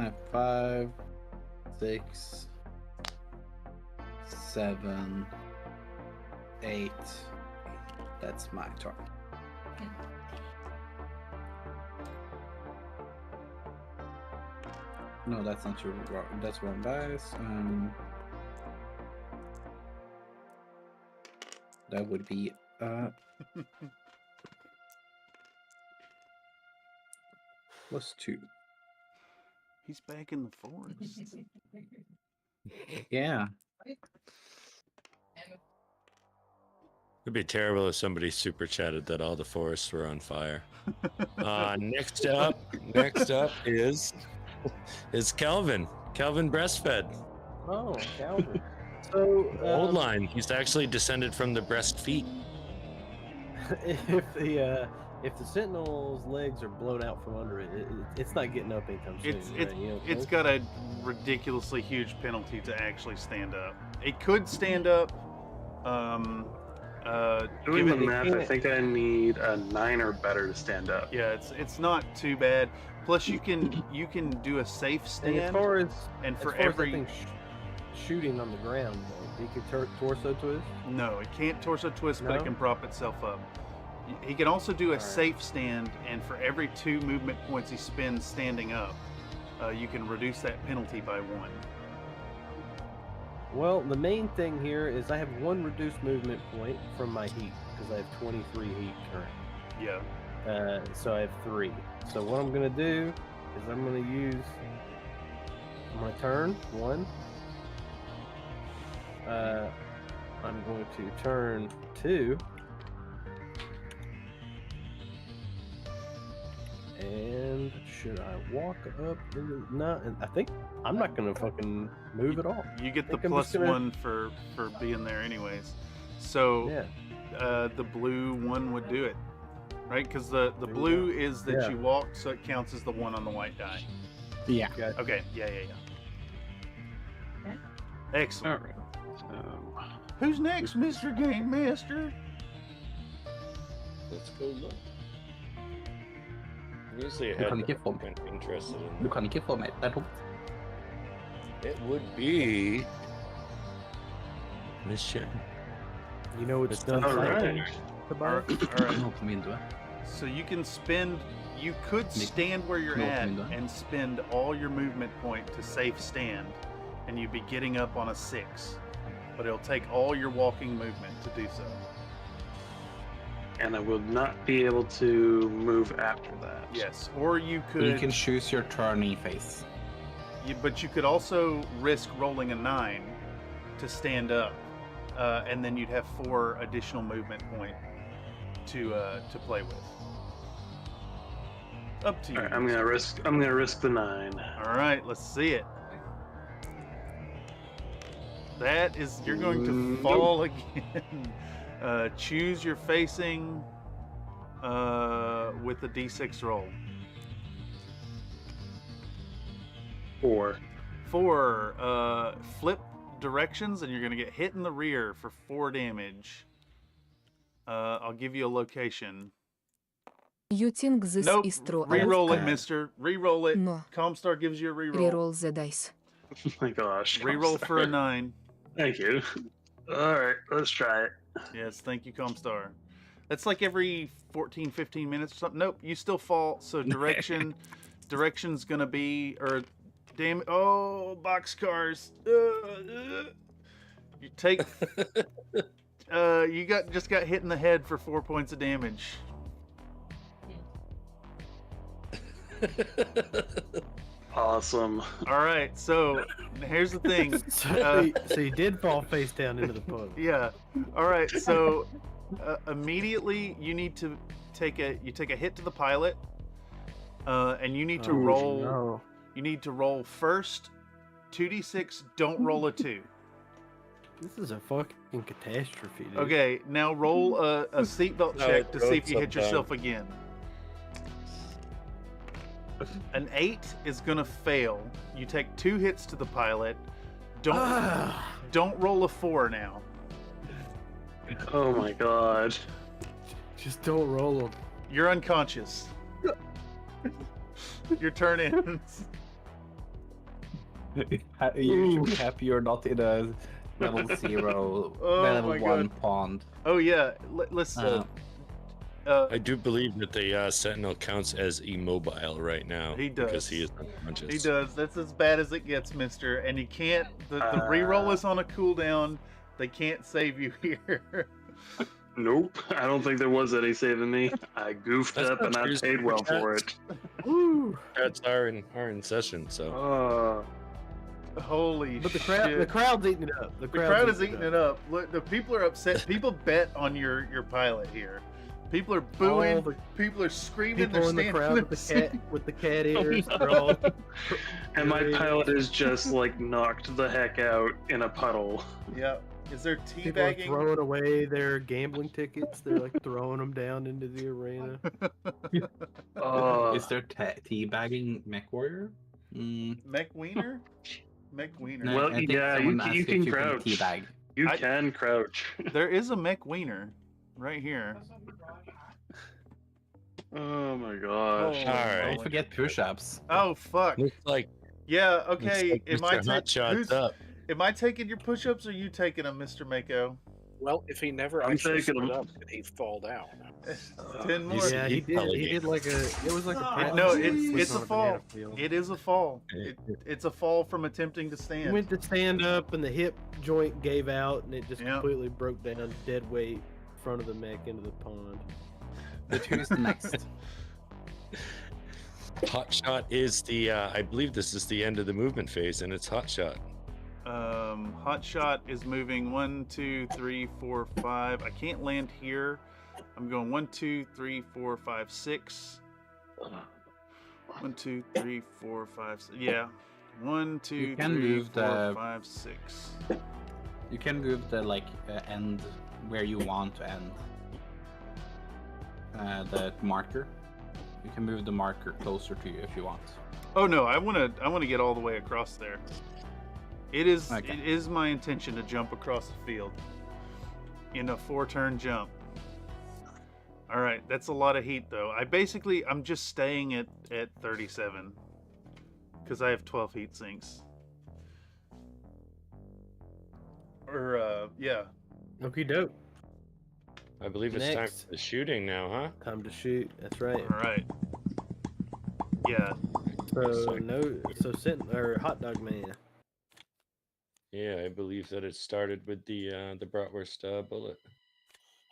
7, 8. That's my turn. No, that's not true. That's wrong dice. That would be +2.
He's back in the forest.
Yeah.
It'd be terrible if somebody super chatted that all the forests were on fire. Next up is Kelvin. Kelvin breastfed.
Oh, Calvin. So
Old line. He's actually descended from the breast feet.
if the Sentinel's legs are blown out from under it, it's not getting up anytime soon.
It's got a ridiculously huge penalty to actually stand up. It could stand up.
Doing the math, I think I need a 9 or better to stand up.
Yeah, it's not too bad. Plus, you can do a safe stand.
And as far as
every
I think shooting on the ground, though, he could torso twist.
No, it can't torso twist, but
No?
it can prop itself up. He can also do a safe stand, and for every 2 movement points he spends standing up, you can reduce that penalty by 1.
Well, the main thing here is I have 1 reduced movement point from my heat because I have 23 heat current.
Yeah.
So I have 3. So what I'm gonna do is I'm gonna turn 1. I'm going to turn 2. And should I walk up? No, I think I'm not gonna fucking move at all.
You get the
I'm just gonna-
+1 for being there anyways. So
Yeah.
the blue one would do it, right? Because the
There you
blue
go.
is that
Yeah.
you walk, so it counts as the 1 on the white die.
Yeah.
Gotcha.
Okay. Yeah. Excellent.
All right.
Who's next, Mr. Game Master?
Let's go look. Usually I
Du kan
had
ikke få
been interested in.
Du kan ikke få meg. Det er tomt.
It would be Miss Sharon.
You know it's
It's
done
not right
fine.
there.
All right.
Nå på vinduet.
So you can spend. You could stand where you're
No,
at
no.
and spend all your movement point to safe stand, and you'd be getting up on a 6. But it'll take all your walking movement to do so.
And I will not be able to move after that.
Yes, or you could.
You can choose your turning phase.
But you could also risk rolling a 9 to stand up, and then you'd have 4 additional movement point to play with. Up to you.
All right, I'm gonna risk the 9.
All right, let's see it. That is, you're going to fall again. Choose your facing with the D6 roll.
4.
4. Flip directions, and you're going to get hit in the rear for 4 damage. I'll give you a location.
You think this
Nope.
is true?
Reroll it, mister. Reroll it.
No.
Comstar gives you a reroll.
Reroll the dice.
Oh my gosh.
Reroll for a 9.
Thank you. All right, let's try it.
Yes, thank you, Comstar. That's like every 14, 15 minutes or something. Nope, you still fall. So direction's gonna be, or damn, boxcars. You take, you just got hit in the head for 4 points of damage.
Awesome.
All right, so here's the thing.
So you did fall face down into the puddle.
Yeah. All right. So immediately you need to take a hit to the pilot, and you need to roll.
No.
You need to roll first 2d6. Don't roll a 2.
This is a fucking catastrophe, dude.
Okay. Now roll a seatbelt
No,
check to see if
it's
you hit
sometime.
yourself again. An 8 is gonna fail. You take 2 hits to the pilot. Don't roll a 4 now.
Oh my god.
Just don't roll them.
You're unconscious. Your turn ends.
You should be happy you're not in a level 0,
Oh
level
my
1
God.
pond.
Oh yeah. Let's.
I do believe that the Sentinel counts as immobile right now.
He does.
Because he is unconscious.
He does. That's as bad as it gets, mister. And you can't. The reroll is on a cooldown. They can't save you here.
Nope, I don't think there was any saving me. I goofed
That's
up
not
and I
true,
paid well for it.
Woo!
Chats are in session, so
Holy
But the
shit.
crowd's eating it up.
The crowd is eating it up. Look, the people are upset. People bet on your pilot here. People are booing.
All the
People are screaming. They're
people in the
standing
crowd
there
with the cat ears. They're all
And my pilot is just like knocked the heck out in a puddle.
Yeah. Is there
people are
teabagging?
throwing away their gambling tickets. They're like throwing them down into the arena.
Is there teabagging mechwarrior?
Mech wiener? Mech wiener.
No,
Well,
I think
yeah,
someone
you
asked
can
if you
crouch.
teabag.
You can crouch.
There is a mech wiener right here.
Oh my gosh.
Oh,
Alright.
Don't forget push-ups.
Oh fuck.
looks like
Yeah. Okay.
like
Am I
Mr. Hotshot's
who's-
up.
Am I taking your push-ups or you taking them, Mr. Mako?
Well, if he never
I'm
actually
taking
stood
him.
up, then he'd fall down.
10 more.
He's-
Yeah,
he's
he did.
probably
He
game.
did like a. It was like a.
No,
he
it's
was
a
on
fall.
banana field.
It is a fall. It's a fall from attempting to
He
stand.
went to stand up, and the hip joint gave out, and it just
Yeah.
completely broke down, dead weight, front of the mech into the pond.
But who's the next?
Hotshot is the I believe this is the end of the movement phase, and it's Hotshot.
Hotshot is moving 1, 2, 3, 4, 5. I can't land here. I'm going 1, 2, 3, 4, 5, 6. 1, 2, 3, 4, 5, 6. Yeah. 1, 2,
can
3,
move
4,
the-
5, 6.
You can move the end where you want to end. The marker. You can move the marker closer to you if you want.
Oh no, I wanna get all the way across there. It is my intention to jump across the field in a 4-turn jump. All right, that's a lot of heat though. I'm just staying at 37 because I have 12 heat sinks. Or yeah.
Okie doke.
I believe it's time
Next.
for the shooting now, huh?
Time to shoot. That's right.
All right. Yeah.
So hot dog man.
Yeah, I believe that it started with the bratwurst bullet.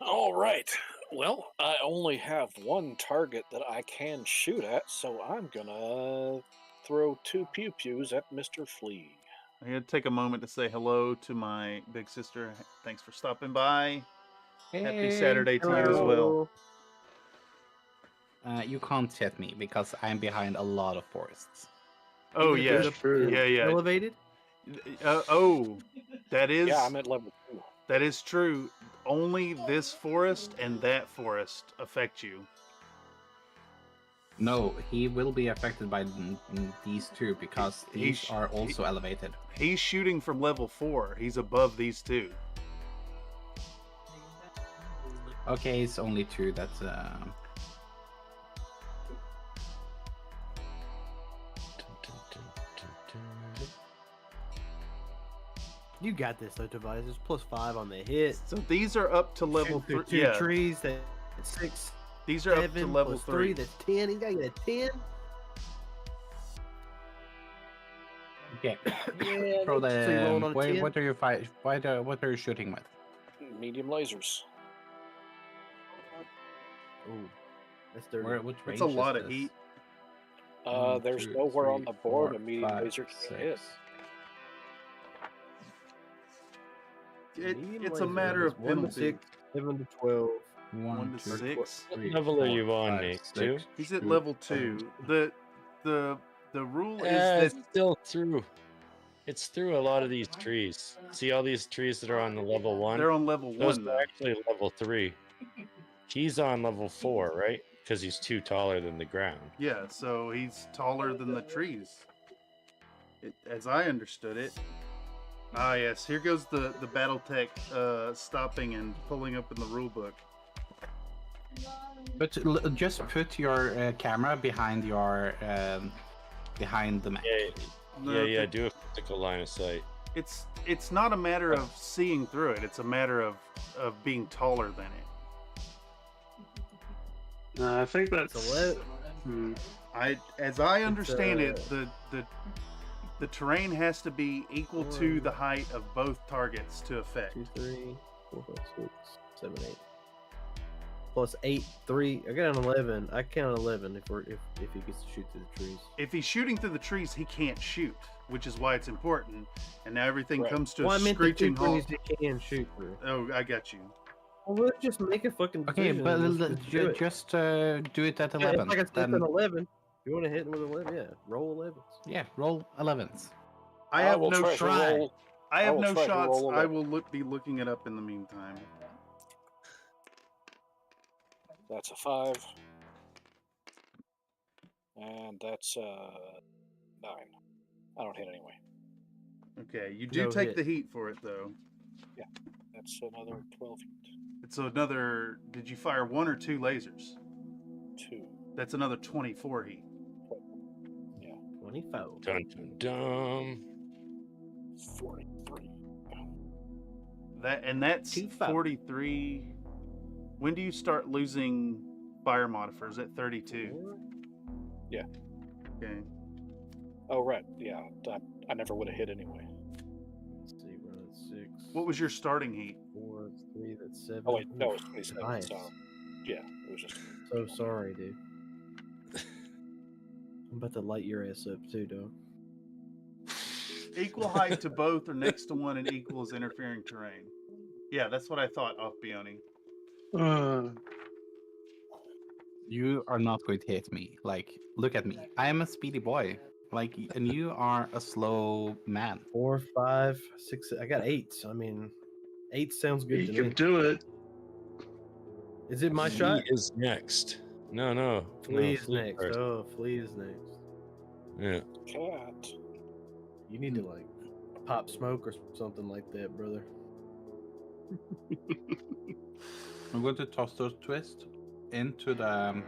All right. Well, I only have one target that I can shoot at, so I'm gonna throw 2 pew pews at Mr. Flea.
I had to take a moment to say hello to my big sister. Thanks for stopping by. Happy Saturday to you as well.
You can't hit me because I'm behind a lot of forests.
Oh yeah,
Is
yeah.
Elevated.
That is.
Yeah, I'm at level 2.
That is true. Only this forest and that forest affect you.
No, he will be affected by these two because these are also elevated.
He's shooting from level 4. He's above these two.
Okay, it's only 2. That's
You got this, though, Tobias. It's +5 on the hit.
So these are up to level 3.
Two
Yeah,
trees. That's 6.
these are up to
7
level
plus
3.
That's 10. You gotta get a 10.
okay.
Yeah,
Throw
So you rolling on a 10?
what are you fight? What are you shooting with?
medium lasers.
Oh, that's 30.
Which
That's
range
a
is
lot of
this?
heat.
One,
There's
two,
nowhere on
three,
the board
four,
a medium
5,
laser can hit.
6.
It's a matter of
1 to
penalty.
6, 7 to 12.
1 to 6.
What level are you on, Nate? 2?
He's at level 2. The rule is
It's
that
still through. It's through a lot of these trees. See all these trees that are on the level 1?
they're on level
Those
1
are
though.
actually level 3. He's on level 4, right? Because he's too taller than the ground.
Yeah, so he's taller than the trees. As I understood it. Ah, yes. Here goes the battletech stopping and pulling up in the rule book.
But just put your camera behind your behind the mech.
Yeah, do a physical line of sight.
It's not a matter of seeing through it. It's a matter of being taller than it.
I think that's.
As I understand it, the terrain has to be equal to the height of both targets to affect.
2, 3, 4, 5, 6, 7, 8. plus 8, 3. I got an 11. I count 11 if he gets to shoot through the trees.
If he's shooting through the trees, he can't shoot, which is why it's important. And now everything comes to a screeching halt.
He can shoot through.
Oh, I got you.
Well, let's just make a fucking decision.
Okay, but just do it at 11.
If I can sleep an 11. You want to hit him with 11? Yeah, roll 11s.
Yeah, roll 11s.
I have
will
no
try to
shots.
roll-
I have
will
no
try to
shots.
roll
I
11.
will be looking it up in the meantime.
That's a 5. And that's 9. I don't hit anyway.
Okay, you do
No
take
hit.
the heat for it though.
Yeah, that's another 12 heat.
It's another. Did you fire 1 or 2 lasers?
2.
That's another 24 heat.
24.
Dun, dun, dun.
43.
That's
25.
43. When do you start losing fire modifiers? At 32.
Yeah.
Okay.
Oh, right. Yeah, I never would have hit anyway.
Let's see, we're at 6.
What was your starting heat?
4, 3, that's 7.
Oh, wait, no, it's 27.
Nice.
So, yeah, it was just.
So sorry, dude. I'm about to light your ass up too, dog.
Equal height to both or next to one and equals interfering terrain. Yeah, that's what I thought off Bioni.
You are not going to hit me. Like, look at me. I am a speedy boy. Like, and you are a slow man.
4, 5, 6. I got 8. I mean, 8 sounds good
You
to
can
me.
do it.
Is it my shot?
Flea is next. No.
Flea is
Flea
next.
first.
Oh, Flea is next.
Yeah.
Cat.
You need to like pop smoke or something like that, brother.
I'm going to toss those twist into the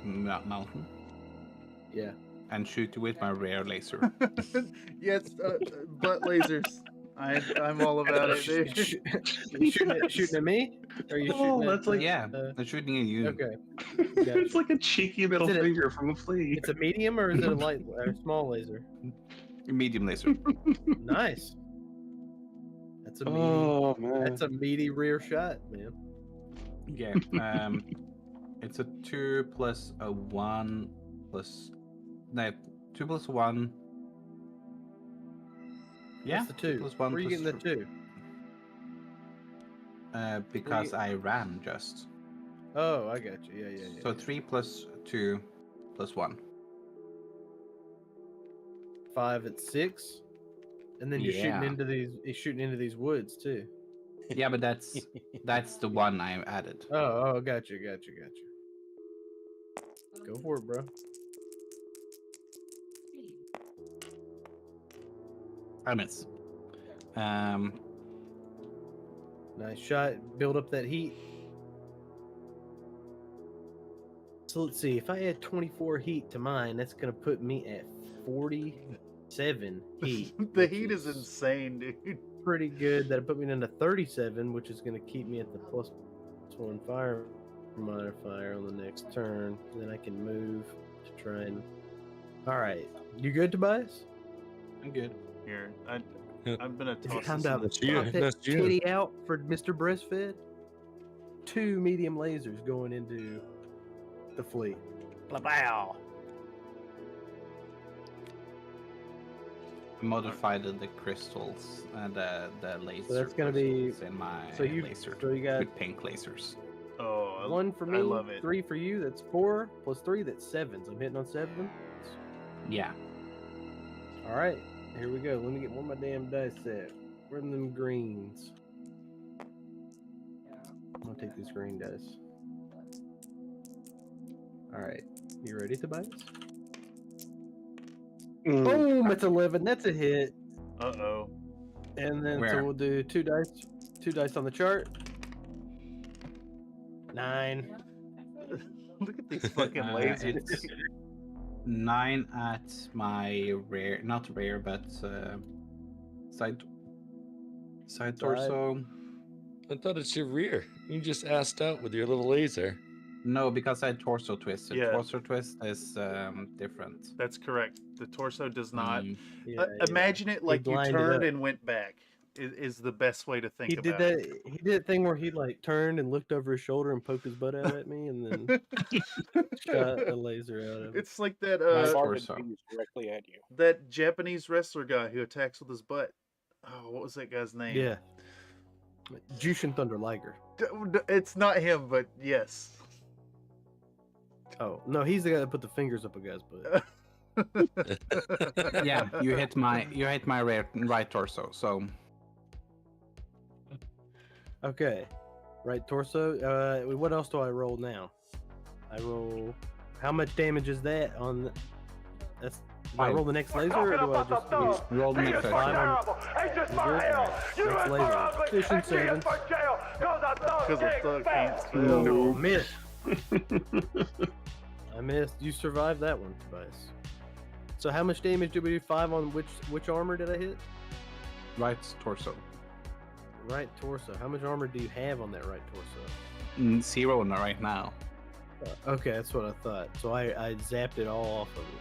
mountain
Yeah.
and shoot you with my rare laser.
Yes, butt lasers. I'm all about it, dude.
You shooting at me? Or are you shooting at,
that's like
Yeah, I'm shooting at you.
Okay.
it's like a cheeky middle
Is it a-
finger from a flea.
It's a medium or is it a light or small laser?
Medium laser.
Nice. That's a meaty,
Oh man.
that's a meaty rear shot, man.
Yeah. It's a 2 plus a 1 plus. No, 2 plus 1. Yeah,
What's the 2?
plus 1
Where are you
plus
getting the 2?
because I ran just.
Oh, I got you. Yeah.
So 3 plus 2 plus 1.
5 at 6. And then you're
Yeah.
shooting into these woods too.
Yeah, but that's the one I added.
Oh, got you. Go for it, bro.
I miss.
Nice shot. Build up that heat. So let's see. If I add 24 heat to mine, that's gonna put me at 47 heat.
The
which
heat is insane, dude.
pretty good. That'll put me into 37, which is gonna keep me at the +1 fire modifier on the next turn. Then I can move to try and. All right, you good, Tobias?
I'm good.
Here, I'm gonna
Is
toss
it time
this
to
in the
That's you.
pop
chat.
that
That's you.
kitty out for Mr. Breastfed? 2 medium lasers going into the fleet. Blah.
Modified the crystals and the laser.
So that's gonna be-
crystals in my
So you
laser
got
with pink lasers.
Oh,
1 for me,
I love it.
3 for you. That's 4 plus 3. That's 7. So I'm hitting on 7.
Yeah.
All right, here we go. Let me get one of my damn dice set. Where are them greens? I'm gonna take these green dice. All right, you ready, Tobias? Boom! It's 11. That's a hit.
Uh-oh.
And then so
Where?
we'll do 2 dice. 2 dice on the chart. 9.
Look at these fucking lasers.
It's 9 at my rare, not rare, but side torso.
I thought it's your rear. You just assed out with your little laser.
No, because I had torso twist. The
Yeah.
torso twist is different.
That's correct. The torso does not.
Mm.
Yeah,
Imagine it like you
lined it
turned
up.
and went back. is the best way to think
He did
about it.
that. He did a thing where he like turned and looked over his shoulder and poked his butt out at me, and then shot a laser out of him.
It's like that
Farted beams directly at you.
that Japanese wrestler guy who attacks with his butt. Oh, what was that guy's name?
Yeah, Jushin Thunder Liger.
It's not him, but yes.
Oh no, he's the guy that put the fingers up a guy's butt.
Yeah, you hit my right torso. So
Okay, right torso. What else do I roll now? I roll. How much damage is that on? That's. Do I roll the next laser, or do I just
roll the next laser?
Next laser. Fishing 7.
Because a thug can't spell.
No, miss. I missed. You survived that one, Tobias. So how much damage did we do? 5 on which armor did I hit?
Right torso.
Right torso. How much armor do you have on that right torso?
0 right now.
Okay, that's what I thought. So I zapped it all off of it.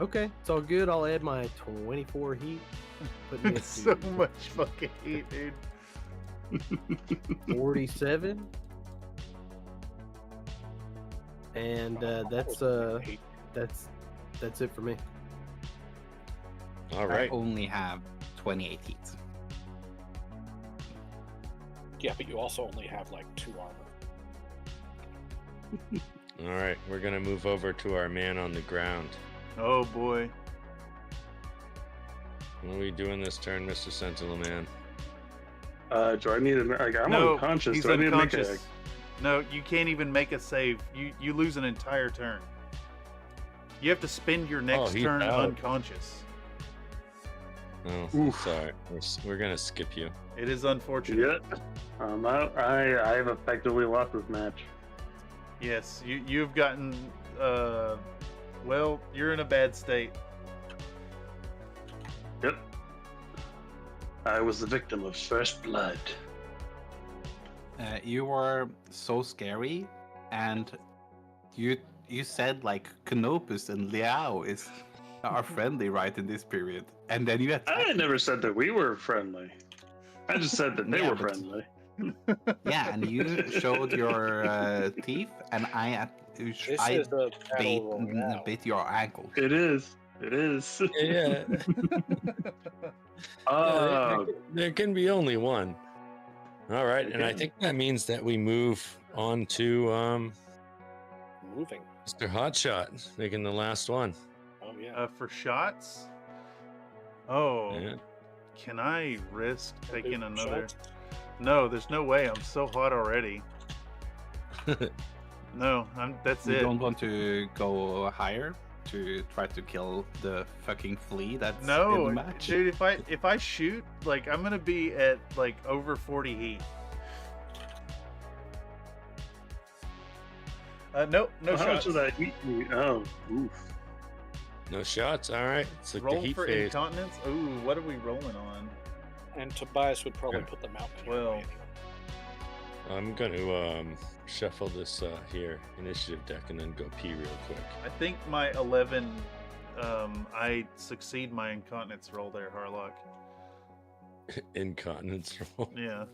Okay, it's all good. I'll add my 24 heat. Put me at
So much fucking heat, dude.
47. And that's it for me.
All right.
I only have 28 heat.
Yeah, but you also only have like 2 armor.
All right, we're gonna move over to our man on the ground.
Oh boy.
What are we doing this turn, Mr. Sentinel Man?
Do I need to? Like, I'm
No,
unconscious.
he's
Do I need to make
unconscious. No, you can't even make a save. You lose an entire turn. You have to spend your next
he's
turn
out.
unconscious.
Oh, sorry. We're gonna skip you.
It is unfortunate.
Yeah. I have effectively lost this match.
Yes, you've gotten. Well, you're in a bad state.
Yep. I was the victim of first blood.
You were so scary, and you said like Canopus and Liao are friendly right in this period, and then you attacked.
I never said that we were friendly. I just said that they
Yeah,
were
but-
friendly.
Yeah, and you showed your teeth, and I
This is the battle royale.
bit your ankle.
It is. It is.
Yeah. There can be only one. All right, and I think that means that we move on to
Moving.
Mr. Hotshot, making the last one.
Oh yeah.
For shots. Oh,
Yeah.
can I risk taking
Move
another?
shots.
No, there's no way. I'm so hot already. No, that's
You
it.
don't want to go higher to try to kill the fucking flea that's in
No,
the match?
dude. If I shoot, like I'm gonna be at like over 40 heat. No
How much
shots.
of that heat? Oh, oof.
No shots. All right. It's like the
Roll
heat
for
phase.
incontinence. Ooh, what are we rolling on?
And Tobias would probably put them out.
Well,
I'm going to shuffle this here initiative deck and then go pee real quick.
I think my 11. I succeed my incontinence roll there, Harlock.
Incontinence roll.
Yeah.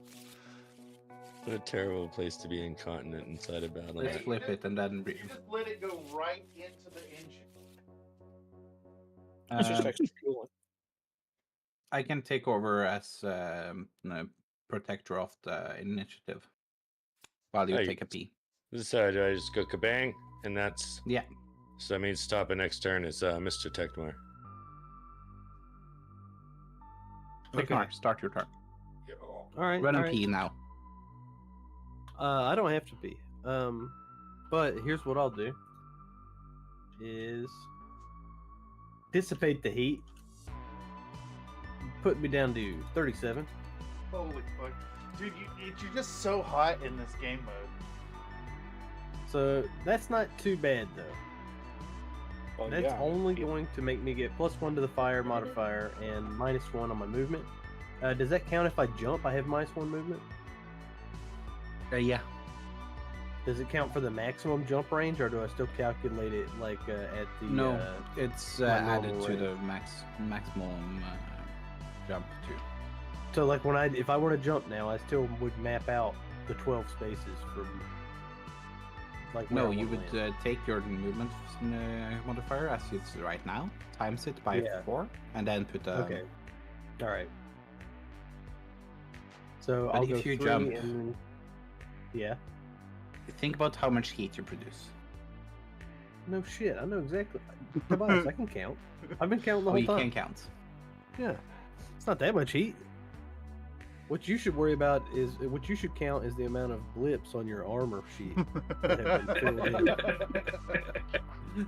What a terrible place to be incontinent inside a battle.
Let's flip it and then.
You just let it go right into the engine.
It's just extra fuel.
I can take over as protector of the initiative while you
Hey.
take a pee.
This is how I do. I just go kabang, and that's.
Yeah.
So that means stop it next turn is Mr. Techmar.
Techmar, start your turn.
All right.
Run
all
and
right.
pee now.
I don't have to pee. But here's what I'll do: is dissipate the heat. Put me down to 37.
Holy fuck. Dude, you're just so hot in this game mode.
So that's not too bad though.
Well,
That's
yeah,
only going to make me get +1 to the fire modifier and -1 on my movement. Does that count if I jump? I have -1 movement.
Yeah.
Does it count for the maximum jump range, or do I still calculate it like at the?
No, it's
my
added
normal
to
range?
the maximum jump to.
So like if I were to jump now, I still would map out the 12 spaces from. Like where
No,
I
you
wanna
would
land.
take your movement modifier as it's right now, times it by
Yeah.
4, and then put a.
Okay. All right. So
But
I'll
if
go
you
3
jump-
and then... Yeah.
Think about how much heat you produce.
No shit. I know exactly. Tobias, I can count. I've been counting the
Oh,
whole
you
time.
can count.
Yeah. It's not that much heat. What you should worry about is what you should count is the amount of blips on your armor sheet. that have been filled in.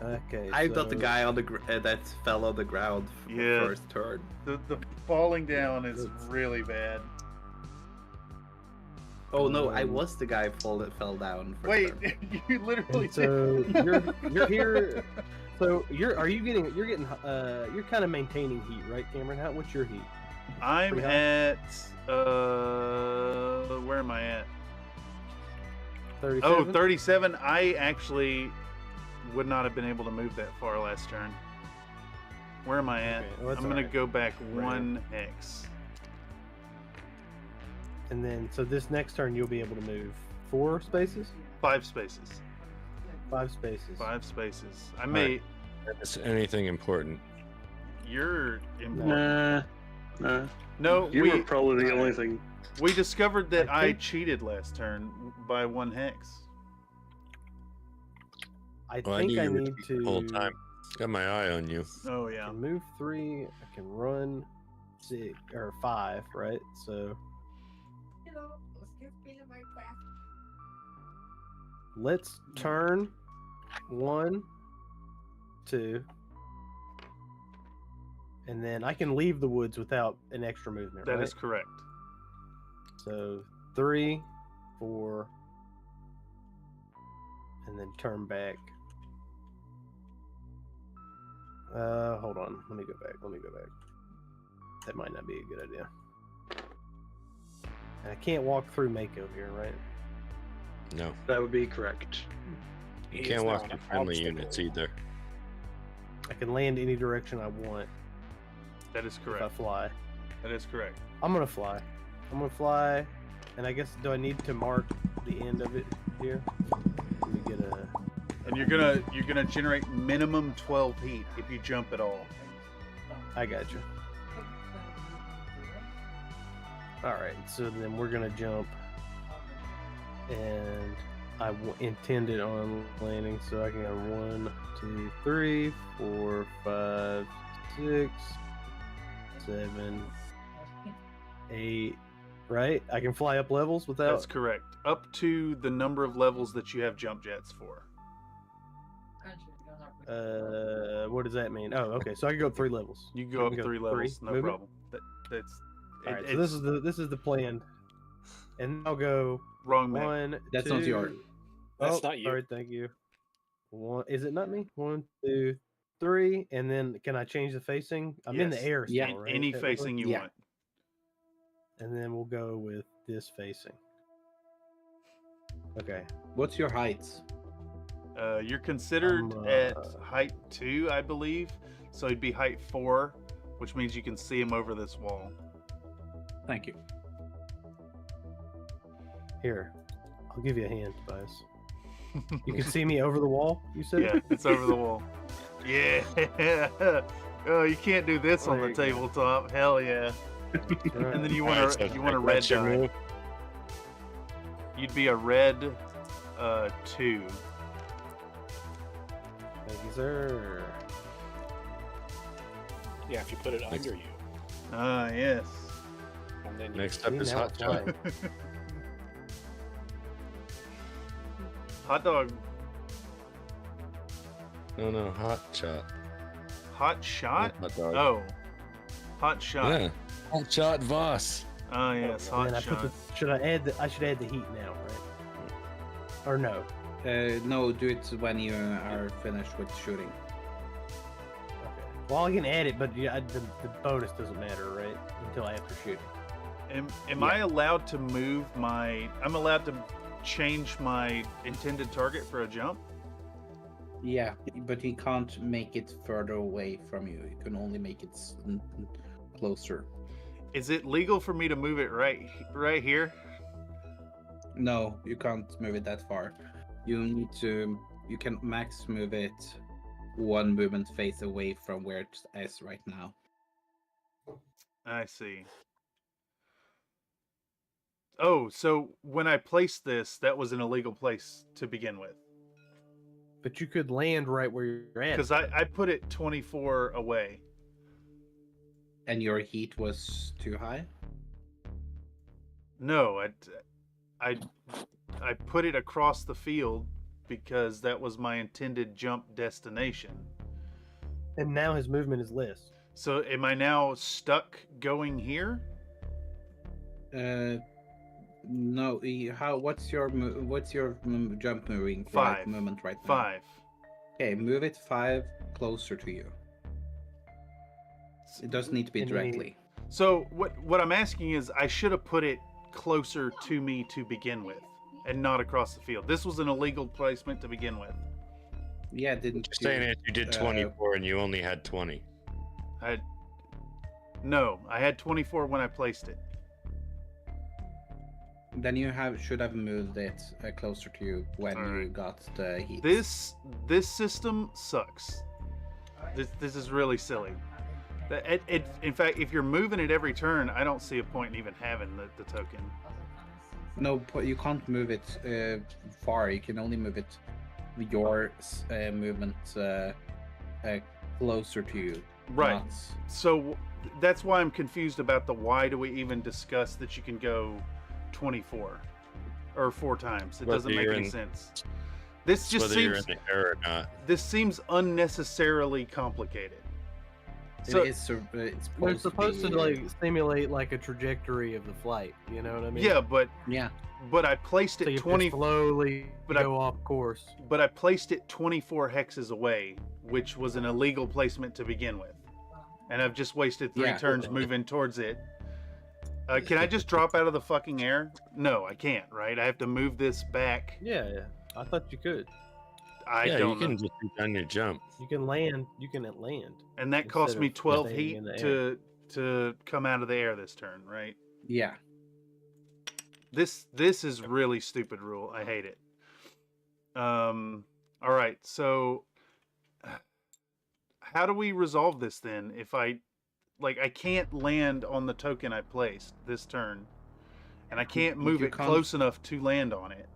Okay.
I got the
so-
guy on the that fell on the ground
Yeah.
first turn.
The falling down is really bad.
Oh no, I was the guy that fell down. First
Wait,
turn.
you literally
And so
did.
you're here. So you're kind of maintaining heat, right, Cameron? What's your heat?
I'm
Pretty high?
at where am I at?
37?
37. I actually would not have been able to move that far last turn. Where am I at?
Okay, well, that's
I'm gonna
alright.
go back
Right
1 hex.
And then so this next turn you'll be able to move 4 spaces,
5 spaces.
5 spaces.
5 spaces. I may.
Is anything important?
You're important.
Nah.
No,
You were probably the only thing.
we discovered that
I
I
think-
cheated last turn by 1 hex.
I
Well, I
think
knew
I
you were
need
cheating the whole time. Got my eye on you.
Oh
I
yeah.
can move 3. I can run 6 or 5, right? So let's turn 1, 2, and then I can leave the woods without an extra movement.
That
right?
is correct.
So 3, 4, and then turn back. Hold on. Let me go back. That might not be a good idea. And I can't walk through Mako here, right?
No,
That would be correct.
you
He
can't
is
walk
not
through
an
friendly
obstacle.
units either.
I can land any direction I want
That is
if I
correct.
fly.
That is correct.
I'm gonna fly. And I guess do I need to mark the end of it here? Let me get a.
And you're gonna generate minimum 12 heat if you jump at all.
I got you. All right, so then we're gonna jump, and I intended on landing, so I can go 1, 2, 3, 4, 5, 6, 7, 8. Right? I can fly up levels without.
That's correct. Up to the number of levels that you have jump jets for.
What does that mean? Oh, okay. So I can go up 3 levels.
You can go
I
up 3 levels, no
movement?
problem. That's
All right. So this is the plan, and I'll go
wrong man.
1.
That's
2,
not your.
That's
oh,
not you.
Sorry, thank you. 1. Is it not me? 1, 2, 3, and then can I change the facing? I'm in the
Yes.
air still,
Yeah.
right?
Any
Technically?
facing you
Yeah.
want.
And then we'll go with this facing. Okay.
What's your height?
You're considered at height 2, I believe. So it'd be height 4, which means you can see him over this wall.
Thank you.
Here, I'll give you a hand, Tobias. You can see me over the wall. You said?
Yeah, it's over the wall. Yeah. Oh, you can't do this on
There
the
you go.
tabletop. Hell yeah. And then you want
Alright,
a
so
you want a red
that's your
die.
move.
You'd be a red 2.
Thank you, sir.
Yeah, if you put it
Next.
under you,
Ah, yes.
and then you
Next up
See,
is
now
Hot
it's
Shot.
flying.
Hot dog.
No, Hot Shot.
Hot shot?
Hot dog.
Oh. Hot shot.
Yeah, Hot Shot Voss.
Oh yes,
And then
hot
I put
shot.
should I add the? I should add the heat now, right? Or no?
No, do it when you are finished with shooting.
Okay. Well, I can add it, but yeah, the bonus doesn't matter, right? Until after shooting.
Am I allowed to move my? I'm allowed to change my intended target for a jump.
Yeah, but he can't make it further away from you. You can only make it closer.
Is it legal for me to move it right here?
No, you can't move it that far. You can max move it one movement phase away from where it is right now.
I see. Oh, so when I placed this, that was an illegal place to begin with.
But you could land right where you're at.
Because I put it 24 away.
And your heat was too high?
No, I put it across the field because that was my intended jump destination.
And now his movement is less.
So am I now stuck going here?
No. What's your jump moving?
5
movement right now?
5.
Okay, move it 5 closer to you. It doesn't need to be directly.
So what I'm asking is, I should have put it closer to me to begin with, and not across the field. This was an illegal placement to begin with.
Yeah, didn't
You're saying that you did 24 and you only had 20.
No, I had 24 when I placed it.
Then you should have moved it closer to you when you got the heat.
This system sucks. This is really silly. In fact, if you're moving it every turn, I don't see a point in even having the token.
No, but you can't move it far. You can only move it your movement closer to you.
Right.
Not...
So that's why I'm confused about the why do we even discuss that you can go 24 or 4 times. It doesn't make any sense. This just
whether
seems
you're in the error or not.
This seems unnecessarily complicated. So
it's
They're supposed to like simulate like a trajectory of the flight. You know what I mean?
yeah, but I placed it
so you
20
slowly go off course.
But I placed it 24 hexes away, which was an illegal placement to begin with, and I've just wasted 3 turns moving towards it. Can I just drop out of the fucking air? No, I can't. Right? I have to move this back.
Yeah. I thought you could.
I don't
you can
know.
just do done your jump.
You can land. You can land.
And that cost me 12 heat to come out of the air this turn, right?
Yeah.
This is really stupid rule. I hate it. All right. So how do we resolve this then? If I can't land on the token I placed this turn, and I can't move it close enough to land on it.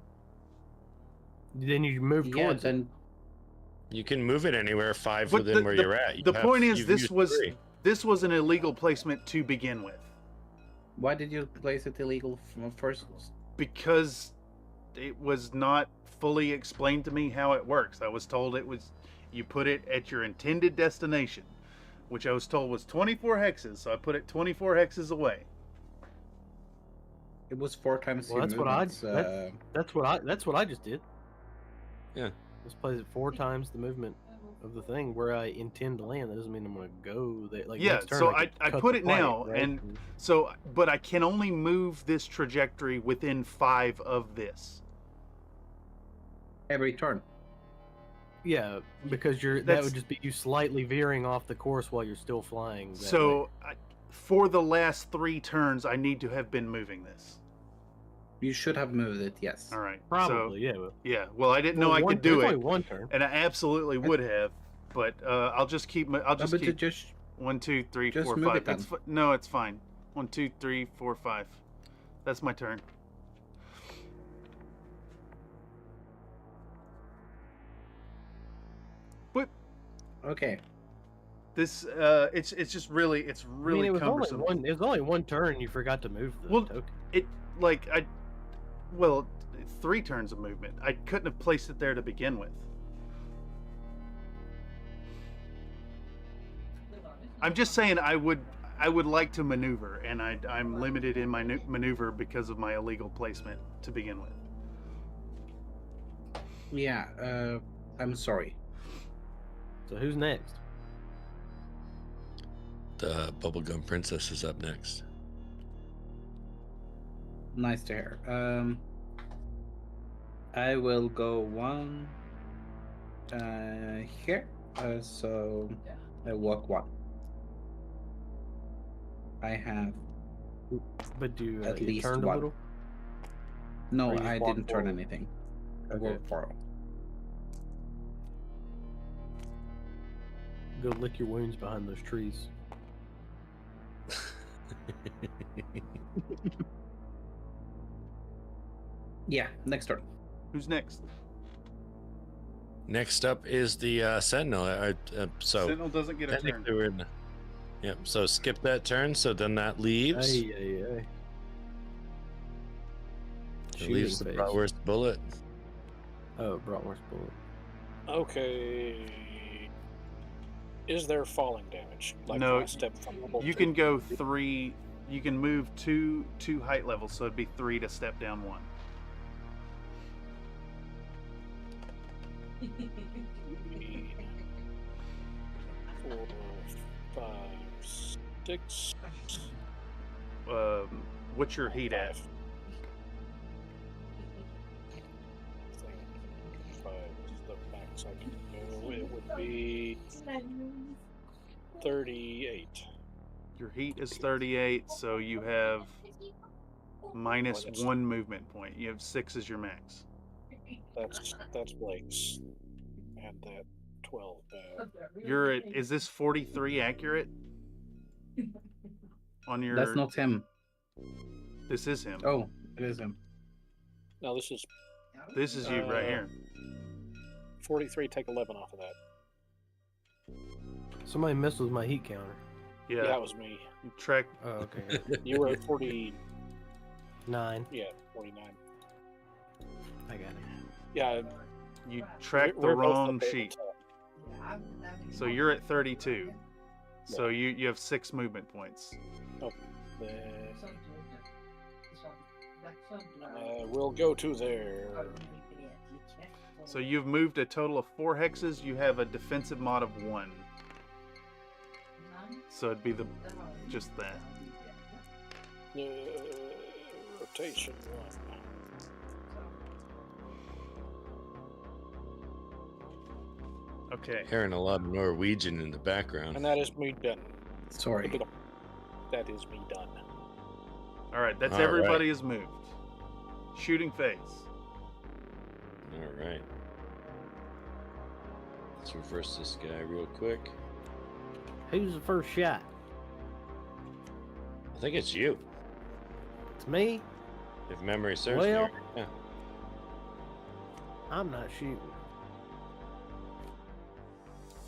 Then you move towards it.
You can move it anywhere 5 within where you're at.
The point is, this was an illegal placement to begin with.
Why did you place it illegal from first?
Because it was not fully explained to me how it works. I was told it was you put it at your intended destination, which I was told was 24 hexes. So I put it 24 hexes away.
It was 4 times.
Well, that's what I just did.
Yeah.
Just plays it 4 times the movement of the thing where I intend to land. That doesn't mean I'm going to go there. Like
yeah,
next turn,
so
I
put it now,
right?
and so, but I can only move this trajectory within 5 of this.
Every turn.
Yeah, because that would just be you slightly veering off the course while you're still flying.
So, for the last 3 turns, I need to have been moving this.
You should have moved it, yes.
All right.
Probably,
so, yeah. Well, I didn't know I could do it.
Only 1 turn.
And I absolutely would have, but I'll just keep. I'll just keep.
Just
1, 2, 3, 4, 5. No, it's fine. 1, 2, 3, 4, 5. That's my turn. What?
Okay.
This it's just really it was cumbersome.
It was only 1 turn. You forgot to move the token.
Well, 3 turns of movement. I couldn't have placed it there to begin with. I'm just saying I would like to maneuver, and I'm limited in my maneuver because of my illegal placement to begin with.
Yeah, I'm sorry.
So who's next?
The Bubblegum Princess is up next.
Nice to hear. I will go 1, Here. So I walk 1. I have
But do you,
at
you
least
turned
1.
a little?
No,
Or you
I
walk
didn't turn
forward?
anything. I
Okay.
walked forward.
Go lick your wounds behind those trees.
Yeah, next turn.
Who's next?
Next up is the Sentinel. So
Sentinel doesn't get a turn.
technically we're in. Yep. So skip that turn. So then that leaves.
Ay, ay, ay.
It leaves the
Shooting phase.
bratwurst bullet.
Oh, bratwurst bullet.
Okay. Is there falling damage? Like
No,
if I step from level
You
2?
can go 3. You can move two height levels, so it'd be 3 to step down 1.
4, 5, 6.
What's your heat at?
5 is the max I can go. It would be 38.
Your heat is 38, so you have minus 1 movement point. You have 6 as your max.
That's Blake's. Add that 12 back.
You're at. Is this 43 accurate? On your.
That's not him.
This is him.
Oh, it is him.
No, this is.
This is you right here.
43. Take 11 off of that.
Somebody messed with my heat counter.
Yeah.
That was me.
You track.
Oh, okay.
You were at 40.
9.
Yeah, 49.
I got it.
Yeah.
You tracked the
We're both
wrong
up there at the
sheet.
top.
So you're at 32. So you have 6 movement points.
Oh, we'll go to there.
So you've moved a total of 4 hexes. You have a defensive mod of 1. So it'd be just that.
Rotation 1.
Okay.
Hearing a lot of Norwegian in the background.
And that is me done.
Sorry.
That is me done.
All right. That's
All
everybody
right.
is moved. Shooting phase.
All right. Let's reverse this guy real quick.
Who's the first shot?
I think it's you,
It's me?
if memory serves
Well-
me. Yeah.
I'm not shooting.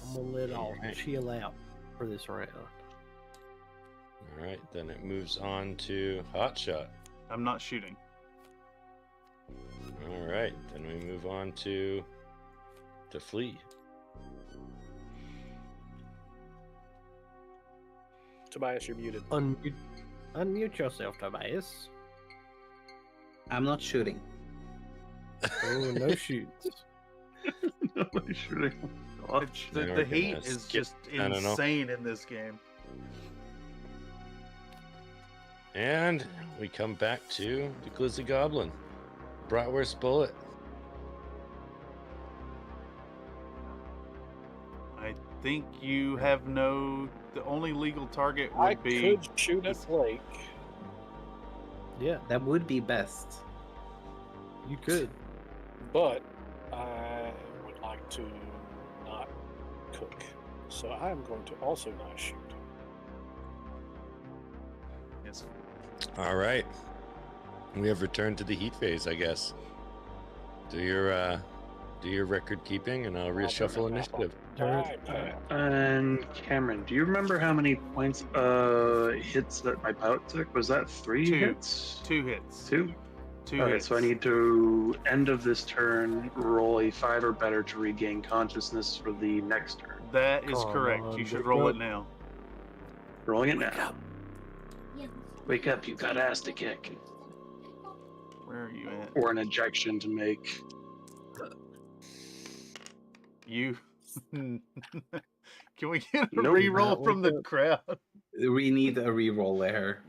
I'm gonna let it all
Alright.
chill out for this round.
All right. Then it moves on to Hotshot.
I'm not shooting.
All right. Then we move on to Flea.
Tobias, you're muted.
Unmute yourself, Tobias.
I'm not shooting.
Oh, no shoots.
Nobody shooting.
The
We're
heat
gonna
is
skip-
just
I don't know.
insane in this game.
And we come back to the Glizzy Goblin. Bratwurst bullet.
I think you have no. The only legal target
I
would be.
could shoot at Blake.
Yeah,
That would be best.
you could.
But I would like to not cook. So I am going to also not shoot.
Yes.
All right. We have returned to the heat phase, I guess. Do your record keeping, and I'll reshuffle initiative.
And Cameron, do you remember how many points hits that my bout took? Was that 3
2
hits?
2 hits.
2?
2
Okay,
hits.
so I need to, end of this turn, roll a 5 or better to regain consciousness for the next turn.
That is
Come
correct.
on,
You should
wake
roll
up.
it now.
Rolling it now. Wake up, you got ass to kick.
Where are you at?
Or an ejection to make.
You. Can we get a
Nope.
reroll from the crowd?
We need a reroll there.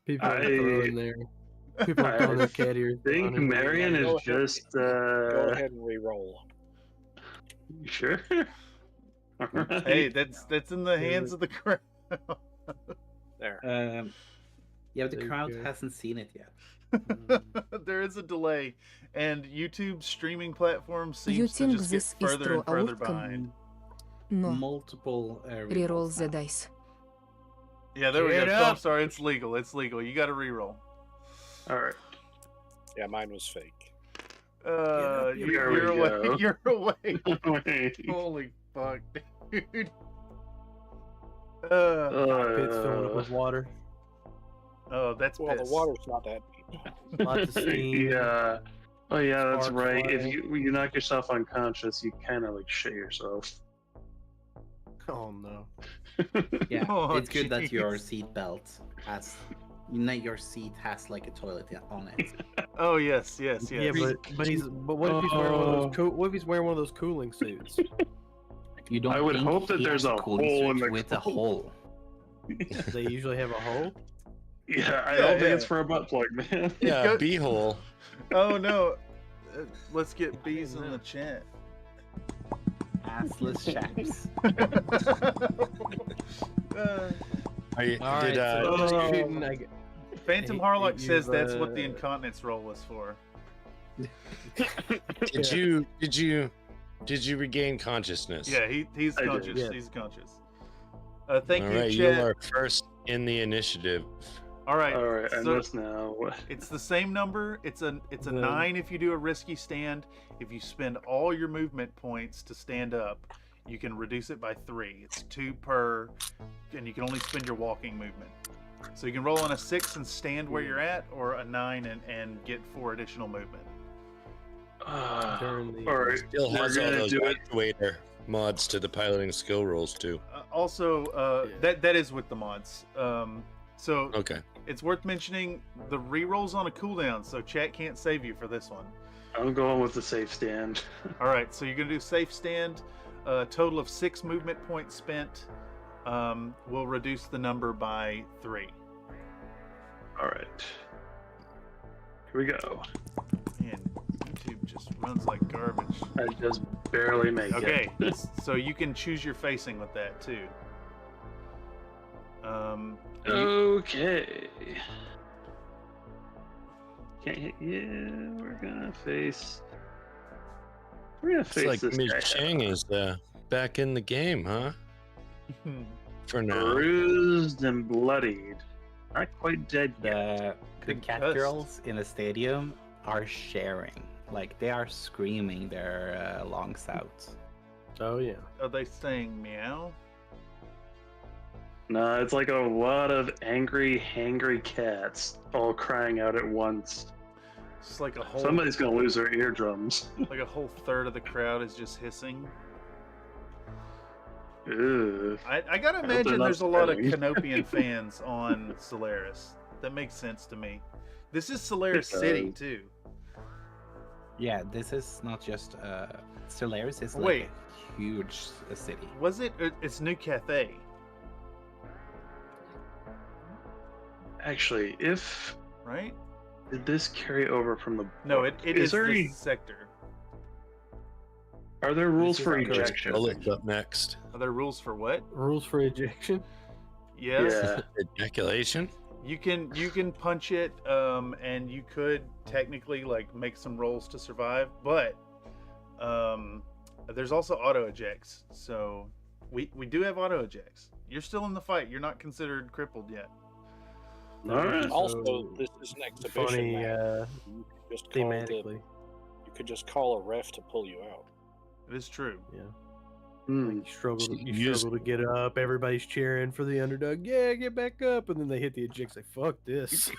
People are
I-
throwing their people are throwing their cat ears.
I think
down in the-
Marion
Go
is
ahead.
just
Go ahead and re-roll.
You sure? Alright.
Hey, that's in the hands of the crowd.
There.
Yeah, the
There you
crowd
go.
hasn't seen it yet.
There is a delay, and YouTube's streaming platform
You
seems to
think
just get
this is
further
true
and further
outcome?
behind.
No.
Multiple
Reroll
rerolls
the
now.
dice.
Yeah, there we go.
Get
Oh, I'm
up.
sorry, it's legal. It's legal. You got to reroll.
Alright.
Yeah, mine was fake.
There
You're
we
away.
go.
You're away.
Wait.
Holy fuck, dude.
Pit's filling up with water.
Oh, that's
Well,
piss.
the water's not that deep.
Lots of steam.
Yeah. Oh yeah, that's
Sparks
right. If
flying.
you knock yourself unconscious, you kind of like shit yourself.
Oh no.
Yeah,
Oh,
it's good that your
jeez.
seat belt has, your seat has like a toilet on it.
Oh yes, yes,
Yeah,
yes.
but what if he's wearing one of those what if he's wearing one of those cooling suits?
You don't
I would
think
hope that
he
there's
has
a
cooling
hole in
suit
the
with a
cool-
hole.
They usually have a hole.
Yeah, I
Yeah,
don't think
yeah.
it's for a butt plug, man.
Yeah,
Go-
beehole.
Oh no. Let's get bees in the chat.
Assless chaps.
Are you,
All
did,
right, so just shooting,
Phantom
Hey,
Harlock
you've,
says that's what the incontinence roll was for.
did you regain consciousness?
Yeah, he's
I did,
conscious.
yeah.
He's conscious. Thank
All
you,
right,
chat.
you are first in the initiative.
All right.
Alright, I
so
must now.
it's the same number. It's a
The-
9 if you do a risky stand. If you spend all your movement points to stand up, you can reduce it by 3. It's 2 per, and you can only spend your walking movement. So you can roll on a 6 and stand where you're at, or a 9 and get 4 additional movement.
Turn the-
Alright,
Still
we're
has all
gonna
those
do it.
actuator mods to the piloting skill rolls too.
Also, that is with the mods. So
Okay.
it's worth mentioning the rerolls on a cooldown, so chat can't save you for this one.
I'm going with the safe stand.
All right, so you're gonna do safe stand. A total of 6 movement points spent. Will reduce the number by 3.
Alright. Here we go.
Man, YouTube just runs like garbage.
I just barely make
Okay,
it.
so you can choose your facing with that too.
Okay. Okay, yeah, we're gonna face. We're gonna
It's
face
like
this
Miss
guy.
Chang is back in the game, huh? For now.
Bruised and bloodied. Not quite dead yet.
The cat
Concussed.
girls in the stadium are sharing. Like, they are screaming their lungs out.
Oh yeah.
Are they saying meow?
No, it's like a lot of angry, hangry cats all crying out at once.
It's like a whole
Somebody's gonna lose their eardrums.
like a whole third of the crowd is just hissing.
Ugh.
I gotta
hope they're
imagine
not
there's a lot of
spreading.
Canopian fans on Solaris. That makes sense to me. This is Solaris
It
City
does.
too.
Yeah, this is not just Solaris is like
Wait.
a huge city.
Was it? It's New Cathay.
Actually, if
Right?
did this carry over from the
No,
book?
it is
there
this
any,
sector.
are there rules
is
for
incorrect.
ejection?
Bullet's up next.
Are there rules for what?
Rules for ejection.
Yes.
Yeah.
Ejaculation?
You can punch it, and you could technically like make some rolls to survive, but there's also auto ejects. So we do have auto ejects. You're still in the fight. You're not considered crippled yet.
Alright.
Also,
So,
this is an exhibition.
Funny,
map. You could just call
thematically.
you could just call a ref to pull you out.
It is true.
Yeah.
Hmm.
You struggle.
So
You
use-
struggle to get up. Everybody's cheering for the underdog. Yeah, get back up, and then they hit the eject. Say, fuck this.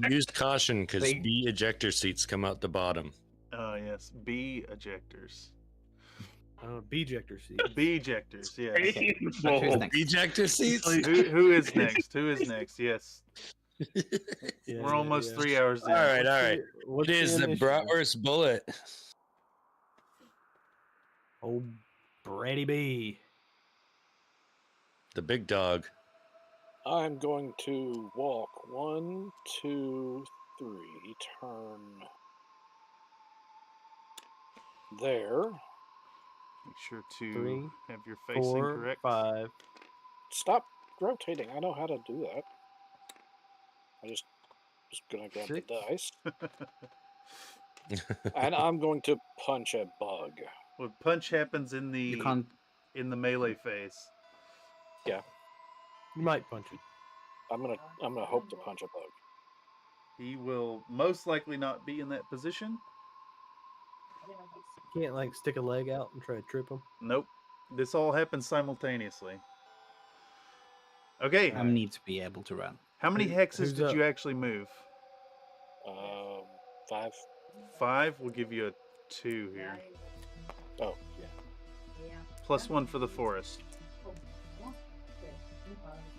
Use caution because
They-
B ejector seats come out the bottom.
Oh yes, B ejectors.
B-ejector seat.
B ejectors. Yes.
Painful.
Who's next?
Ejector seats?
Who is next? Who is next? Yes.
Yeah,
We're almost
yeah.
3 hours in.
All right, all right.
What's
It is the
initiative?
bratwurst bullet.
Oh, Brady B.
The big dog.
I'm going to walk 1, 2, 3, turn there,
Make sure to
3,
have your facing
4,
correct.
5.
Stop rotating. I know how to do that. I just gonna grab
6.
the dice. And I'm going to punch a bug.
Well, punch happens in
You
the
can't.
melee phase.
Yeah,
You might punch it.
I'm gonna hope to punch a bug.
He will most likely not be in that position.
You can't like stick a leg out and try to trip him.
Nope. This all happens simultaneously. Okay.
I need to be able to run.
How many hexes
who's
did
up?
you actually move?
5.
5. We'll give you a 2 here.
Oh, yeah.
+1 for the forest.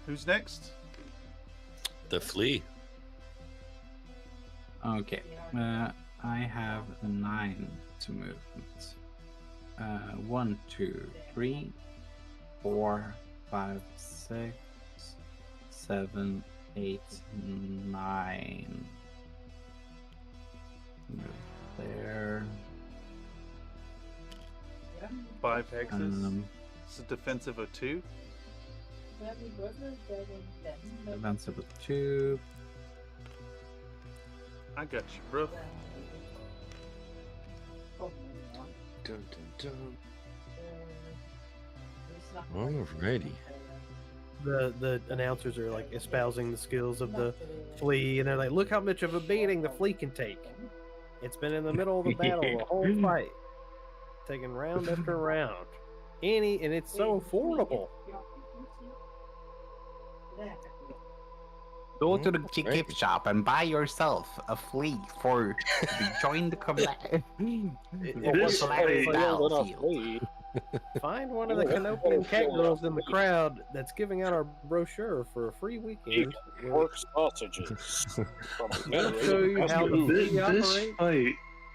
Who's next?
The flea.
Okay. I have 9 to movement. 1, 2, 3, 4, 5, 6, 7, 8, 9. Move there.
5 hexes. It's a defensive of 2.
Defensive of 2.
I got you, bro.
Dun, dun, dun. Alrighty.
The announcers are like espousing the skills of the flea, and they're like, "Look how much of a beating the flea can take. It's been in the middle of the battle the whole fight, taking round after round. And it's so affordable."
Go to the gift shop and buy yourself a flea to join the command.
Find one of the Canopian cat girls in the crowd that's giving out our brochure for a free weekend.
Pork sausages.
I'll show you how the flea
This
operates.
fight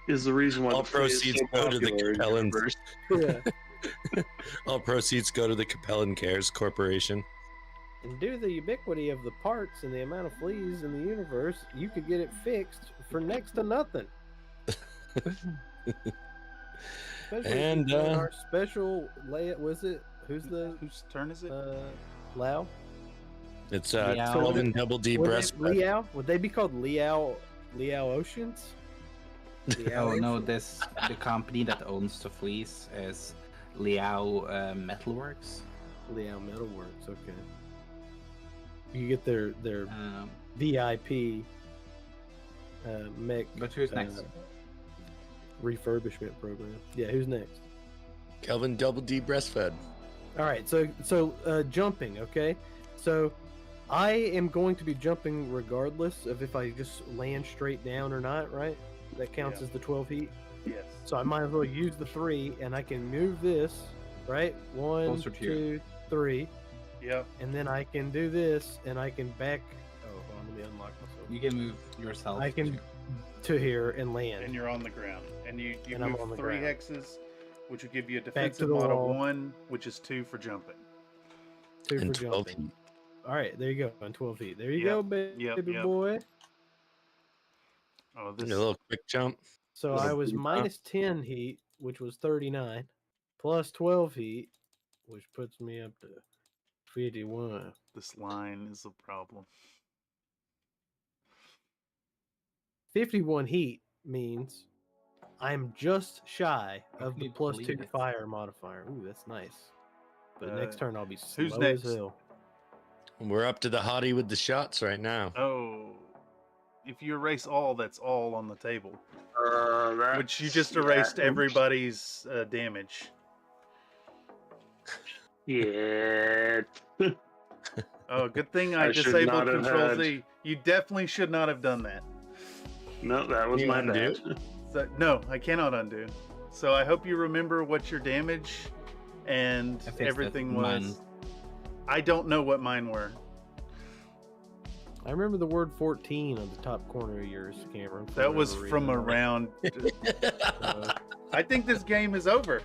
is the reason why
All
the flea is
proceeds
so
go to the
popular in
Capellan.
universe.
Yeah.
All proceeds go to the Capellan Cares Corporation.
And due to the ubiquity of the parts and the amount of fleas in the universe, you could get it fixed for next to nothing. Especially
And,
if you join our special layout. Was it? Whose
turn is it?
Lao.
It's
Liao.
12 and double D
Would
breast.
it Liao? Would they be called Liao Oceans?
Oh no, the company that owns the fleas is Liao Metalworks.
Liao Metalworks. Okay. You get their VIP mech.
But who's next?
Refurbishment program. Yeah, who's next?
Kelvin double D breastfed.
All right, so jumping, okay? So I am going to be jumping regardless of if I just land straight down or not, right? That counts as the 12 feet.
Yes.
So I might as well use the 3, and I can move this, right? 1,
Closer to you.
2, 3,
Yep.
and then I can do this, and I can back. Oh, hold on, let me unlock myself.
You can move yourself.
I can to here and land.
And you're on the ground. And you
And I'm on
move
the
3
ground.
hexes, which would give you a
to
defensive
the
mod of
wall.
1, which is 2 for jumping.
2 for
And 12
jumping.
feet.
All right, there you go. On 12 feet. There you
Yep,
go, baby
yep.
boy.
Oh,
A
this
little quick jump.
So
Little
I was
boost, huh?
minus 10 heat, which was 39, plus 12 heat, which puts me up to 51.
this line is a problem.
51 heat means I'm just shy of the
need to
plus
leave
2
it.
fire modifier. Ooh, that's nice. But next turn I'll be slow
who's
as
next?
hell.
We're up to the Howdy with the shots right now.
Oh, if you erase all, that's all on the table.
That's
Which you just erased
yeah.
everybody's damage.
Yeah.
Oh, good thing I
I should
disabled
not have
Control
had-
Z. You definitely should not have done that.
No, that was
You
my
undo?
bad.
So, no, I cannot undo. So I hope you remember what your damage and
I fixed it.
everything was.
Mine.
I don't know what mine were.
I remember the word 14 on the top corner of yours, Cameron. for
That was
whatever
from
reason.
around. I think this game is over.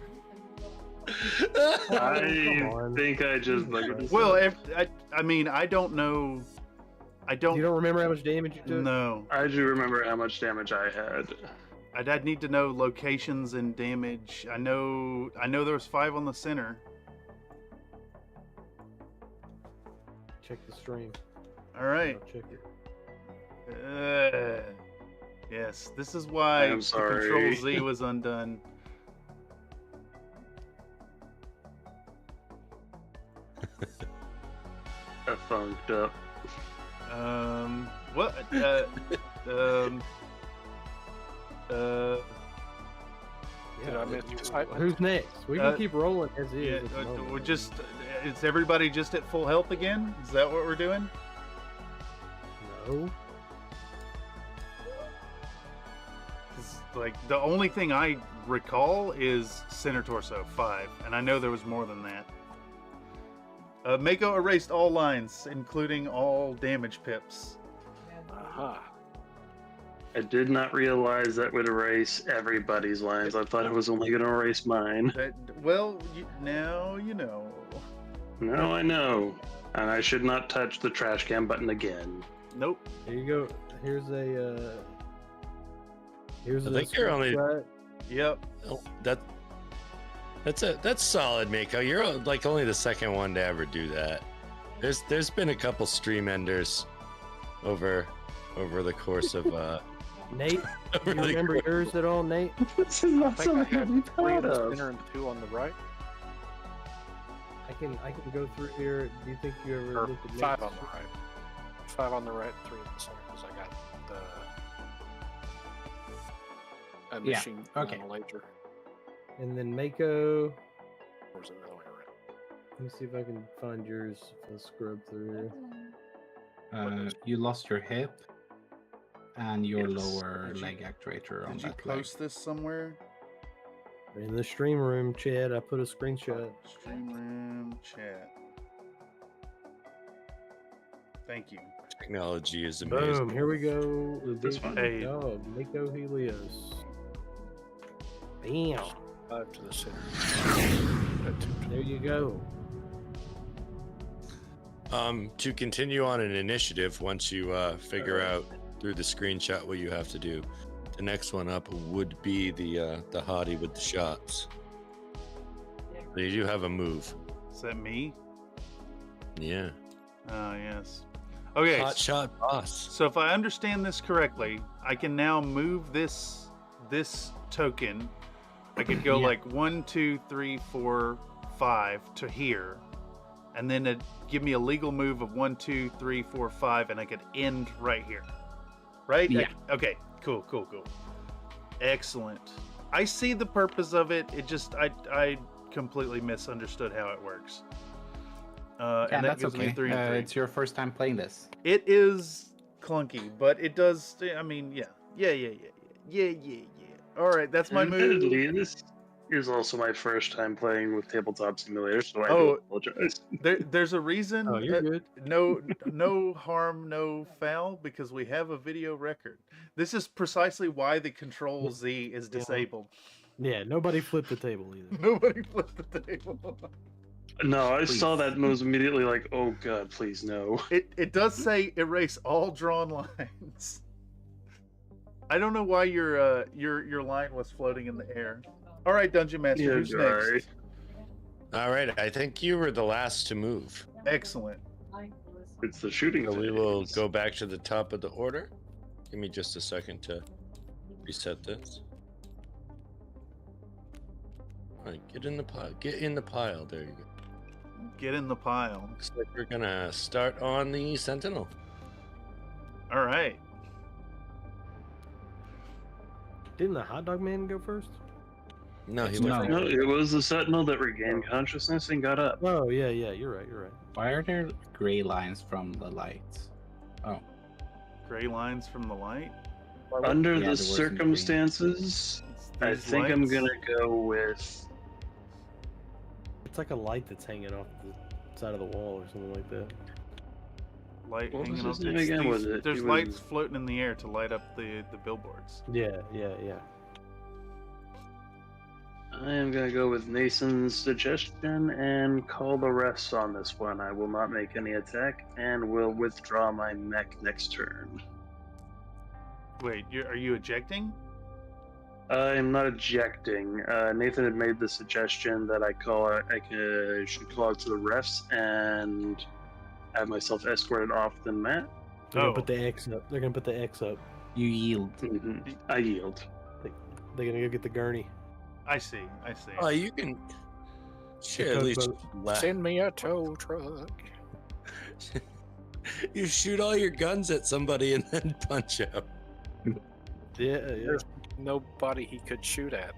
I
on.
think I just like.
Well, if I mean, I don't know. I don't.
You don't remember how much damage you took?
No.
I do remember how much damage I had.
I'd need to know locations and damage. I know there was 5 on the center.
Check the stream.
All right.
I'll check it.
Yes, this is why
I'm
the
sorry.
Control Z was undone.
I funked up.
What?
Did I miss excitement?
Who's next? We can keep rolling as is.
Yeah,
at the moment.
we're just. Is everybody just at full health again? Is that what we're doing?
No.
'Cause, like, the only thing I recall is center torso 5, and I know there was more than that. Mako erased all lines, including all damage pips.
Aha.
I did not realize that would erase everybody's lines. I thought it was only going to erase mine.
Well, now you know.
Now I know. And I should not touch the trash can button again.
Nope.
Here you go. Here's a. Here's
I
a
think you're only.
screenshot.
Yep.
Oh, that's solid, Mako. You're like only the second one to ever do that. There's been a couple stream enders over the course of
Nate, do you remember yours at all, Nate?
This is not
I think I
something to be
had 3
proud
in the
of.
center and 2 on the right.
I can go through here. Do you think you ever
Or
looked at
5
Nate's?
on the right. 5 on the right, 3 in the center, because I got the
Yeah,
machine
okay.
laser.
And then Mako.
Or was it the other way around?
Let me see if I can find yours. If I scrub through here.
You lost your hip and your
Yes.
lower
Did you-
leg actuator on
Did you
that leg.
post this somewhere?
In the stream room, Chad, I put a screenshot.
Stream room chat. Thank you.
technology is
Boom,
amazing.
here we go.
This one.
Hey.
Dog, Mako Helios. Bam.
5 to the center.
There you go.
To continue on an initiative, once you figure out through the screenshot what you have to do, the next one up would be the Howdy with the shots. So you do have a move.
Is that me?
Yeah.
Oh, yes. Okay.
Hot shot boss.
So if I understand this correctly, I can now move this token. I could go
Yeah.
like 1, 2, 3, 4, 5 to here, and then it'd give me a legal move of 1, 2, 3, 4, 5, and I could end right here. Right?
Yeah.
Okay. Cool. Excellent. I see the purpose of it. It just I completely misunderstood how it works.
Yeah,
and that
that's
gives me
okay.
3 and 3.
It's your first time playing this.
It is clunky, but it does. I mean, yeah. All right, that's my move.
Admittedly, this is also my first time playing with Tabletop Simulator, so I do
Oh.
apologize.
There's a reason.
Oh, you're good.
No harm, no foul, because we have a video record. This is precisely why the Control Z is disabled.
Yeah, nobody flipped the table either.
Nobody flipped the table.
No, I saw that and was immediately like, oh god, please no.
It does say erase all drawn lines. I don't know why your line was floating in the air. All right, Dungeon Master,
Yeah,
who's
sorry.
next?
All right, I think you were the last to move.
Excellent.
It's the shooting.
So we will
phase.
go back to the top of the order. Give me just a second to reset this. All right, get in the pile. Get in the pile. There you go.
Get in the pile.
Looks like we're gonna start on the Sentinel.
All right.
Didn't the hot dog man go first?
No, he
No.
went.
No, it was the Sentinel that regained consciousness and got up.
Oh, yeah, you're right.
Why are there gray lines from the lights? Oh,
Gray lines from the light.
Under
Yeah,
the
there was some green.
circumstances,
It's
I
these
think I'm
lights.
gonna go with.
It's like a light that's hanging off the side of the wall or something like that.
Light
What was
hanging
his
off.
name
It's
again?
these-
Was it-
There's
it
lights
was-
floating in the air to light up the billboards.
Yeah.
I am gonna go with Nason's suggestion and call the rest on this one. I will not make any attack and will withdraw my mech next turn.
Wait, are you ejecting?
I'm not ejecting. Nathan had made the suggestion that I should call out to the refs and have myself escorted off the mat.
They're gonna put the X up. They're gonna put the X up.
You yield.
I yield.
They're gonna go get the gurney.
I see.
Oh, you can. Shit, at least
Send me a tow truck.
you shoot all your guns at somebody and then punch out.
Yeah.
There's nobody he could shoot at.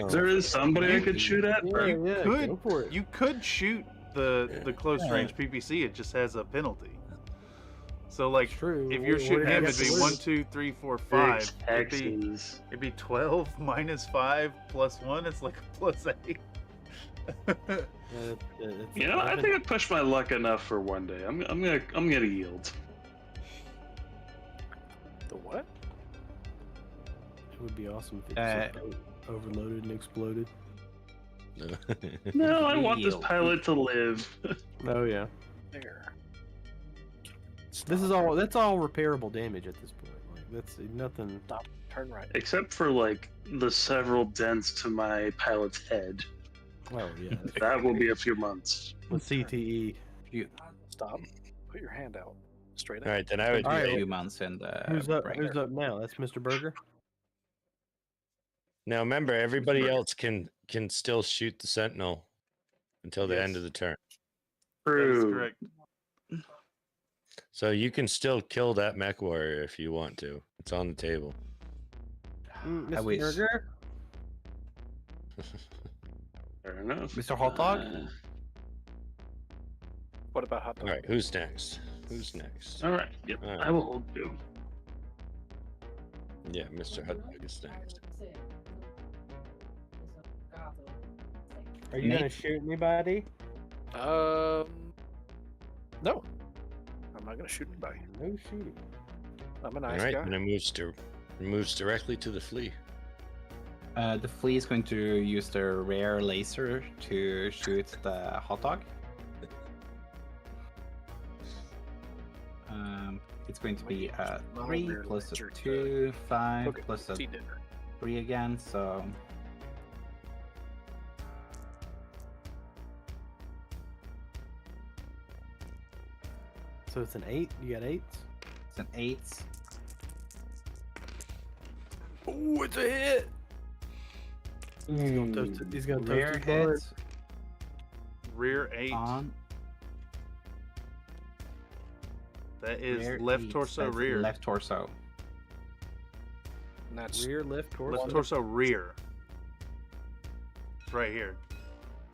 There is somebody I could shoot at.
You could shoot the close range PPC. It just has a penalty. So like, if you're shooting him, it'd be 1, 2, 3, 4, 5. It'd be 12 minus 5 plus 1. It's like a plus 8.
You know, I think I pushed my luck enough for one day. I'm gonna yield.
The what?
It would be awesome if it overloaded and exploded.
No, I want this pilot to live.
Oh yeah.
There.
This is all. That's all repairable damage at this point. Like, that's nothing.
Stop. Turn right.
Except for like the several dents to my pilot's head.
Oh yeah.
That will be a few months.
The CTE.
Stop. Put your hand out. Straight up.
All right, then I would.
A few months in the.
Who's up now? That's Mr. Burger.
Now remember, everybody else can still shoot the sentinel until the end of the turn.
That is correct.
So you can still kill that mech warrior if you want to. It's on the table.
Mr. Burger.
Fair enough.
Mr. Hot Dog.
What about hot dog?
All right, who's next?
All right. Yep.
All right.
I will hold you.
Yeah, Mr. Hot Dog is next.
Are you gonna shoot anybody?
No. I'm not gonna shoot anybody.
No shooting.
I'm a
All
nice
right,
guy.
and it moves directly to the flea.
The flea is going to use the rare laser to shoot the hot dog. It's going to be 3 plus a 2, 5 plus a 3 again, so...
So it's an 8? You got 8s?
It's an 8.
Oh, it's a hit! He's gonna
Rare
toast his
hit.
Rear 8.
On.
That is
Rear
left
8.
torso,
That's
rear.
Left torso.
And that's
rear, left torso.
Left torso, rear. It's right here.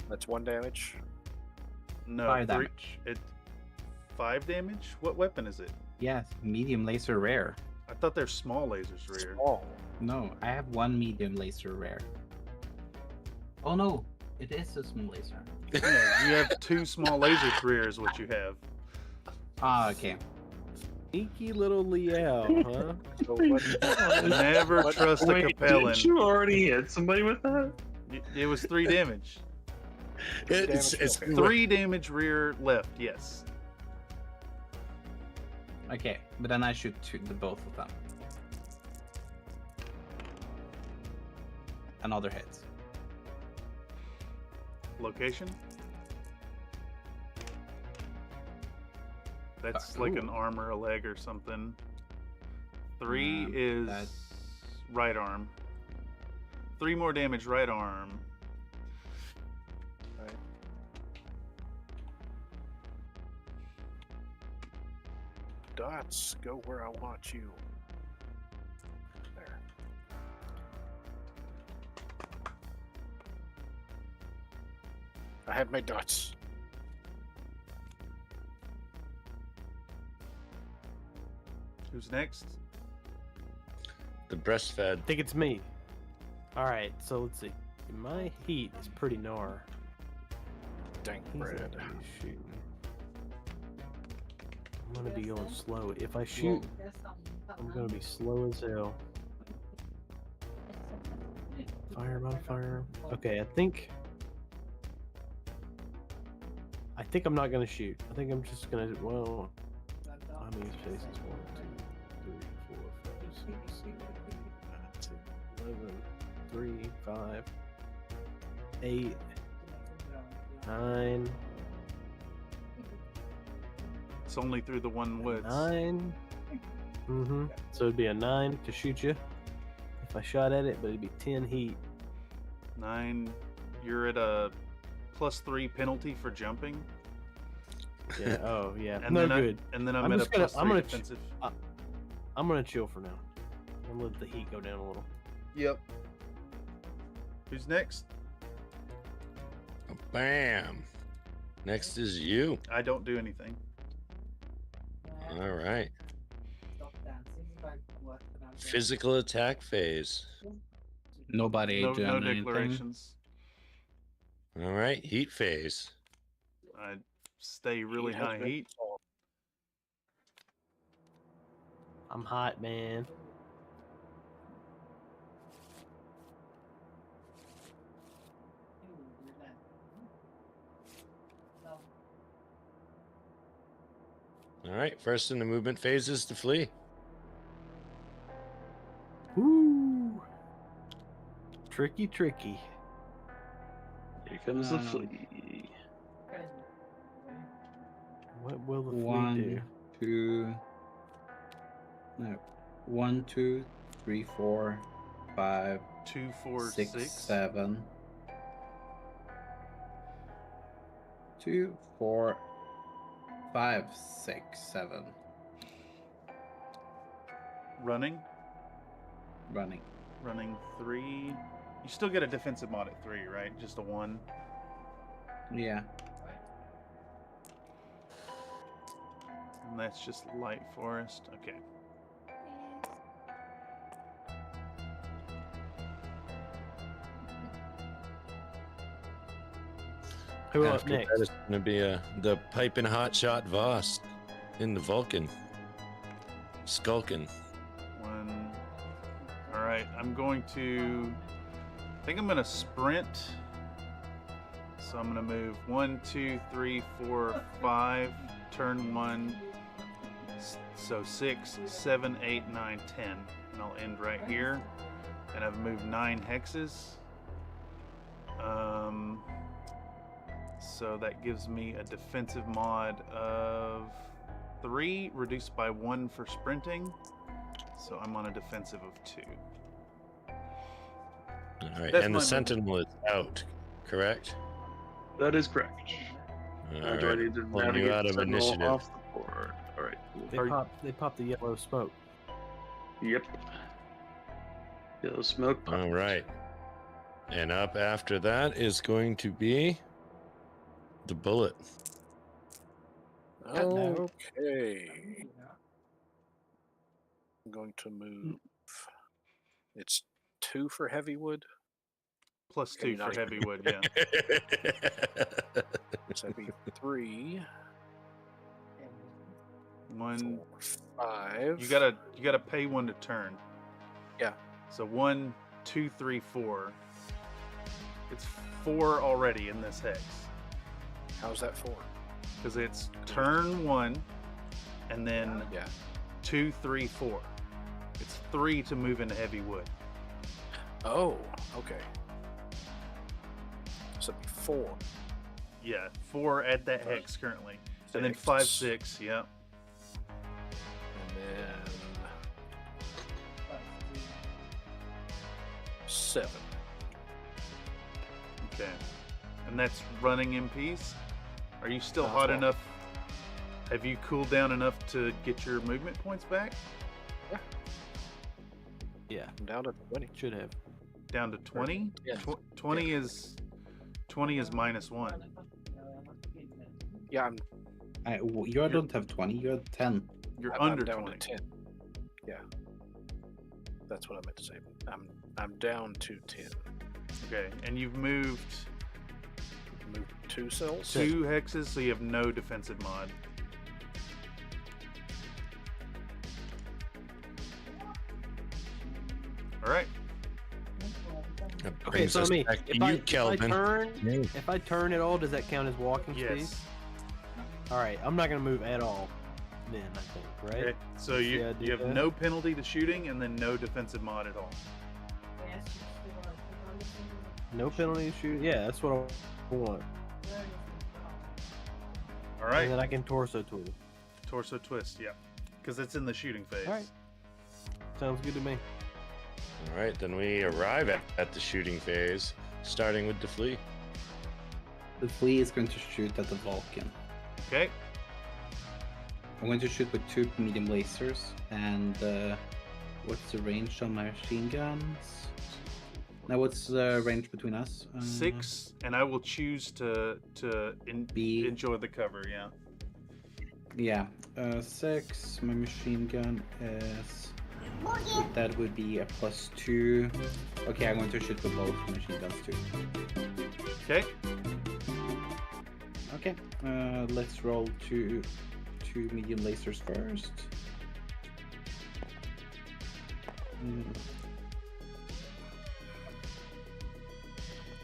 That's 1 damage.
No,
5
3.
damage.
5 damage? What weapon is it?
Yes, medium laser rare.
I thought they're small lasers rear.
No, I have 1 medium laser rare. Oh no, it is a small laser.
Yeah, you have 2 small lasers rear is what you have.
Ah, okay.
Sneaky little Liao, huh?
Never trust a Capellan.
Didn't you already hit somebody with that?
It was 3 damage.
It's
3 damage rear left, yes.
Okay, but then I shoot the both of them. Another hit.
Location? That's like an arm or a leg or something. 3 is right arm. 3 more damage right arm.
Right. Dots, go where I want you. There. I have my dots.
Who's next?
The breastfed.
I think it's me. Alright, so let's see. My heat is pretty gnar.
Dank
He's not
bread.
really shooting. I'm gonna be going slow. If I shoot, I'm gonna be slow as hell. Fire him on fire. Okay, I think I'm not gonna shoot. I think I'm just gonna. Well, how many spaces? 1, 2, 3, 4, 5, 6, 7, 8, 9, 10, 11, 3, 5, 8, 9.
It's only through the one woods.
9. Mm-hmm. So it'd be a 9 to shoot you if I shot at it, but it'd be 10 heat.
9. You're at a +3 penalty for jumping.
Yeah. Oh, yeah.
And
no
then
good.
I'm at a
just gonna,
+3 defensive.
I'm gonna chill for now. I'm gonna let the heat go down a little.
Yep. Who's next?
Bam. Next is you.
I don't do anything.
All right. Physical attack phase.
Nobody
No
doing anything.
declarations.
All right. Heat phase.
I stay really
Heat has
high
been
heat.
solved.
I'm hot, man.
All right. First in the movement phase is to flee.
Woo! Tricky, tricky.
Here comes the flea.
What will the flea
1,
do?
2. No. 1, 2, 3, 4, 5,
2, 4,
6,
6.
7. 2, 4, 5, 6, 7.
Running.
Running.
Running 3. You still get a defensive mod at 3, right? Just a 1.
Yeah.
And that's just light forest. Okay.
Who up
After
next?
that is going to be the piping hot shot Voss in the Vulcan. Skulking.
1. All right. I'm going to. I think I'm going to sprint. So I'm going to move 1, 2, 3, 4, 5. Turn 1. So 6, 7, 8, 9, 10. And I'll end right here. And I've moved 9 hexes. So that gives me a defensive mod of 3, reduced by 1 for sprinting. So I'm on a defensive of 2.
All right.
That's
And
my
the Sentinel is out, correct?
That is correct.
All
Do I
right.
need to
Pulling you
navigate
out
the
of
Sentinel
initiative.
off the board? All right. Cool.
They pop the yellow smoke.
Yep. Yellow smoke.
All right. And up after that is going to be the bullet.
Okay. I'm going to move. It's 2 for heavy wood.
Plus
Can
2
you
for
not-
heavy wood, yeah.
So that'd be 3,
1.
4, 5.
You gotta pay 1 to turn.
Yeah.
So 1, 2, 3, 4. It's 4 already in this hex.
How's that 4?
Because it's turn 1, and then
Yeah.
2, 3, 4. It's 3 to move into heavy wood.
Oh, okay. So it'd be 4.
Yeah, 4 at that hex currently. And then 5, 6, yeah.
And then 7.
Okay. And that's running MPs. Are you still
That's
hot
all.
enough? Have you cooled down enough to get your movement points back?
Yeah.
I'm down to 20.
Should have.
Down to 20?
Yeah.
20 is -1.
Yeah,
You don't have 20, you're 10.
You're
I'm
under
down
20.
to 10. Yeah. That's what I meant to say. I'm down to 10.
Okay, and you've moved
Move 2 cells.
2 hexes, so you have no defensive mod. All right.
That
Okay,
brings
so
us
me,
back to
if
you,
I
Kelvin.
if I turn at all, does that count as walking speed?
Yes.
All right, I'm not gonna move at all. Then I think, right?
Okay, so
Yeah,
you have
that.
no penalty to shooting, and then no defensive mod at all.
No penalty shoot. Yeah, that's what I want.
All right.
And then I can torso twist.
Torso twist, yeah. Because it's in the shooting phase.
All right. Sounds good to me.
All right, then we arrive at the shooting phase, starting with the flea.
The flea is going to shoot at the Vulcan.
Okay.
I'm going to shoot with 2 medium lasers, and what's the range on my machine guns? Now, what's the range between us?
6, and I will choose to enjoy the cover. Yeah.
Yeah, 6. My machine gun is. That would be a +2. Okay, I'm going to shoot with both machine guns too.
Okay.
Okay. Let's roll two medium lasers first.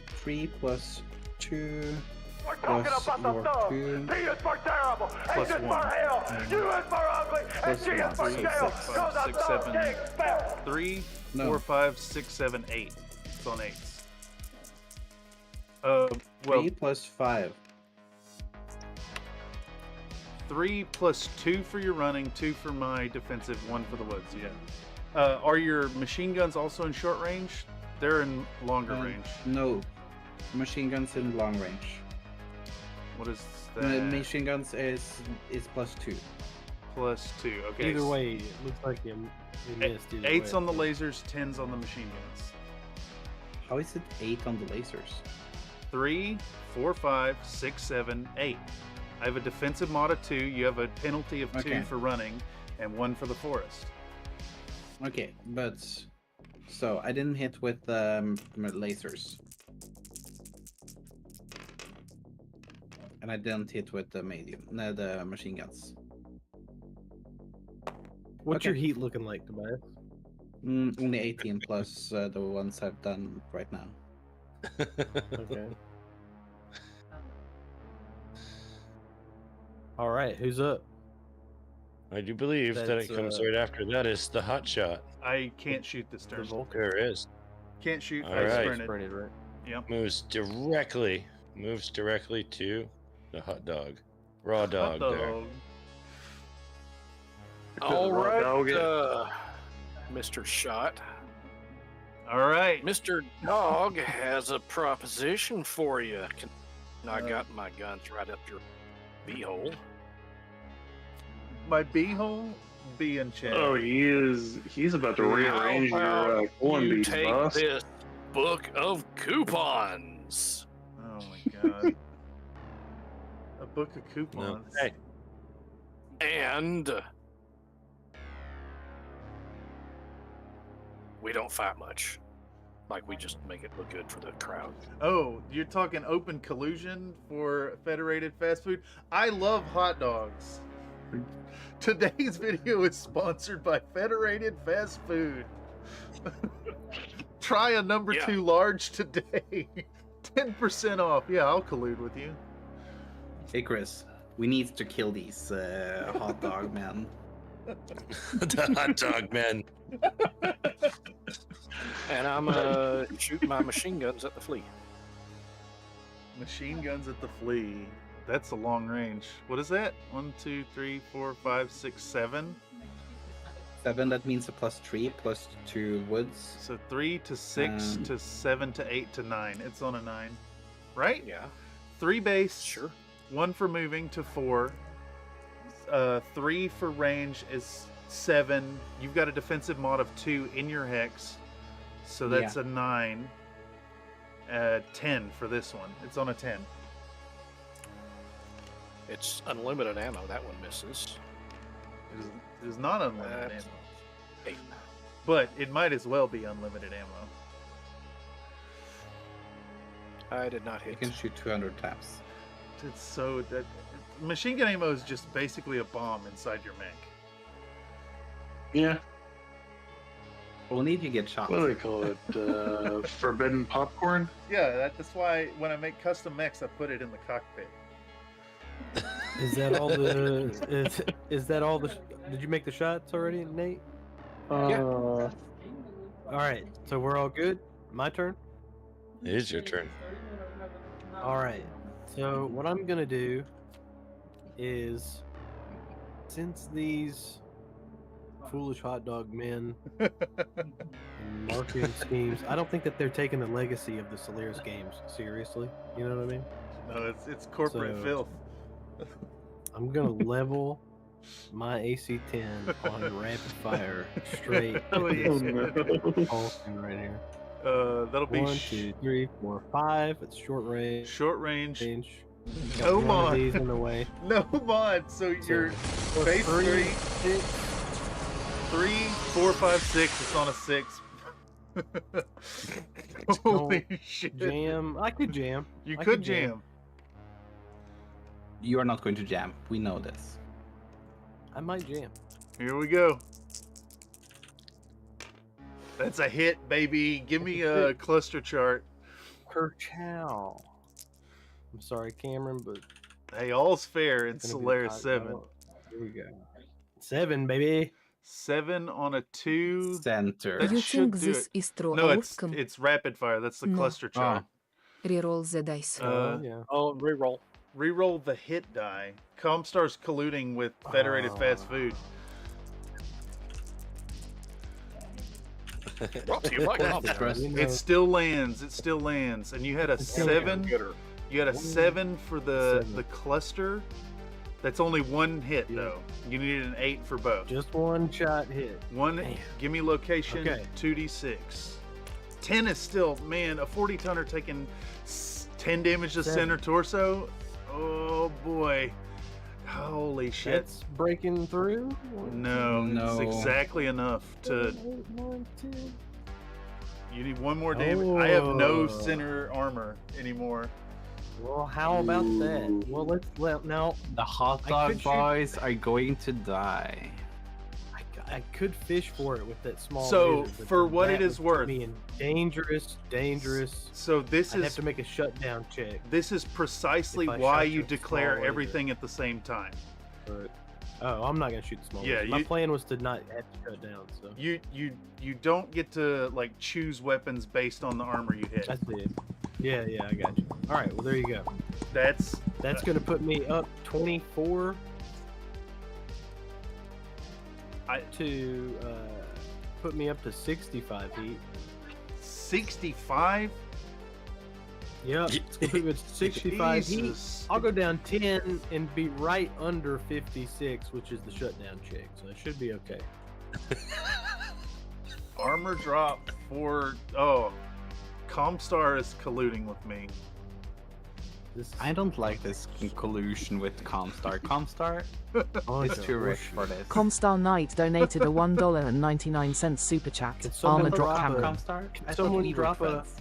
3 plus 2
We're talking
plus
about the
your
thug.
2
He is for terrible.
Plus
H is
1.
for hell. U is for ugly. And
Plus
G is
1.
for
So
jail.
6,
Cause
5,
I
6,
thought
7,
King fell.
3,
No.
4, 5, 6, 7, 8. It's on 8s. Well,
3 plus 5.
3 plus 2 for your running, 2 for my defensive, 1 for the woods. Yeah. Are your machine guns also in short range? They're in longer range.
No. Machine guns in long range.
What is that?
Machine guns is +2.
Plus 2. Okay.
Either way, it looks like you missed. Either
8's
way.
on the lasers, 10's on the machine guns.
How is it 8 on the lasers?
3, 4, 5, 6, 7, 8. I have a defensive mod of 2. You have a penalty of 2
Okay.
for running, and 1 for the forest.
Okay, but so I didn't hit with lasers, and I didn't hit with the the machine guns.
What's
Okay.
your heat looking like, Tobias?
Only 18 plus the ones I've done right now.
Okay. All right, who's up?
I do believe that it
That's,
comes right after that is the hot shot.
I can't shoot this turn.
There is.
Can't shoot.
All
I
right.
sprinted.
Right.
Yep.
Moves directly to the hot dog. Raw dog
Hot
there.
dog.
All
Raw
right,
dog.
Mr. Shot.
All right.
Mr. Dog has a proposition for you. I got my guns right up your beehole.
My beehole be in check.
Oh, he's about to rearrange
How
your
about
corn
you
beef,
take
boss.
this book of coupons.
Oh my god. A book of coupons.
Hey,
And we don't fight much. Like, we just make it look good for the crowd.
Oh, you're talking open collusion for Federated Fast Food? I love hot dogs. Today's video is sponsored by Federated Fast Food. Try a number 2 large today. 10% off. Yeah, I'll collude with you.
Hey Chris, we need to kill these hot dog men.
the hot dog man.
And I'm gonna shoot my machine guns at the flea.
Machine guns at the flea. That's a long range. What is that? 1, 2, 3, 4, 5, 6, 7.
7. That means a +3 plus 2 woods.
So 3 to 6 to 7 to 8 to 9. It's on a 9, right?
Yeah.
3 base.
Sure.
1 for moving to 4. 3 for range is 7. You've got a defensive mod of 2 in your hex, so that's a 9. 10 for this one. It's on a 10.
It's unlimited ammo. That one misses.
It is not unlimited
That's
ammo,
8.
but it might as well be unlimited ammo.
I did not
You
hit.
can shoot 200 taps.
It's so that machine gun ammo is just basically a bomb inside your mech.
Yeah.
Only if you get shot.
What do they call it? Forbidden popcorn?
Yeah, that's why when I make custom mechs, I put it in the cockpit.
Is that all the? Is that all the? Did you make the shots already, Nate?
Uh,
All right, so we're all good. My turn.
It is your turn.
All right. So what I'm gonna do is, since these foolish hot dog men and marketing schemes, I don't think that they're taking the legacy of the Solaris games seriously. You know what I mean?
No, it's corporate
So-
filth.
I'm gonna level my AC-10 on rapid fire straight.
Oh,
at
yeah.
this Hulking right here.
That'll be
1, 2, 3, 4, 5. It's short range.
short range.
Got
No
one of
mod.
these in the way.
No mod. So you're
So,
base
3,
3,
6.
3, 4, 5, 6. It's on a 6. Holy shit!
Jam. I could jam.
You
I
could jam.
You are not going to jam. We know this.
I might jam.
Here we go. That's a hit, baby. Give me a cluster chart.
Kerchow. I'm sorry, Cameron, but
Hey, all's fair in
it's gonna be
Solaris
hot
7.
dog. Here we go. 7, baby.
7 on a 2.
Center.
That
You
should
think
do
this
it.
is true
No,
outcome?
it's rapid fire. That's the
No.
cluster chart.
Reroll the dice.
Yeah.
Oh, reroll.
Reroll the hit die. Comstar's colluding with Federated Fast Food.
Brought to you by
Stress.
It still lands. It still lands. And you had a 7. You had a 7 for the cluster. That's only one hit though. You needed an 8 for both.
Just one shot hit.
One.
Damn.
Give me location.
Okay.
2d6. 10 is still, man. A 40 tonner taking 10 damage to
7.
center torso. Oh boy. Holy shit.
That's breaking through.
No,
No.
it's exactly enough to. You need one more damage. I have no
Oh.
center armor anymore.
Well, how about that? Well, let's now.
The hot
I
dog
could shoot-
boys are going to die.
I could fish for it with that small.
So,
laser, but
for
then
what
that
it is
would put
worth-
me in dangerous.
So this
I'd have
is
to make a shutdown check.
this is precisely
if I
why
shot
you
your
declare
small
everything at the same time.
But, oh, I'm not gonna shoot the small.
Yeah,
laser. My
you-
plan was to not have to shut down. So
You don't get to like choose weapons based on the armor you hit.
that's it. Yeah, I got you. All right, well there you go.
That's
That's gonna put me up 24 to put me up to 65 heat.
65.
Yep, it's gonna put me at 65 heat.
Jesus.
I'll go down 10 and be right under 56, which is the shutdown check. So it should be okay.
Armor drop for Comstar is colluding with me.
I don't like this collusion with Comstar. Comstar is too rich for this.
Comstar Knight donated a $1.99 super chat.
Can someone
Armor drop
drop
camera.
Comstar? I thought
Someone
we
drop
were
a.
friends.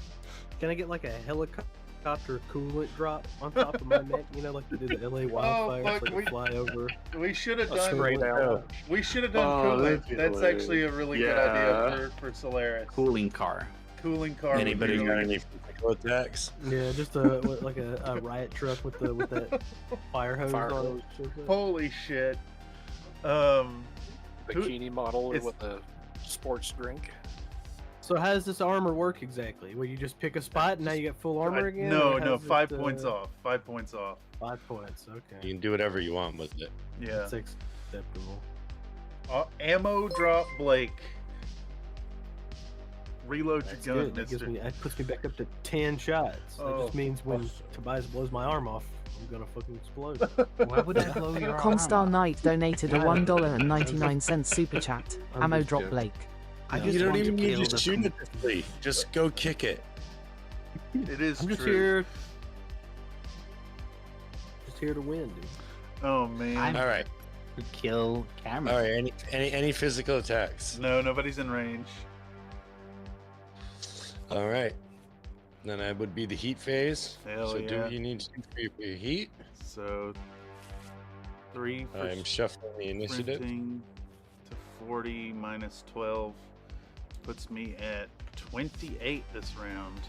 Can I get like a helicopter coolant drop on top of my neck? You know, like they do the LA wildfires,
fuck,
like
we-
they fly over.
We should have
A
done.
spray down.
We should have done
Oh,
cooling.
that'd be
That's
hilarious.
actually a really good
Yeah.
idea for Solaris.
Cooling car.
Cooling car. would be
Anybody got
really-
any physical attacks?
Yeah, just like a riot truck with that fire hose
Fire
on
hose.
it.
Holy shit.
Bikini model
it's-
with a sports drink.
So how does this armor work exactly? Well, you just pick a spot and now you get full armor again?
No,
or
no,
how's
5
it,
points off. 5 points off.
5 points. Okay,
You can do whatever you want with it.
Yeah.
that's acceptable.
Ammo drop Blake. Reload
That's
your gun,
good.
mister.
That puts me back up to 10 shots. That
Oh.
just means when Tobias blows my arm off, I'm gonna fucking explode.
Why would I blow your
Comstar
arm?
Knight donated a $1.99 super chat.
I'm
Ammo
just
drop
joking.
Blake.
I
You
just
don't
want
even
to
need
kill
to
the
shoot it this way. Just go kick it.
It is
I'm just
true.
here. Just here to win, dude.
Oh man.
I'm-
All right.
to kill Cameron.
All right. Any physical attacks?
No, nobody's in range.
All right. Then I would be the heat phase.
Hell
so
yeah.
do what you need to do for your heat.
So 3 for
I'm shuffling the initiative.
sprinting to 40 minus 12 puts me at 28 this round.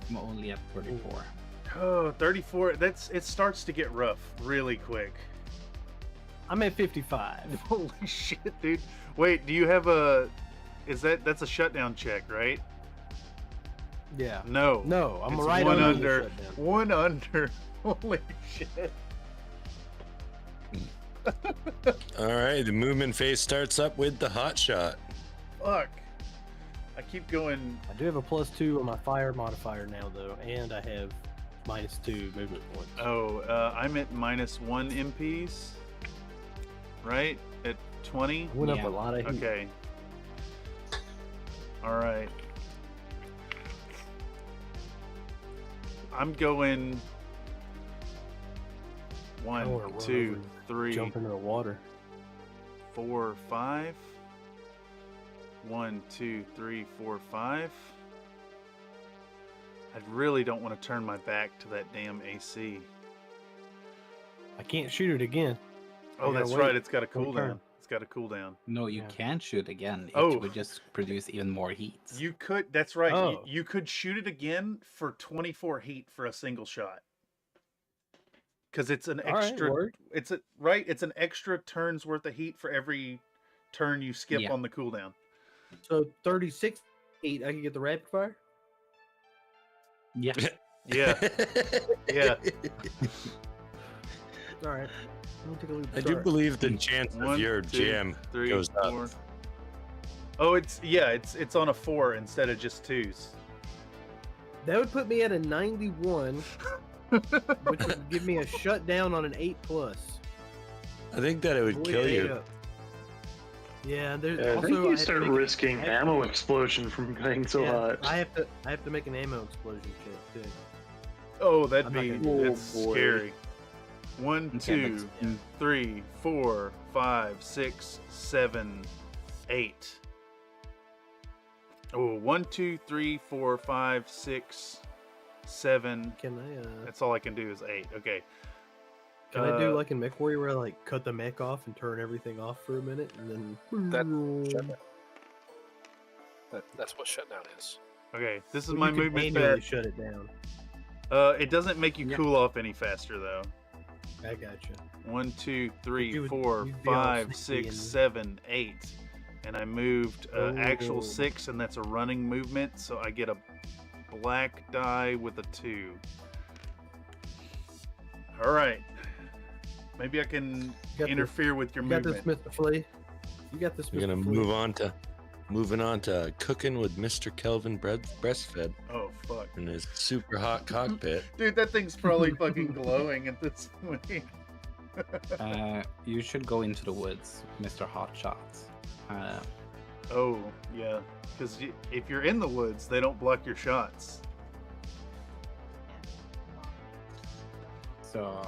I'm only at 34.
Oh, 34. It starts to get rough really quick.
I'm at 55.
Holy shit, dude. Wait, do you have a that's a shutdown check, right?
Yeah.
No.
No, I'm
It's
right
one
under.
under. One under. Holy shit.
All right, the movement phase starts up with the hot shot.
Fuck. I keep going.
I do have a +2 on my fire modifier now, though, and I have -2 movement points.
Oh, I'm at -1 MPs. Right? At 20?
Went up a lot of heat.
Okay. All right. I'm going
I wanna
1,
run
2,
over and
3,
Jump into the water.
4, 5. 1, 2, 3, 4, 5. I really don't want to turn my back to that damn AC.
I can't shoot it again. I
Oh,
gotta
that's
wait
right. It's got a
till we
cooldown.
turn.
It's got a cooldown.
No, you
Yeah.
can't shoot again. It
Oh.
would just produce even more heat.
You could. That's right.
Oh.
You could shoot it again for 24 heat for a single shot. Because it's an
All right,
extra.
word.
It's a right. It's an extra turn's worth of heat for every turn you skip
Yeah.
on the cooldown.
So 36 heat, I can get the rapid fire?
Yeah.
Yeah. Yeah.
All right. I'm gonna take a look at the
I do
start.
believe the chance of
1,
your
2,
jam
3,
goes up.
4. Oh, it's on a 4 instead of just 2s.
That would put me at a 91, which would give me a shutdown on an 8+.
I think that it would kill
Way
you.
up. Yeah, there's
I
also
think you
have to
start
make-
risking
I have to
ammo
make-
explosion from getting so
yeah,
hot.
I have to make an ammo explosion check too.
Oh, that'd
I'm not
be
gonna do
that's
that. Oh, boy.
scary. 1,
Okay,
2, 3, 4, 5, 6, 7, 8. Oh, 1, 2, 3, 4, 5, 6, 7.
Can I
That's all I can do is 8. Okay.
can I do like in mechwarrior where I like cut the mech off and turn everything off for a minute and then
Shutdown. That's what shutdown is.
Okay, this is
Well,
my
you can
movement
manually
phase.
shut it down.
It doesn't make you
Yeah.
cool off any faster though.
I gotcha.
1, 2, 3,
You would-
4,
you'd be all
5,
sneaky
6,
and-
7, 8. And I moved actual
Oh.
6, and that's a running movement, so I get a black die with a 2. Alright. Maybe I can
You got
interfere with your
You got
movement.
this, Mr. Flea. You got this,
We're
Mr.
gonna
Flea.
moving on to cooking with Mr. Kelvin breastfed
Oh, fuck.
in his super hot cockpit.
Dude, that thing's probably fucking glowing at this point.
You should go into the woods, Mr. Hotshot.
Oh, yeah. Because if you're in the woods, they don't block your shots.
So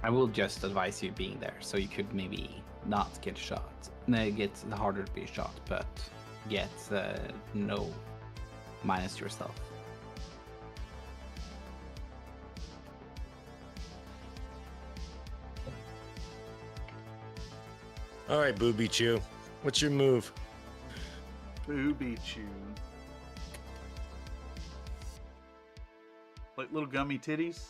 I will just advise you being there, so you could maybe not get shot. No, get harder to be shot, but get no minus yourself.
All right, Booby Chew, what's your move?
Booby chew. Like little gummy titties?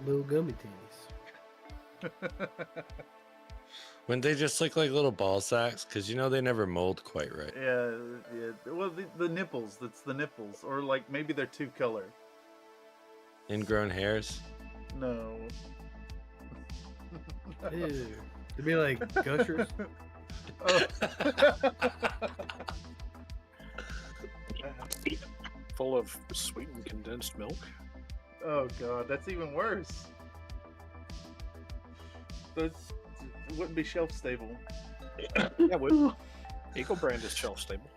Little gummy titties.
When they just look like little ball sacks, because you know they never mold quite right.
Yeah, yeah. Well, the nipples. That's the nipples. Or like maybe they're two color.
Ingrown hairs.
No.
Ew. It'd be like gushers.
Oh.
Full of sweetened condensed milk.
Oh god, that's even worse. Those it wouldn't be shelf stable.
Yeah, would. Eagle brand is shelf stable.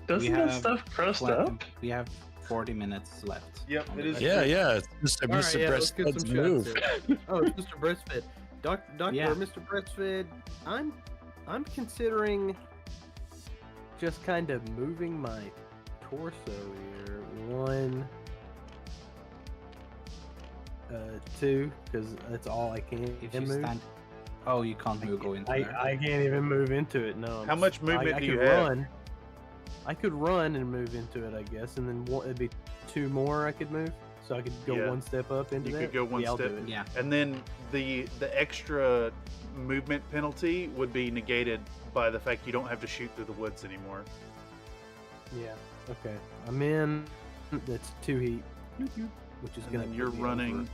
Doesn't that stuff crust up?
We have 40 minutes left.
Yep, it is.
Yeah, yeah. It's Mr.
All right,
Mr.
yeah, let's get
Breastfed's
some
move.
shots in. Oh, it's Mr. Breastfed. Doctor,
Yeah.
Mr. Breastfed. I'm considering just kind of moving my torso here. 1, 2, because that's all I can
If you
move.
stand, oh, you can't move go into there.
I can't even move into it. No.
How much movement
I
do
could
you have?
run. I could run and move into it, I guess, and then it'd be 2 more I could move. So I could go
Yeah.
one step up into
You
that?
could go one
Yeah, I'll
step.
do it.
Yeah.
And then the extra movement penalty would be negated by the fact you don't have to shoot through the woods anymore.
Yeah. Okay. I'm in. That's 2 heat. Which is
And
gonna
then you're
put me
running.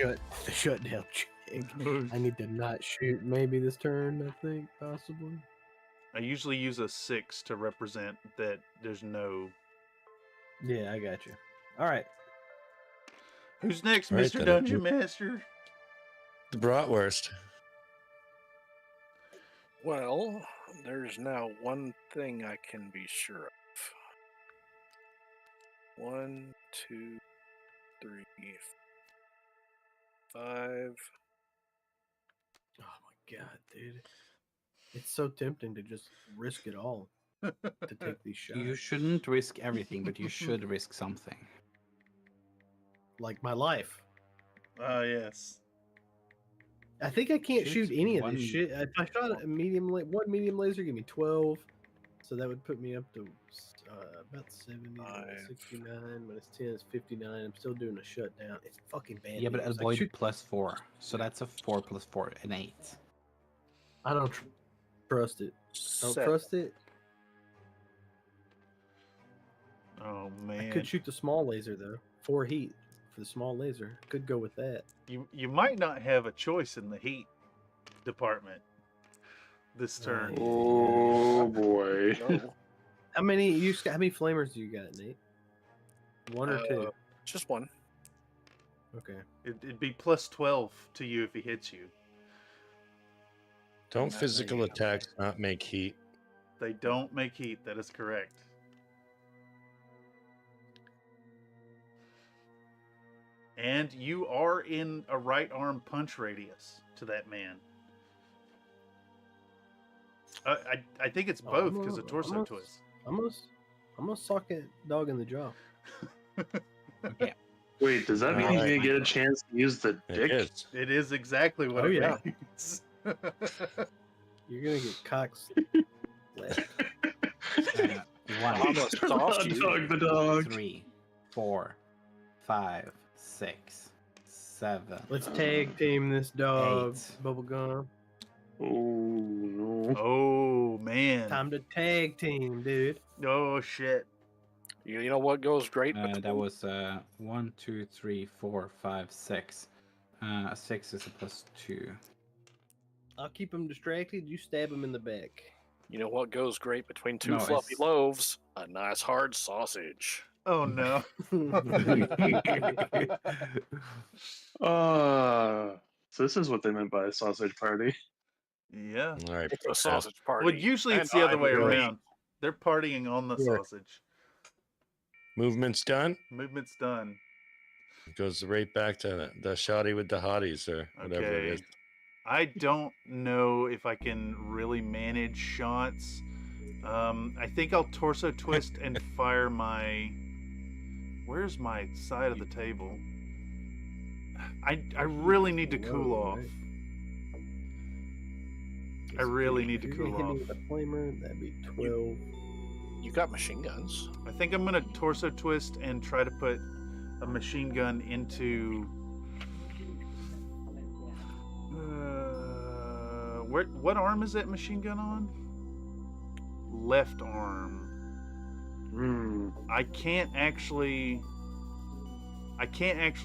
over the shutdown check. I need to not shoot maybe this turn, I think, possibly.
I usually use a 6 to represent that there's no.
Yeah, I got you. All right.
Who's next,
All right,
Mr.
then.
Dungeon Master?
The bratwurst.
Well, there's now one thing I can be sure of. 1, 2, 3, 5.
Oh my god, dude. It's so tempting to just risk it all to take these shots.
You shouldn't risk everything, but you should risk something.
Like my life.
Ah, yes.
I think I can't shoot any of
one-
this shit. If I shot a medium, one medium laser, give me 12. So that would put me up to about 70, minus 69, minus 10 is 59. I'm still doing a shutdown. It's fucking bad.
Yeah, but
news. I
avoid
shoot-
+4. So that's a 4 + 4, an 8.
I don't trust it. Don't trust it.
Oh
I
man.
could shoot the small laser though. 4 heat for the small laser. Could go with that.
You might not have a choice in the heat department this turn.
Oh boy.
How many flamers do you got, Nate? 1 or 2?
Just 1.
Okay.
It'd be +12 to you if he hits you.
Don't physical attacks not make heat?
They don't make heat. That is correct. And you are in a right arm punch radius to that man. I think it's both because of torso twist.
I'm gonna sock that dog in the jaw.
Okay.
Wait, does that mean
Alright.
you get a chance to use the dick?
It is exactly what
Oh,
it
yeah.
means.
You're gonna get cocks. left.
1,
Almost tossed you.
Dog the dog.
3, 4, 5, 6, 7.
Let's tag team this dog.
8.
Bubblegum.
Oh no.
Oh man.
Time to tag team, dude.
Oh shit.
You know what goes great?
That was 1, 2, 3, 4, 5, 6. 6 is a +2.
I'll keep him distracted. You stab him in the back.
You know what goes great between 2
No,
fluffy
it's-
loaves? A nice hard sausage.
Oh no.
So this is what they meant by a sausage party.
Yeah.
All right.
It's a sausage party.
Well, usually it's
and
the other
I'm
way
really-
around. They're partying on the
Yeah.
sausage.
Movement's done.
Movement's done.
Goes right back to the shoddy with the hotties or whatever it
Okay.
is.
I don't know if I can really manage shots. I think I'll torso twist and fire my. Where's my side of the table? I really need to cool off. I really need to
If you're
cool
gonna
off.
hit me with a flamer, that'd be 12.
You got machine guns.
I think I'm gonna torso twist and try to put a machine gun into. What arm is that machine gun on? Left arm. I can't actually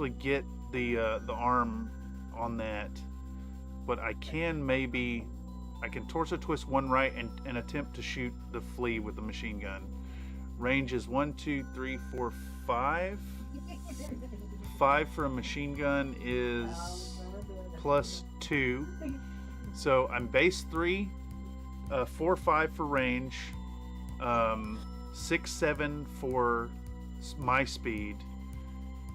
get the arm on that, but I can torso twist one right and attempt to shoot the flea with the machine gun. Range is 1, 2, 3, 4, 5. 5 for a machine gun is +2. So I'm base 3, 4, 5 for range, 6, 7 for my speed,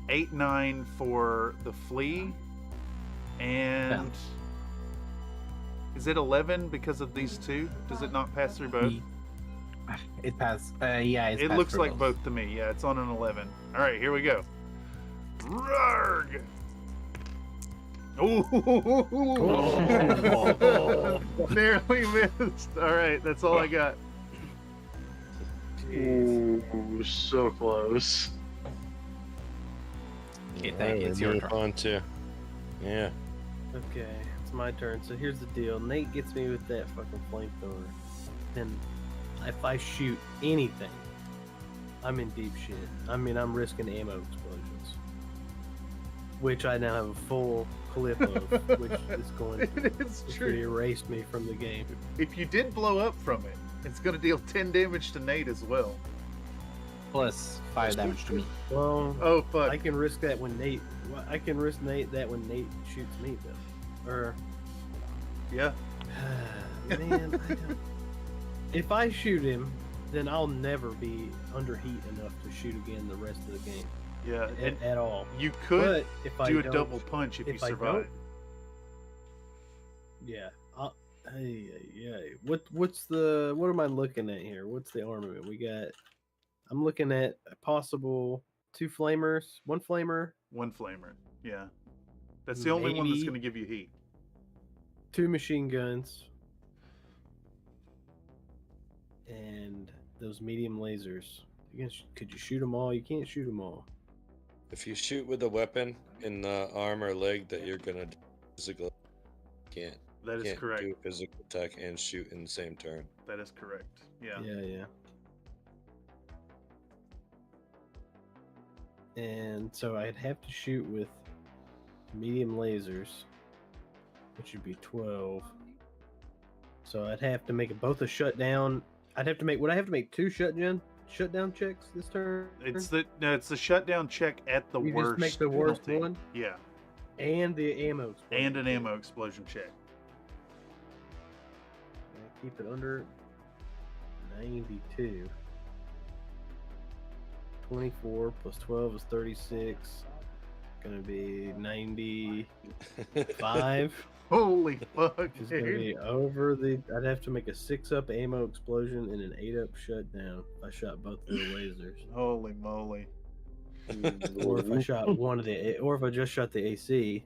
8, 9 for the flea, and is it 11 because of these two? Does it not pass through both?
It passed. Yeah,
It looks like both to me. Yeah, it's on an 11. All right, here we go. Roarg! Oh! Barely missed. All right, that's all I got.
Ooh, so close.
Okay,
All
thank
right,
you.
we
It's your
move
turn.
on to. Yeah.
Okay, it's my turn. So here's the deal. Nate gets me with that fucking flamethrower. And if I shoot anything, I'm in deep shit. I mean, I'm risking ammo explosions. Which I now have a full clip of, which is going
It's
to
true.
erase me from the game.
If you did blow up from it, it's going to deal 10 damage to Nate as well.
Plus 5 damage to me.
Well,
Oh, fuck.
I can risk that when Nate. I can risk that when Nate shoots me, though. Or
Yeah.
man, if I shoot him, then I'll never be under heat enough to shoot again the rest of the game.
Yeah. And
At all.
you could
But if I
do a
don't-
double punch if you
I
survive.
don't- Yeah. What's the? What am I looking at here? What's the armament we got? I'm looking at a possible 2 flamers, 1 flamer,
One flamer. Yeah. That's the only one that's
Maybe-
going to give you heat.
2 machine guns, and those medium lasers. Could you shoot them all? You can't shoot them all.
If you shoot with a weapon in the arm or leg that you're gonna do physical, can't.
That is
can't
correct.
do physical attack and shoot in the same turn.
That is correct. Yeah.
Yeah. And so I'd have to shoot with medium lasers, which would be 12. So I'd have to make both a shutdown. Would I have to make 2 shutdown checks this turn?
It's the shutdown check at the
You
worst.
just make the worst
penalty.
one?
Yeah.
And the ammo explosion.
And an ammo explosion check.
Keep it under 92. 24 plus 12 is 36. Gonna be 95.
Holy fuck,
It's gonna be over the. I'd have to make a 6-up ammo explosion and an 8-up shutdown if I shot both of the lasers.
Holy moly.
Or if I shot one of the, or if I just shot the AC.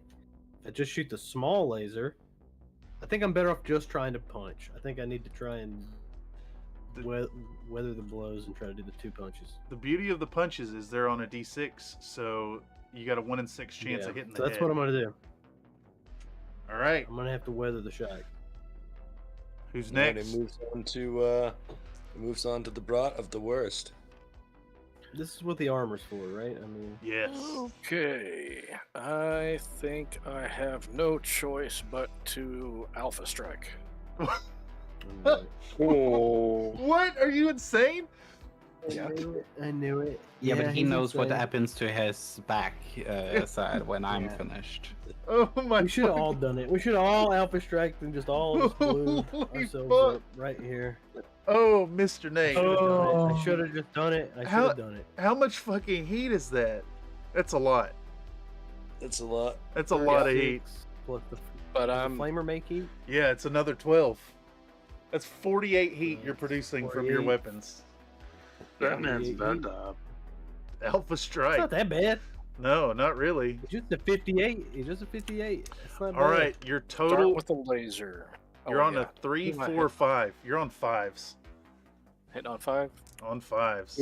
If I just shoot the small laser, I think I'm better off just trying to punch. I think I need to try and weather the blows and try to do the 2 punches.
The beauty of the punches is they're on a d6, so you got a 1 in 6 chance
Yeah,
of hitting the
so that's
head.
what I'm gonna do.
All right.
I'm gonna have to weather the shock.
Who's
Alright,
next?
It moves on to the brat of the worst.
This is what the armor's for, right? I mean,
Yes.
Okay, I think I have no choice but to Alpha Strike.
What? Are you insane?
I knew it.
Yeah, but he
he's
knows what
insane.
happens to his back side when I'm
Yeah.
finished.
Oh my
We should have all done it. We should have all Alpha Strike and just all just blew
Holy
ourselves
fuck.
up right here.
Oh, Mr. Nate.
I should have just done it. I should have done it.
How much fucking heat is that? That's a lot.
That's a lot.
That's a lot of heat.
Plus the,
But
does
I'm
the flamer make heat?
Yeah, it's another 12. That's 48 heat you're producing from your
48.
weapons.
That man's
heat.
that up.
Alpha Strike.
It's not that bad.
No, not really.
It's just a 58. It's just a 58. It's not bad.
All right, your
start
total.
with the laser.
You're
Oh,
on
yeah.
a 3,
Who am I
4, 5. You're on 5s.
Hitting on 5.
On 5s.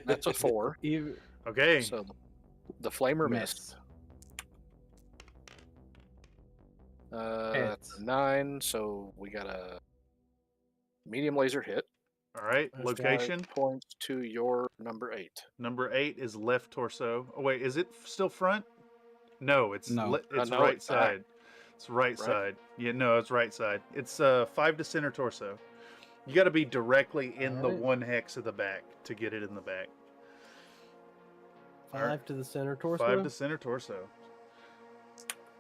That's a 4.
Okay.
So the flamer missed.
Hits.
9. So we got a medium laser hit.
All right.
That's
Location.
5 points to your number 8.
Number 8 is left torso. Oh wait, is it still front? No, it's
No.
it's
no,
right
it's back.
side. It's right side. Yeah, no, it's right side. It's 5 to center torso. You got to be directly in the
Alright.
1 hex of the back to get it in the back.
5 to the center torso.
5 to center torso.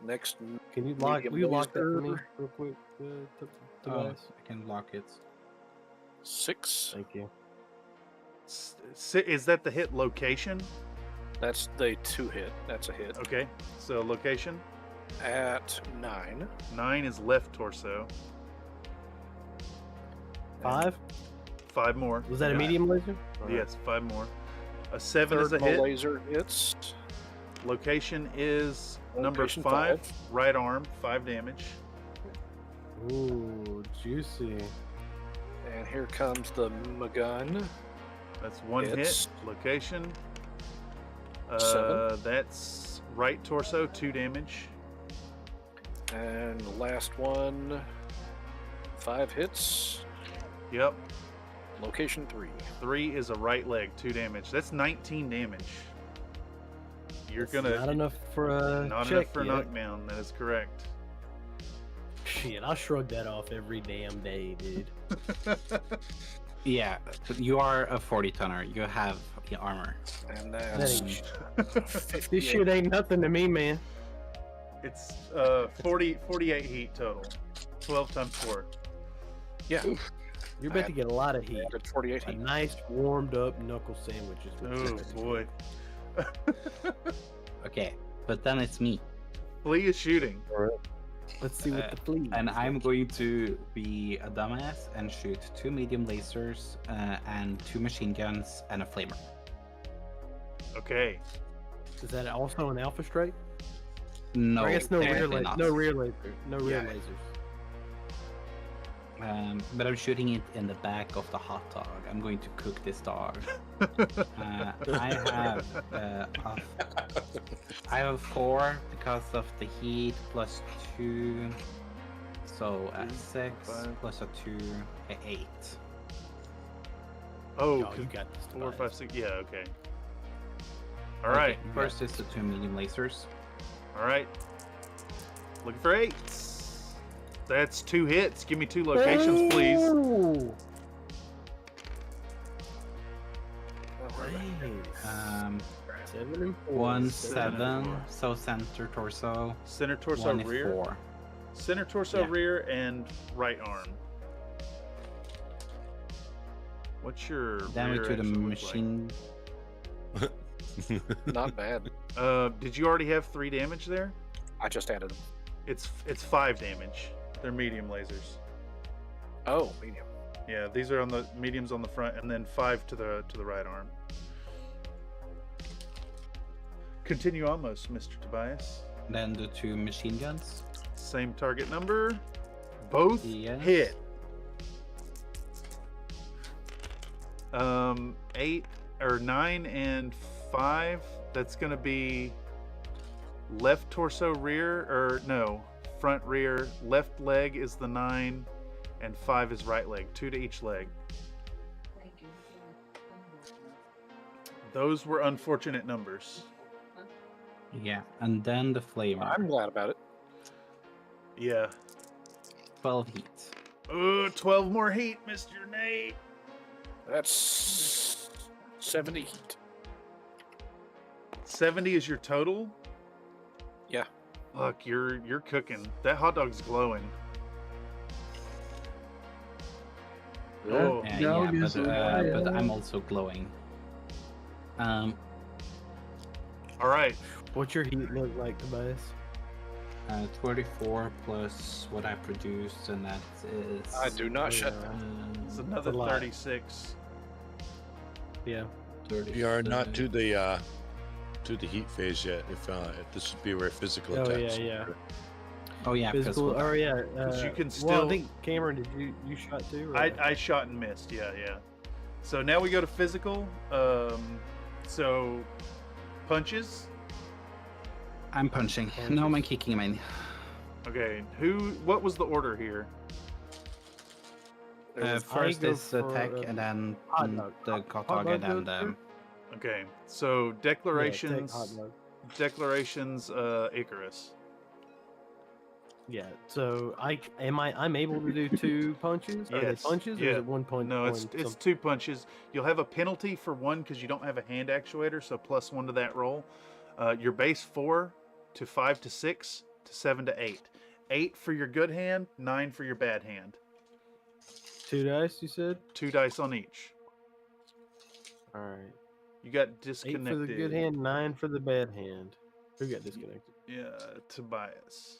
Next,
Can you lock?
medium
Will you lock that for me
laser.
real quick,
Oh,
guys?
I can lock it.
6.
Thank you.
Is that the hit location?
That's the 2 hit. That's a hit.
Okay. So location.
At 9.
9 is left torso.
5.
5 more.
Was that a
Yeah.
medium laser?
Yes, 5 more. A 7 is
Third
a hit.
laser hits.
Location is number
Location
5.
5.
Right arm, 5 damage.
Ooh, juicy.
And here comes the gun.
That's 1
Hits.
hit. Location.
7.
That's right torso, 2 damage.
And the last one, 5 hits.
Yep.
Location 3.
3 is a right leg, 2 damage. That's 19 damage. You're gonna
Not enough for a
not
check
enough for a
yet.
knockdown. That is correct.
Shit, I shrug that off every damn day, dude.
Yeah, but you are a 40 tonner. You have the armor.
And
That
that's
ain't-
58.
This shit ain't nothing to me, man.
It's 48 heat total. 12 times 4.
Yeah.
You're about to get a lot of heat.
Good 48
A
heat.
nice warmed up knuckle sandwiches.
Oh boy.
Okay, but then it's me.
Flea is shooting.
Let's see what the flea.
And I'm going to be a dumbass and shoot 2 medium lasers and 2 machine guns and a flamer.
Okay.
Is that also an alpha strike?
No,
Or I guess no rear
technically
laser.
not.
No rear laser. No rear
Yeah.
lasers.
But I'm shooting it in the back of the hot dog. I'm going to cook this dog. I have a 4 because of the heat plus 2. So a 6 plus a 2, a 8.
Oh,
Oh, you got this.
4, 5, 6. Yeah, okay. All
Okay,
right.
first is the 2 medium lasers.
All right. Looking for 8s. That's 2 hits. Give me 2 locations, please.
Um,
7 and 4.
1,
7 and
7. So center torso.
Center torso,
1 and
rear.
4.
Center torso,
Yeah.
rear, and right arm. What's your
Damage
rear
to the
actually look
machine.
Not bad.
like? Did you already have 3 damage there?
I just added them.
It's 5 damage. They're medium lasers.
Oh, medium.
Yeah, these are on the mediums on the front, and then 5 to the right arm. Continue almost, Mr. Tobias.
Then the 2 machine guns.
Same target number. Both
Yes.
hit. 8 or 9 and 5. That's gonna be left torso rear, or no, front rear. Left leg is the 9, and 5 is right leg. 2 to each leg. Those were unfortunate numbers.
Yeah, and then the flamer.
I'm glad about it.
Yeah.
12 heat.
12 more heat, Mr. Nate.
That's 70 heat.
70 is your total?
Yeah.
Look, you're cooking. That hot dog's glowing. Oh,
Yeah, but I'm also glowing.
all right.
What's your heat look like, Tobias?
24 plus what I produced, and that is.
I do not shut down.
It's another
a lot.
36.
Yeah.
We are not to the heat phase yet. If this would be where physical
Oh,
attacks.
yeah, yeah.
Oh yeah,
Physical. Oh yeah.
'Cause you can
Well,
still-
I think Cameron, did you shot too? Or?
I shot and missed. Yeah. So now we go to physical. So punches.
I'm punching. No, I'm kicking mine.
Okay. What was the order here?
First
go
is
for,
attack, and then
hot dog.
the
Hot
hot
dog
dog, and then
goes
the.
Okay. So declarations.
hot dog.
Declarations. Icarus.
Yeah. So I'm able to do 2 punches. Are they
Yes,
punches or
yeah.
is it 1 punch?
No, it's
one something?
2 punches. You'll have a penalty for 1 because you don't have a hand actuator, so +1 to that roll. Your base 4 to 5 to 6 to 7 to 8. 8 for your good hand, 9 for your bad hand.
2 dice, you said?
2 dice on each.
All right.
You got
8
disconnected.
for the good hand, 9 for the bad hand. Who got disconnected?
Yeah, Tobias.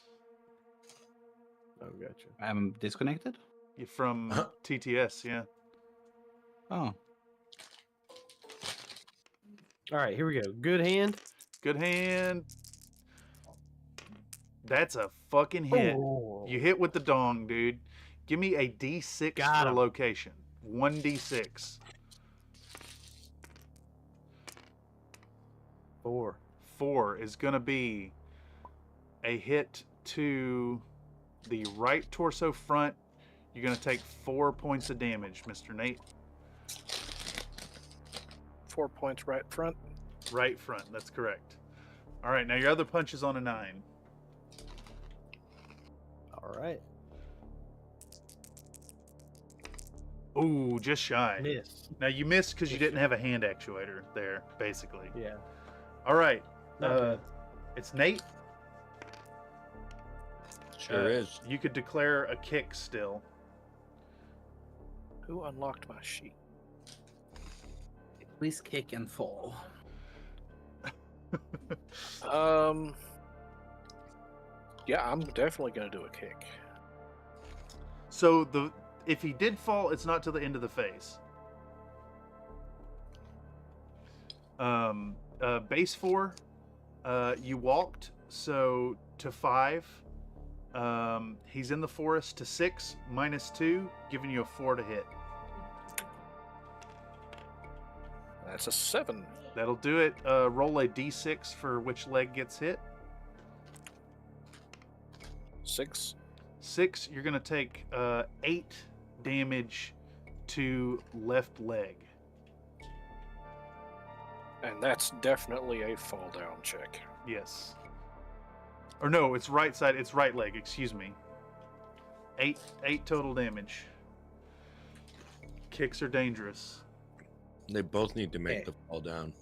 Oh, gotcha.
I'm disconnected.
You're from TTS, yeah.
Oh,
All right, here we go. Good hand.
Good hand. That's a fucking hit.
Oh.
You hit with the dong, dude. Give me a D6
Got
per
him.
location. 1d6.
4.
4 is going to be a hit to the right torso front. You're going to take 4 points of damage, Mr. Nate.
4 points right front.
Right front, that's correct. All right, now your other punch is on a 9.
All right.
Ooh, just shy.
Miss.
Now you missed because you didn't have a hand actuator there, basically.
Yeah.
All right.
Not bad.
It's Nate.
Sure is.
You could declare a kick still.
Who unlocked my sheet?
Please kick and fall.
Yeah, I'm definitely gonna do a kick.
So if he did fall, it's not to the end of the face. Base 4, you walked, so to 5. He's in the forest to 6, -2, giving you a 4 to hit.
That's a 7.
That'll do it. Roll a d6 for which leg gets hit.
6.
6, you're going to take 8 damage to left leg.
And that's definitely a fall down check.
Yes. Or no, it's right side. It's right leg. Excuse me. 8 total damage. Kicks are dangerous.
They both need to make the fall down.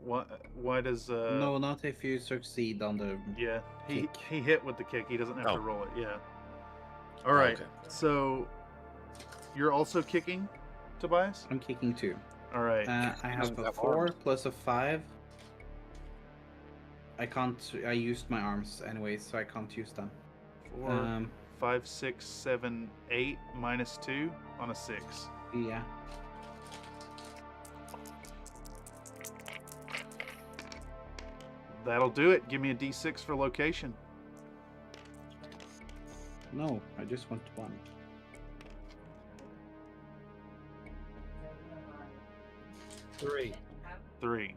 Why does
No, not if you succeed on the
yeah, he
kick.
hit with the kick. He doesn't have to
Oh.
roll it. Yeah. All right.
Okay.
So you're also kicking, Tobias?
I'm kicking 2.
All right.
I have a 4 plus a 5. I can't. I used my arms anyway, so I can't use them.
4, 5, 6, 7, 8 -2 on a 6.
Yeah.
That'll do it. Give me a d6 for location.
No, I just want 1.
Three.
3.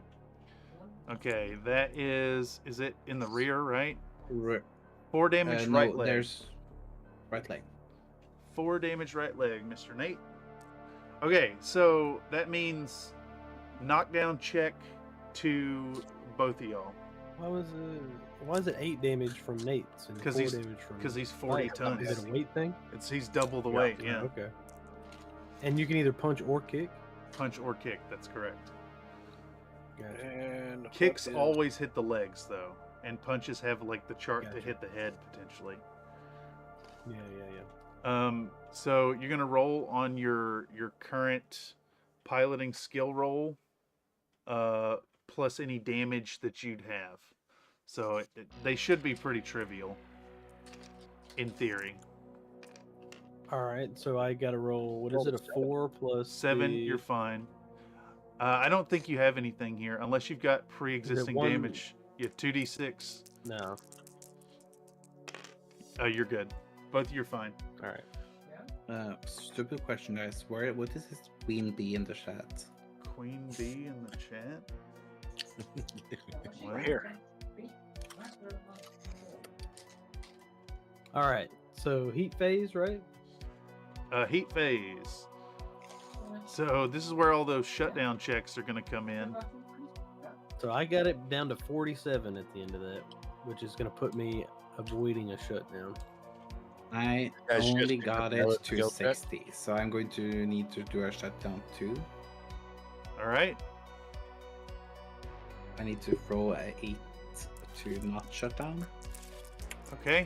Okay, that is it in the rear, right? 4 damage right leg.
There's right leg.
4 damage right leg, Mr. Nate. Okay, so that means knockdown check to both of y'all.
Why is it 8 damage from Nate's and 4
Because
damage from?
he's 40
Mike?
tons.
Is it a weight thing?
He's double the weight, yeah.
Okay. And you can either punch or kick.
Punch or kick, that's correct.
Gotcha.
And
Kicks
what is-
always hit the legs though, and punches have like the chart to
Gotcha.
hit the head potentially.
Yeah.
So you're gonna roll on your current piloting skill roll, plus any damage that you'd have. So they should be pretty trivial, in theory.
All right, so I got to roll. What is it? A 4 plus
7,
the-
you're fine. I don't think you have anything here unless you've got pre-existing
one-
damage. You have 2d6.
No.
Oh, you're good. Both of you are fine.
All right.
Stupid question, guys. What is this queen bee in the chat?
Queen bee in the chat.
Right here.
All right. So heat phase, right?
Heat phase. So this is where all those shutdown checks are going to come in.
So I got it down to 47 at the end of that, which is going to put me avoiding a shutdown.
I
Guys, you guys
only
pick
got
up
it
the
to
skill check?
60, so I'm going to need to do a shutdown too.
All right.
I need to roll a 8 to not shut down,
Okay.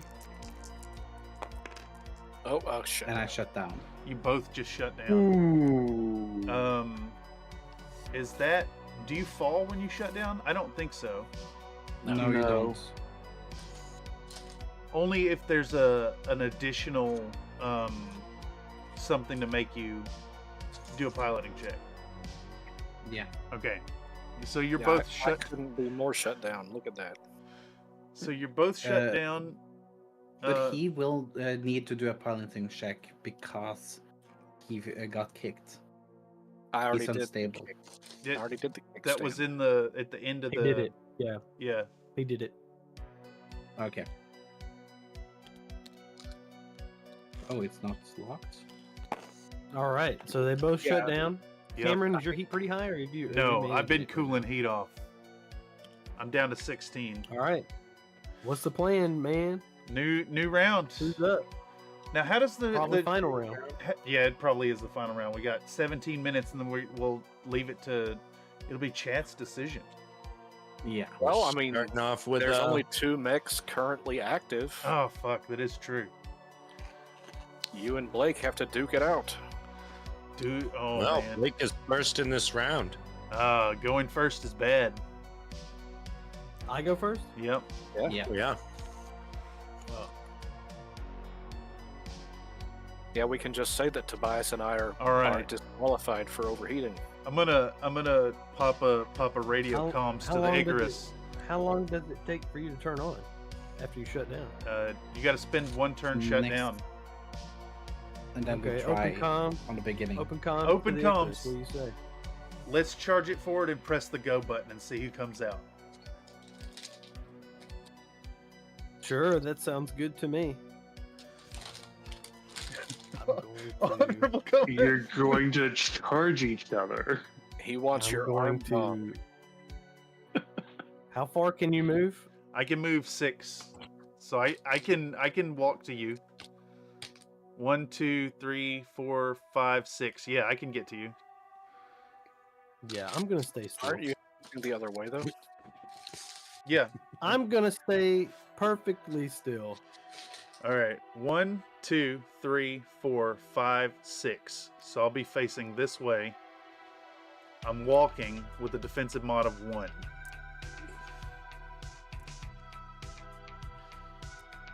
Oh shit.
and I shut down.
You both just shut down.
Ooh.
Is that? Do you fall when you shut down? I don't think so.
No, you don't.
Only if there's an additional something to make you do a piloting check.
Yeah.
Okay. So you're
Yeah,
both
I
shut.
couldn't be more shut down. Look at that.
So you're both shut
Uh,
down.
But he will need to do a piloting check because he got kicked.
I already
He's
did.
unstable.
I already did the kick
That was
stand.
at the end of
He
the.
did it. Yeah.
Yeah.
He did it.
Okay. Oh, it's not locked.
All right. So they both shut down.
Yep.
Cameron, is your heat pretty high, or have you?
No, I've been cooling heat off. I'm down to 16.
All right. What's the plan, man?
New round.
Who's up?
Now, how does
Probably final round.
Yeah, it probably is the final round. We got 17 minutes, and then we'll leave it to. It'll be chat's decision.
Yeah.
Well, I mean,
Starting off with
there's only 2 mechs currently active.
Oh fuck, that is true.
You and Blake have to duke it out.
Dude, oh
well,
man.
Blake is first in this round.
Going first is bad.
I go first?
Yep.
Yeah.
Yeah, we can just say that Tobias and I are,
All right.
are disqualified for overheating.
I'm gonna pop a radio comms to the Icarus.
How long does it take for you to turn on after you shut down?
You got to spend 1 turn shut down.
And then
Okay,
we try
open comm.
on the beginning.
Open comms.
Open
to the Icarus,
comms.
What do you say?
Let's charge it forward and press the go button and see who comes out.
Sure, that sounds good to me.
Honorable comment.
You're going to charge each other.
He wants
I'm
your
going
arm bomb.
How far can you move?
I can move 6, so I can walk to you. 1, 2, 3, 4, 5, 6. Yeah, I can get to you.
Yeah, I'm gonna stay still.
Aren't you the other way though?
Yeah.
I'm gonna stay perfectly still.
All right. 1, 2, 3, 4, 5, 6. So I'll be facing this way. I'm walking with a defensive mod of 1.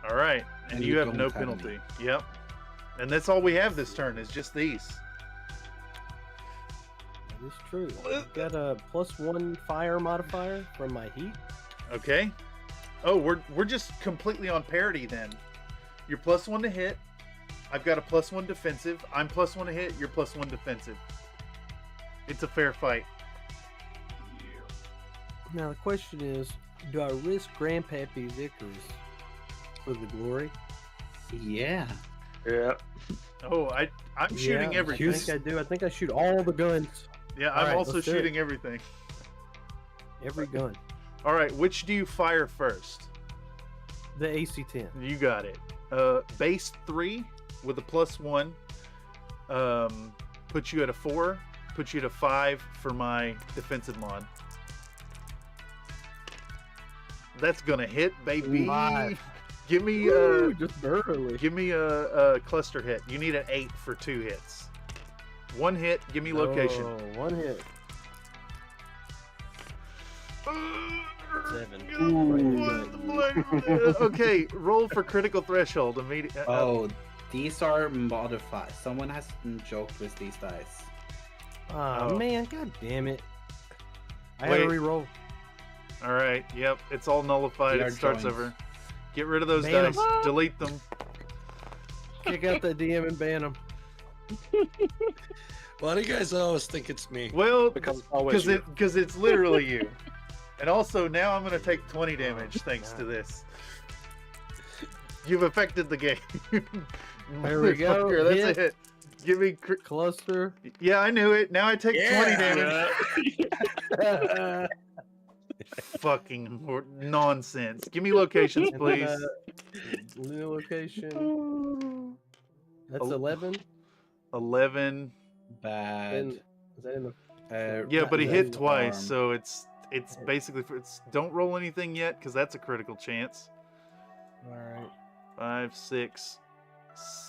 All right, and you have no penalty. Yep. And that's all we have this turn is just these.
That is true. I've got a +1 fire modifier from my heat.
Okay. Oh, we're just completely on parity then. You're +1 to hit. I've got a +1 defensive. I'm +1 to hit. You're +1 defensive. It's a fair fight.
Now the question is, do I risk Grandpappy's Icarus for the glory?
Yeah.
Yeah.
Oh, I'm shooting everything.
I think I do. I think I shoot all the guns.
Yeah,
All
I'm
right,
also
let's do it.
shooting everything.
Every gun.
All right, which do you fire first?
The AC-10.
You got it. Base 3 with a +1. Puts you at a 4. Puts you at a 5 for my defensive mod. That's gonna hit, baby.
5.
Give me
Woo, just barely.
give me a cluster hit. You need an 8 for 2 hits. 1 hit. Give me location.
Oh, 1 hit. 7.
Okay, roll for critical threshold immediately.
Oh, these are modified. Someone has joked with these dice.
Oh, man, god damn it. I
Wait.
had to re-roll.
All right. Yep. It's all nullified.
They are
It starts
joined.
over. Get rid of those
Ban 'em.
dice. Delete them.
Kick out the DM and ban him.
Why do you guys always think it's me?
Well,
Because it's always you.
because it's literally you. And also now I'm gonna take 20 damage thanks to this. You've affected the game.
There we go.
Motherfucker, That's
Hit.
a hit. Give me.
Cluster.
Yeah, I knew it. Now I take 20 damage. Fucking nonsense. Give me locations, please.
New location. That's 11.
11.
Bad.
Is that in the?
Yeah, but he hit
left
twice,
arm.
so it's basically don't roll anything yet because that's a critical chance.
All right.
5, 6,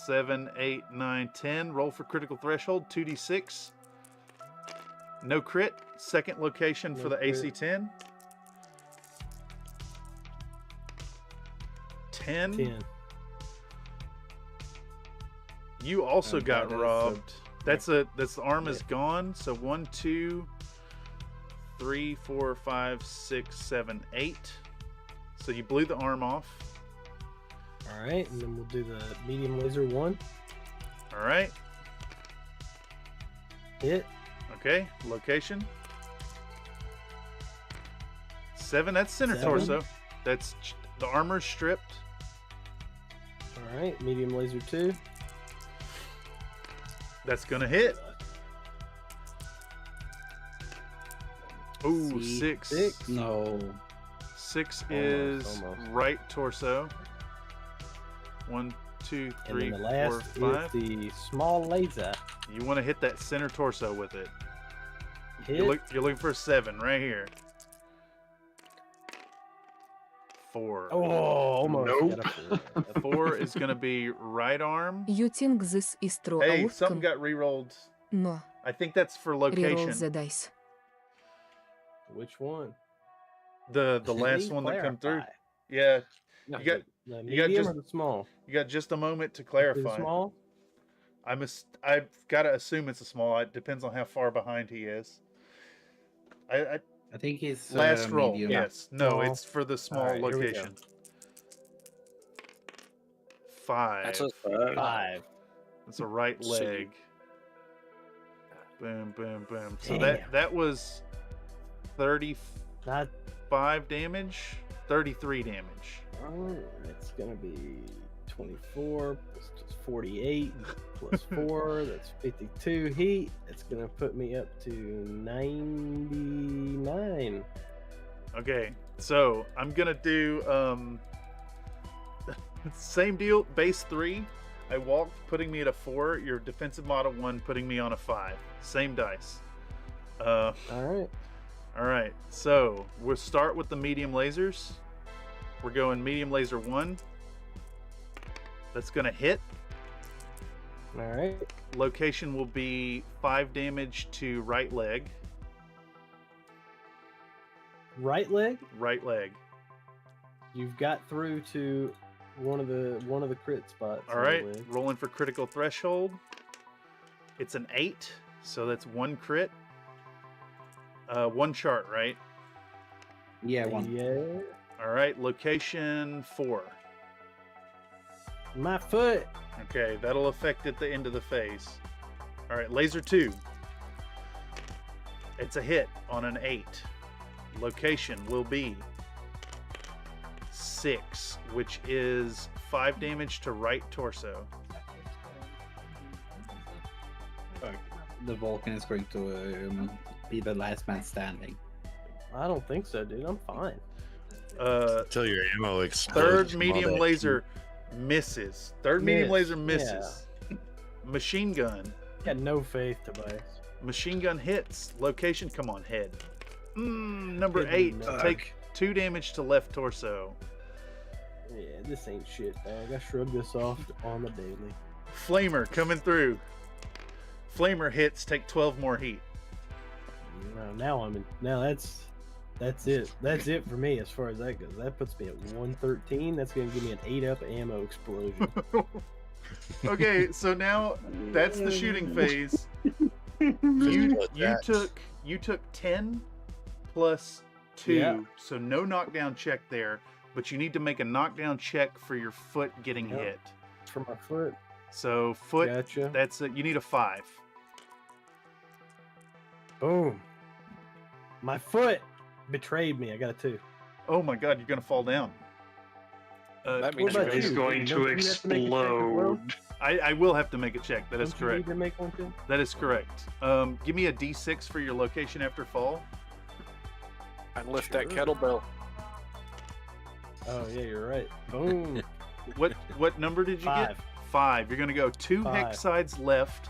7, 8, 9, 10. Roll for critical threshold. 2d6. No crit. Second location
No
for the
crit.
AC-10. 10.
10.
You also
And
got
that is a-
robbed. That's the arm is gone. So 1, 2, 3, 4, 5, 6, 7, 8. So you blew the arm off.
All right, and then we'll do the medium laser 1.
All right.
Hit.
Okay. Location. 7. That's center
7?
torso. That's the armor's stripped.
All right, medium laser 2.
That's gonna hit. Ooh, 6.
No.
6
Almost,
is
almost.
right torso. 1, 2,
And
3,
then the
4,
last
5.
is the small laser.
You want to hit that center torso with it.
Hit.
You're looking for a 7 right here. 4.
Oh, almost.
Nope.
Got a 4.
4 is gonna be right arm.
You think this is true
Hey,
outcome?
something got re-rolled.
No.
I think that's for
Reroll
location.
the dice.
Which one?
The last one that come through. Yeah.
No,
You got
the
you got
medium
just
or the small?
you got just a moment to
The
clarify.
small?
I've got to assume it's a small. It depends on how far behind he is. I
think he's
last roll.
medium.
Yes. No,
Small.
it's for the small
Alright, here we go.
location. 5.
That's a
5.
That's a right
So you-
leg. Boom, boom, boom. So
Damn.
that was 35
Not.
damage, 33 damage.
It's gonna be 24 plus 48 plus 4. That's 52 heat. It's gonna put me up to 99.
Okay, so I'm gonna do same deal. Base 3. I walked, putting me at a 4. Your defensive model 1, putting me on a 5. Same dice.
All right.
All right. So we'll start with the medium lasers. We're going medium laser 1. That's gonna hit.
All right.
Location will be 5 damage to right leg.
Right leg.
Right leg.
You've got through to one of the crit spots.
All
on the
right.
leg.
Rolling for critical threshold. It's an 8, so that's 1 crit. 1 chart, right?
Yeah, 1.
Yeah.
All right. Location 4.
My foot.
Okay, that'll affect at the end of the phase. All right, laser 2. It's a hit on an 8. Location will be 6, which is 5 damage to right torso.
The Vulcan is going to be the last man standing.
I don't think so, dude. I'm fine.
Till your ammo explodes.
Third
from all
medium
that
laser misses. Third medium
Miss,
laser misses. Machine gun.
Got no faith, Tobias.
Machine gun hits. Location, come on, head. Number
Good
8.
enough.
Take 2 damage to left torso.
Yeah, this ain't shit, dog. I shrugged this off on the daily.
Flamer coming through. Flamer hits, take 12 more heat.
Now I'm in. Now that's it. That's it for me as far as that goes. That puts me at 113. That's gonna give me an 8-up ammo explosion.
Okay, so now that's the shooting phase. You took 10 plus 2,
Yeah.
so no knockdown check there, but you need to make a knockdown check for your foot getting
Yep.
hit.
For my foot.
So foot,
Gotcha.
that's it. You need a 5.
Boom. My foot betrayed me. I got a 2.
Oh my god, you're gonna fall down.
That means
What about
It's
you?
going
Don't
to
you have to make a check as well?
explode.
I will have to make a check. That is
Don't you
correct.
need to make one too?
That is correct. Give me a D6 for your location after fall.
And lift that kettlebell.
Oh yeah, you're right. Boom.
What number did you get?
5.
5. You're gonna go 2 hex
5.
sides left.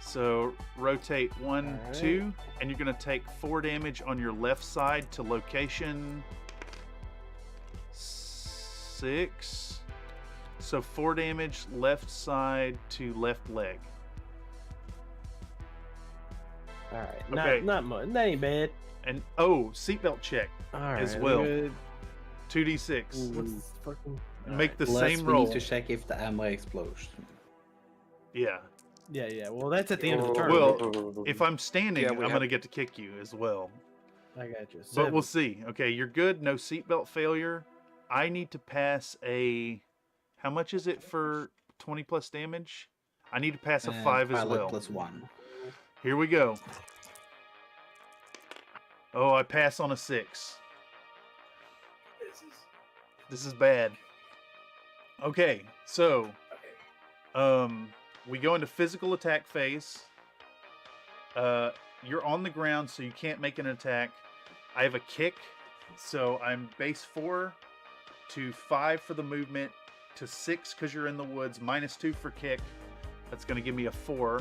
So rotate 1,
Alright.
2, and you're gonna take 4 damage on your left side to location 6. So 4 damage left side to left leg.
All right.
Okay.
Not much. That ain't bad.
And seatbelt check
All right.
as well.
Good.
2d6.
What's this fucking?
Make the
Plus,
same
we
roll.
need to check if the ammo explodes.
Yeah.
Yeah. Well, that's at the end of the turn.
Well, if I'm standing,
Yeah, we
I'm
have-
gonna get to kick you as well.
I got you.
But we'll
7.
see. Okay, you're good. No seatbelt failure. I need to pass a. How much is it for 20 plus damage? I need to pass a 5 as
pilot
well.
plus 1.
Here we go. Oh, I pass on a 6. This is bad. Okay, so we go into physical attack phase. You're on the ground, so you can't make an attack. I have a kick, so I'm base 4 to 5 for the movement to 6 because you're in the woods, -2 for kick. That's going to give me a 4.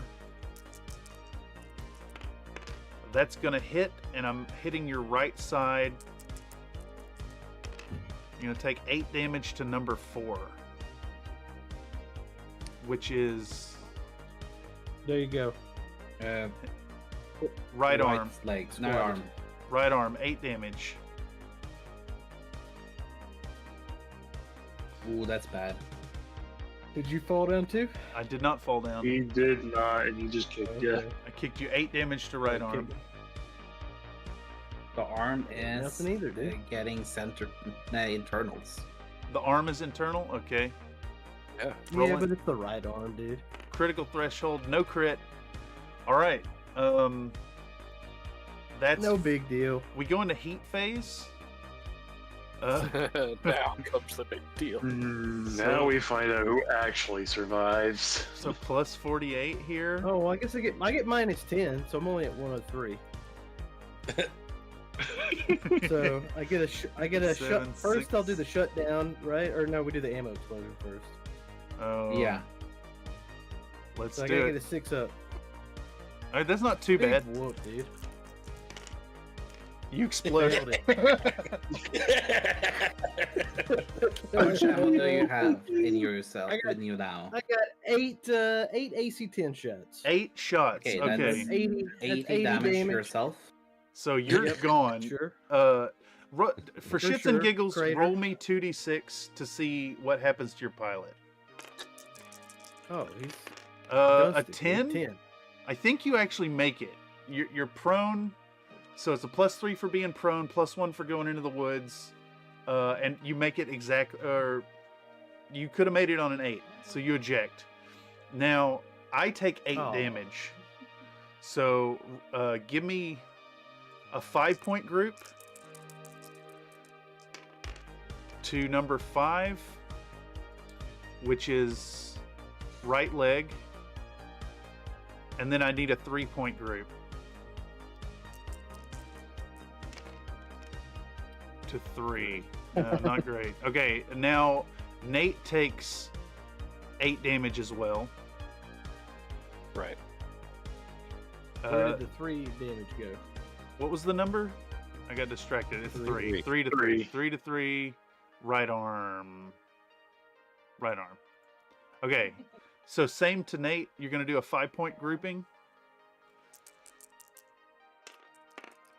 That's going to hit, and I'm hitting your right side. You're going to take 8 damage to number 4, which is...
There you go.
Right arm.
Legs, no arm.
Right arm, 8 damage.
Ooh, that's bad.
Did you fall down too?
I did not fall down.
He did not, and he just kicked you.
I kicked you 8 damage to right arm.
The arm is
Nothing either, dude.
Getting internals.
The arm is internal? Okay.
Yeah.
Rolling.
Yeah, but it's the right arm, dude.
Critical threshold, no crit. Alright. That's
No big deal.
We go into heat phase.
Now comes the big deal.
Now we find out who actually survives.
So plus 48 here.
Oh, well, I guess I get -10, so I'm only at 103. So I get a shut.
7,
First,
6.
I'll do the shutdown, right? Or no, we do the ammo explosion first.
Oh.
Yeah.
Let's
So I
do
gotta
it.
get a 6 up.
Alright, that's not too bad.
Big whoop, dude.
You exploded.
How much ammo do you have in yourself? In you now?
I got 8 AC-10 shots.
8 shots.
Okay,
Okay.
that's
80
80 damage to yourself.
So you're
Yep,
gone.
Sure.
For
For
shits
sure,
and giggles,
Crater.
roll me 2d6 to see what happens to your pilot.
Oh, he's
A
dusty.
10?
10.
I think you actually make it. You're prone, so it's a +3 for being prone, +1 for going into the woods, and you make it exact. Or you could have made it on an 8, so you eject. Now I take 8
Oh.
damage, so give me a 5-point group to number 5, which is right leg. And then I need a 3-point group to 3. Not great. Okay, now Nate takes 8 damage as well.
Right.
Where did the 3 damage go?
What was the number? I got distracted. It's 3.
3.
3 to 3. 3 to 3. Right arm. Right arm. Okay. So same to Nate. You're going to do a 5-point grouping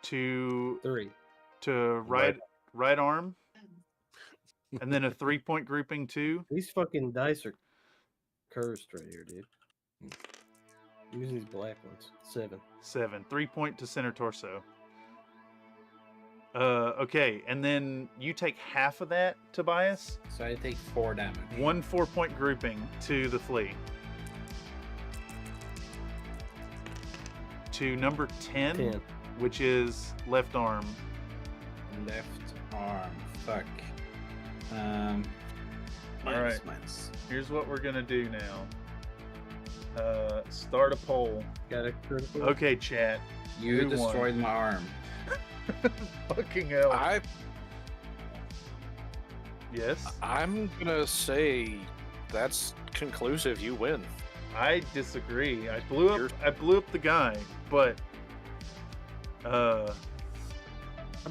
to
3.
right arm, and then a 3-point grouping too.
These fucking dice are cursed right here, dude. I'm using these black ones. 7.
3-point to center torso. Okay, and then you take half of that, Tobias.
So I take 4 damage.
1 4-point grouping to the flea. To number 10, which is left arm.
Left arm. Fuck.
All right. Here's what we're gonna do now. Start a poll.
Got a critical.
Okay, chat.
You
Who won?
destroyed my arm.
Fucking hell. Yes.
I'm gonna say that's conclusive. You win.
I disagree. I blew up the guy, but
I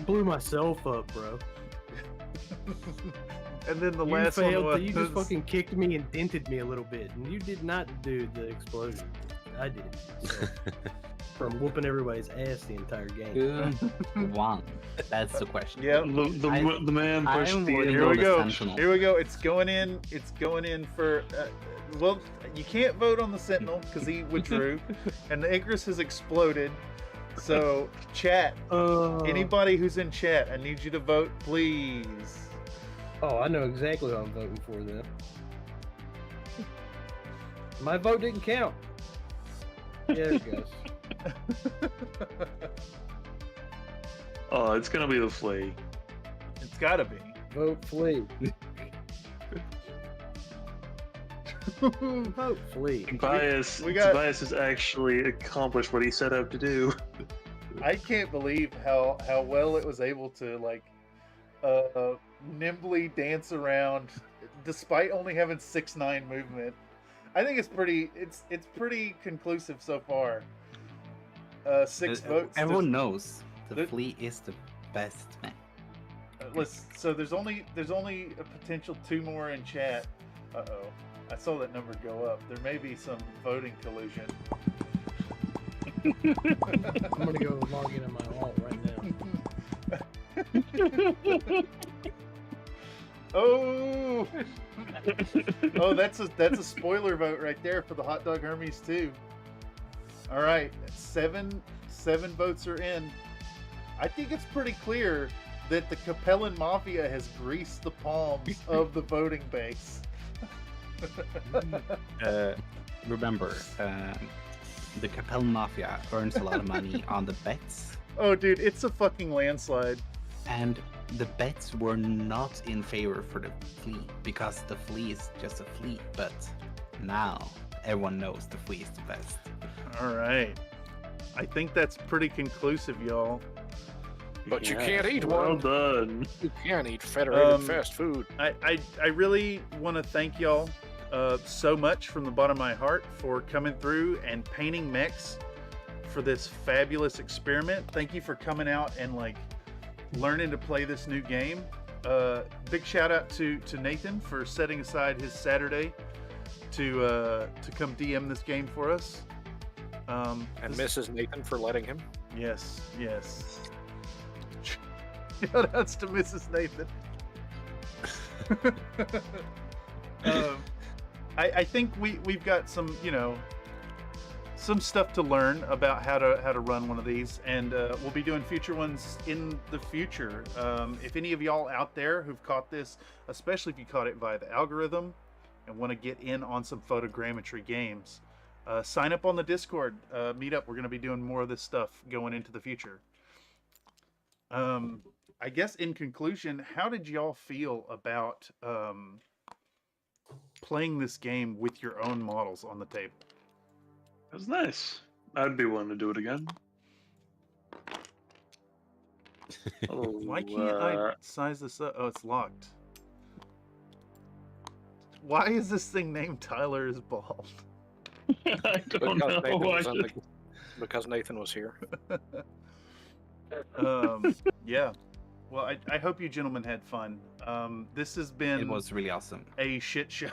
blew myself up, bro.
and then the
You
last
failed.
one was
You just fucking kicked me and dented me a little bit, and you did not do the explosion. I did. So, from whooping everybody's ass the entire game.
Who won? That's the question.
Yep.
The man pushed
I'm
the
voting
Here
for
we
the
go.
Sentinel.
Here we go. It's going in. It's going in for. Well, you can't vote on the Sentinel because he withdrew, and the Icarus has exploded. So, chat. Anybody who's in chat, I need you to vote, please.
Oh, I know exactly what I'm voting for then. My vote didn't count. There it goes.
Oh, it's gonna be the flea.
It's gotta be.
Vote flea. Vote flea.
Tobias has actually accomplished what he set out to do.
I can't believe how well it was able to like nimbly dance around despite only having 6'9" movement. I think it's pretty conclusive so far. 6 votes.
Everyone knows the flea is the best man.
So there's only a potential 2 more in chat. Uh-oh. I saw that number go up. There may be some voting collusion.
I'm gonna go log into my alt right now.
Oh, oh, that's a spoiler vote right there for the Hot Dog Hermes too. All right, 7 votes are in. I think it's pretty clear that the Capellan Mafia has greased the palms of the voting base.
Remember, the Capellan Mafia earns a lot of money on the bets.
Oh, dude, it's a fucking landslide.
And the bets were not in favor for the flea because the flea is just a flea. But now everyone knows the flea is the best.
All right, I think that's pretty conclusive, y'all.
But you can't eat
Well
one.
done.
You can't eat federated fast food.
I really want to thank y'all so much from the bottom of my heart for coming through and painting mechs for this fabulous experiment. Thank you for coming out and like learning to play this new game. Big shout out to Nathan for setting aside his Saturday to come DM this game for us.
And Mrs. Nathan for letting him.
Yes. Shout outs to Mrs. Nathan. I think we've got some, some stuff to learn about how to run one of these, and we'll be doing future ones in the future. If any of y'all out there who've caught this, especially if you caught it via the algorithm and want to get in on some photogrammetry games, sign up on the Discord meetup. We're going to be doing more of this stuff going into the future. I guess in conclusion, how did y'all feel about playing this game with your own models on the table?
It was nice. I'd be willing to do it again.
Why can't I size this up? Oh, it's locked. Why is this thing named Tyler is Bald?
I don't know.
Because Nathan was here.
Yeah. Well, I hope you gentlemen had fun. This has been...
It was really awesome.
A shit show.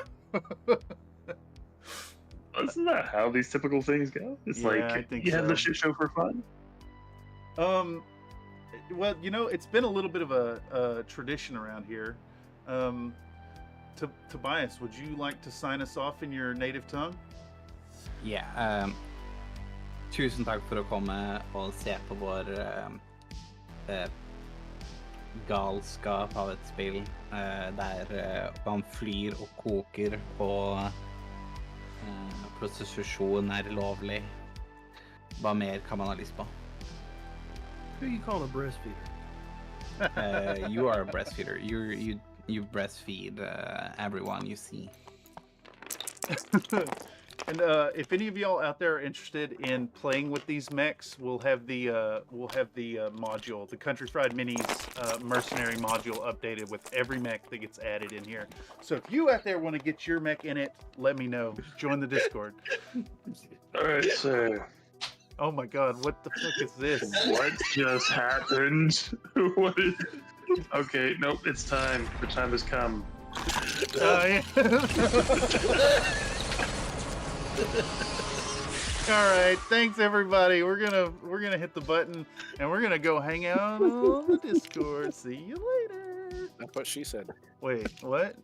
Isn't that how these typical things go? It's
Yeah, I
like,
think
you have
so.
the shit show for fun?
Well, it's been a little bit of a tradition around here. Tobias, would you like to sign us off in your native tongue?
Yeah. Tusen takk for å komme og se på vår galskap av et spill der man flyr og koker og prostitusjon er lovlig. Hva mer kan man ha lyst på?
Who you call a breastfeeder?
You are a breastfeeder. You breastfeed everyone you see.
And if any of y'all out there are interested in playing with these mechs, we'll have the module, the Country Fried Minis mercenary module, updated with every mech that gets added in here. So if you out there want to get your mech in it, let me know. Join the Discord.
All right, so
Oh my God, what the fuck is this?
what just happened? What is... Okay, nope, it's time. The time has come.
Yeah. All right, thanks everybody. We're gonna hit the button and we're gonna go hang out on the Discord. See you later.
That's what she said.
Wait, what?